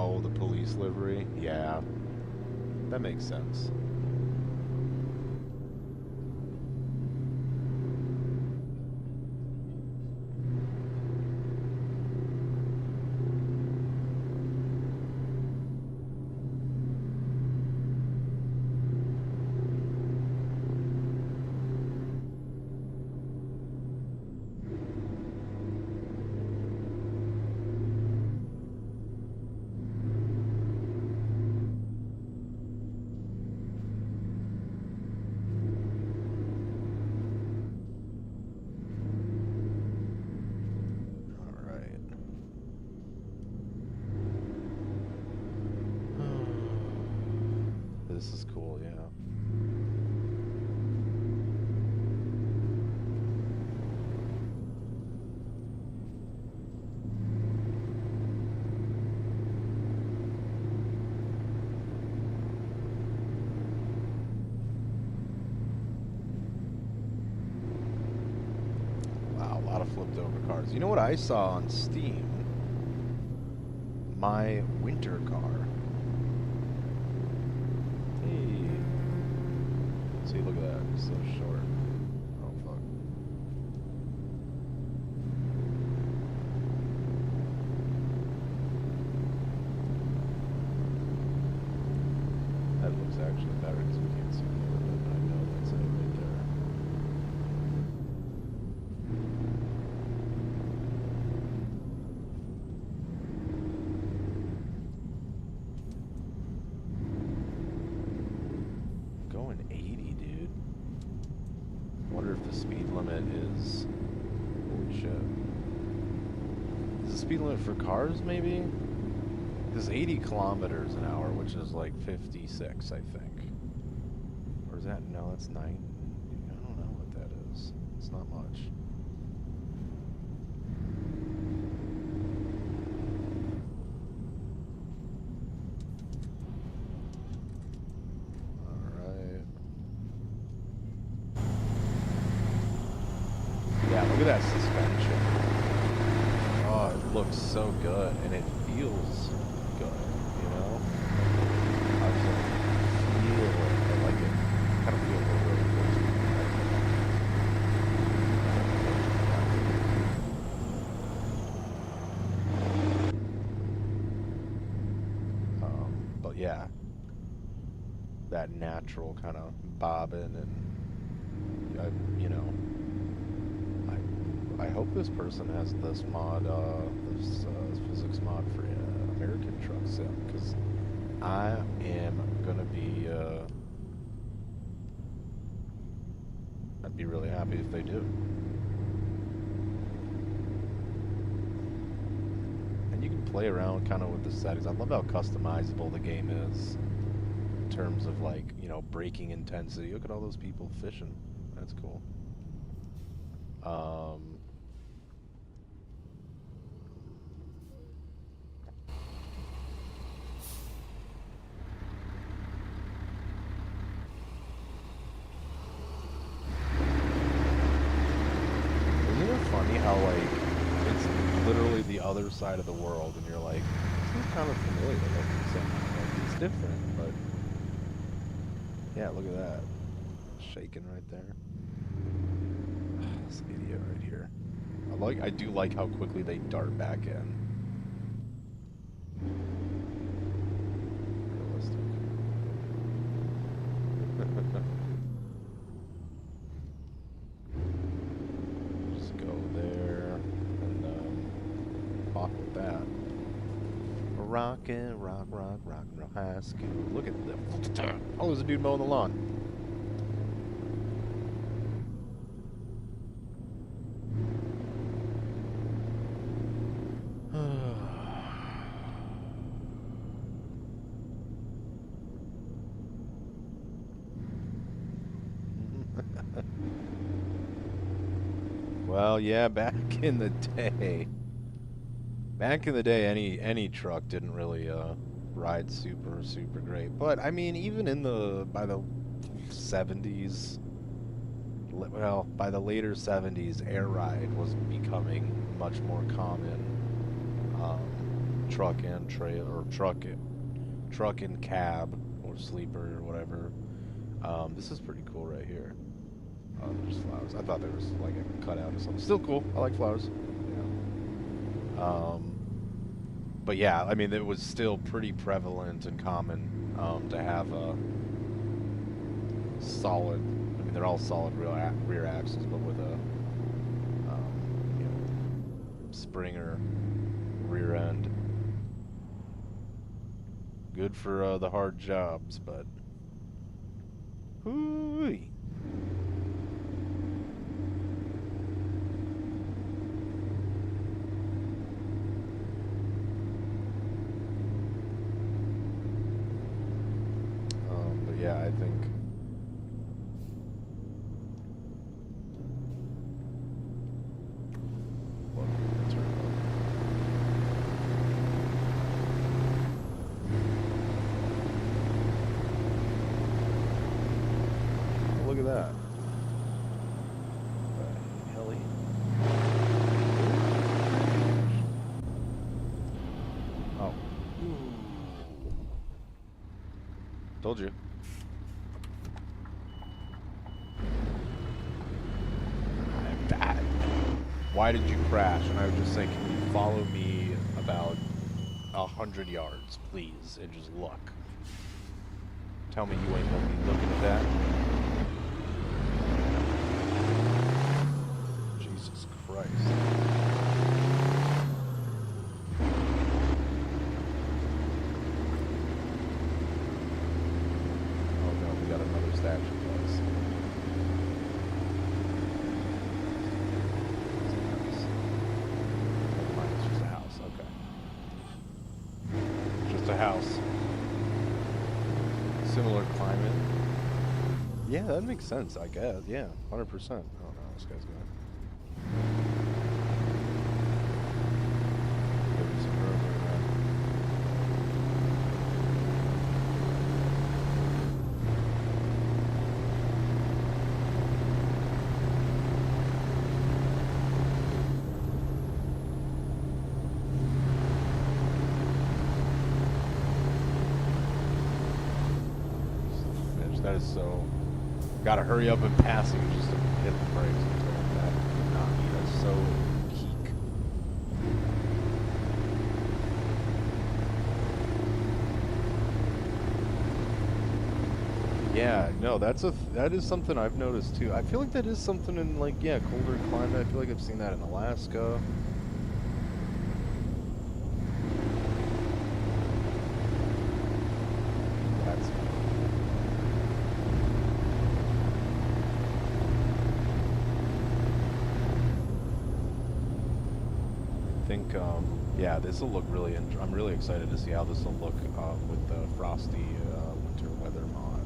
Oh, the police livery? Yeah. That makes sense. This is cool, yeah. Wow, a lot of flipped over cars. You know what I saw on Steam? My winter car. Hey. See, look at that. It's so short. Oh, fuck. That looks actually better because we can't see the limit. I know that's it right there. Going 80, dude. Wonder if the speed limit is... Holy shit. Is the speed limit for cars, maybe? Because 80 kilometers an hour, which is like 56, I think. Or is that... No, that's 9. I don't know what that is. It's not much. Look at that suspension. Oh, it looks so good, and it feels good, you know? I just feel it. I like it. Kind of feels really good. But yeah, that natural kind of bobbing and, you know, I hope this person has this mod, this physics mod for American Truck Sim, because I am gonna be, I'd be really happy if they do. And you can play around kind of with the settings. I love how customizable the game is in terms of, like, you know, braking intensity. Look at all those people fishing. That's cool. Isn't it funny how, like, it's literally the other side of the world, and you're like, this is kind of familiar looking somehow. Like, it's different, but yeah, look at that. Shaking right there. This idiot right here. I do like how quickly they dart back in. Realistic. Just go there and walk with that. Rockin', rock, high school. Look at them. Oh, there's a dude mowing the lawn. Well, yeah, back in the day. Back in the day, any truck didn't really ride super great. But I mean, even in by the 70s, well, by the later 70s, air ride was becoming much more common. truck and trailer, or truck and cab, or sleeper, or whatever. This is pretty cool right here. Oh, there's flowers. I thought there was like a cutout or something. Still cool. I like flowers. Yeah. But yeah, I mean, it was still pretty prevalent and common to have a solid. I mean, they're all solid rear axles, but with a you know, Springer rear end. Good for the hard jobs, but hoo-wee. But yeah, I think. Look at that. Heli. Oh. Told you. I'm bad. Why did you crash? And I would just say, can you follow me about 100 yards, please, and just look. Tell me you ain't gonna be looking at that. Jesus Christ. Oh no, we got another statue place. Never mind, it's just a house, okay. Just a house. Similar climate. Yeah, that makes sense, I guess. Yeah, 100%. Oh no, this guy's going. There's some room around. That is so. Gotta hurry up and pass him just to hit the brakes and stuff like that. Not me. That's so peak. Yeah, no, that is something I've noticed too. I feel like that is something in like colder climate. I feel like I've seen that in Alaska. Yeah, this will look really. I'm really excited to see how this will look with the frosty winter weather mod.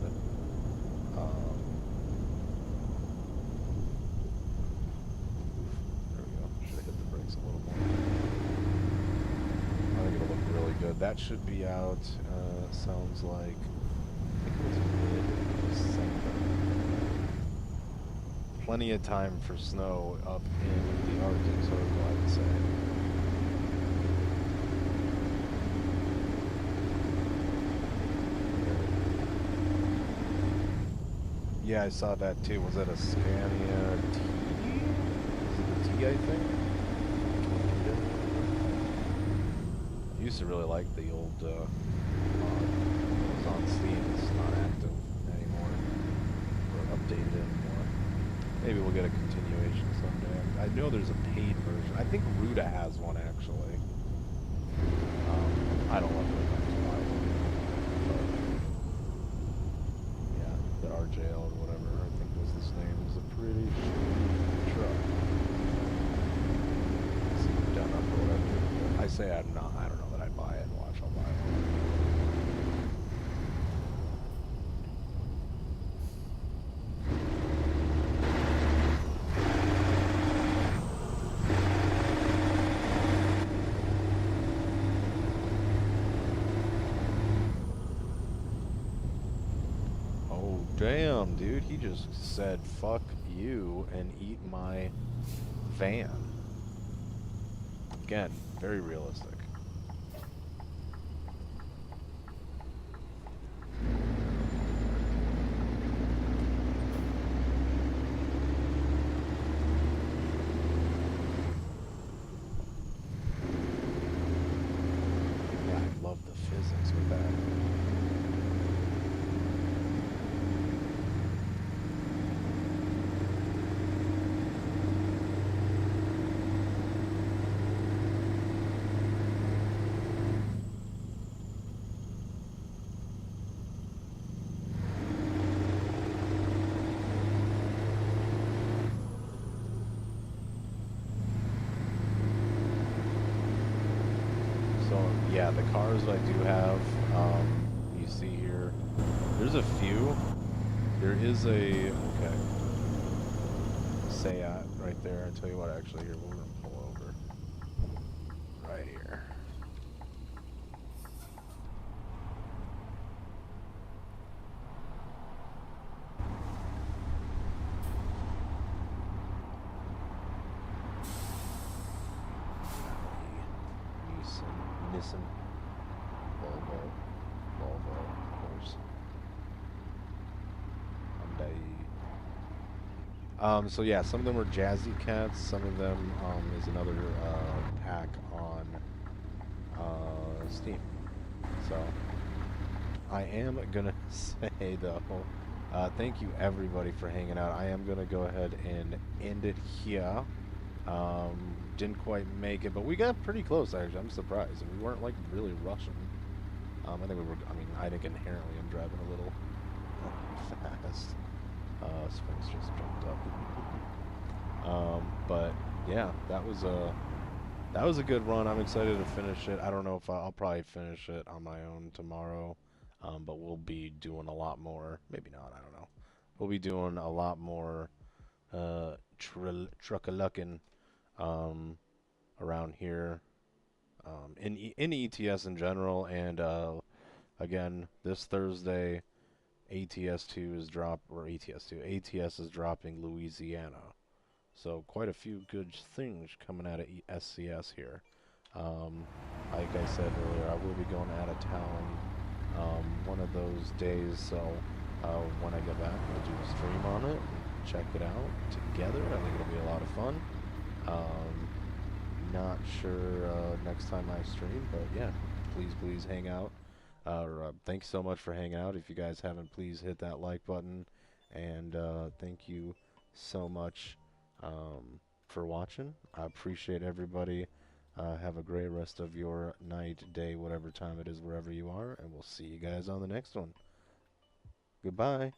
There we go. Should have hit the brakes a little more. I think it'll look really good. That should be out. Sounds like. I think it was mid-December. Plenty of time for snow up in the Arctic Circle, I would say. Yeah, I saw that too. Was that a Scania T? Was it the T, I think? I used to really like the old it was on Steam. It's not active anymore. Or updated anymore. Maybe we'll get a continuation someday. I know there's a paid version. I think Ruda has one, actually. I don't love it. The RJL or whatever I think was this name is a pretty shitty truck. It's done up or whatever. I say I'm not. I don't know that I'd buy it and watch. I'll buy Damn, dude, he just said fuck you and eat my van. Again, very realistic. yeah, the cars I do have, you see here, there's a few. There is a, okay, Seat right there. I tell you what, actually, here, we're gonna pull over right here. Nissan, Volvo, of course. Hyundai. So yeah, some of them are Jazzy Cats. Some of them is another pack on Steam. So I am gonna say though, thank you everybody for hanging out. I am gonna go ahead and end it here. Didn't quite make it, but we got pretty close actually. I'm surprised, and we weren't like really rushing. I think we were. I mean, I think inherently I'm driving a little fast. Springs just jumped up. But yeah, that was a good run. I'm excited to finish it. I don't know if I'll probably finish it on my own tomorrow, but we'll be doing a lot more. Maybe not. I don't know. We'll be doing a lot more truck-a-luckin' around here, in ETS in general, and again this Thursday, ATS2 is ATS is dropping Louisiana, so quite a few good things coming out of SCS here. Like I said earlier, I will be going out of town one of those days, so when I get back, we'll do a stream on it and check it out together. I think it'll be a lot of fun. Not sure next time I stream, but yeah, please hang out. Thanks so much for hanging out. If you guys haven't, please hit that like button, and thank you so much for watching. I appreciate everybody. Have a great rest of your night, day, whatever time it is, wherever you are, and we'll see you guys on the next one. Goodbye.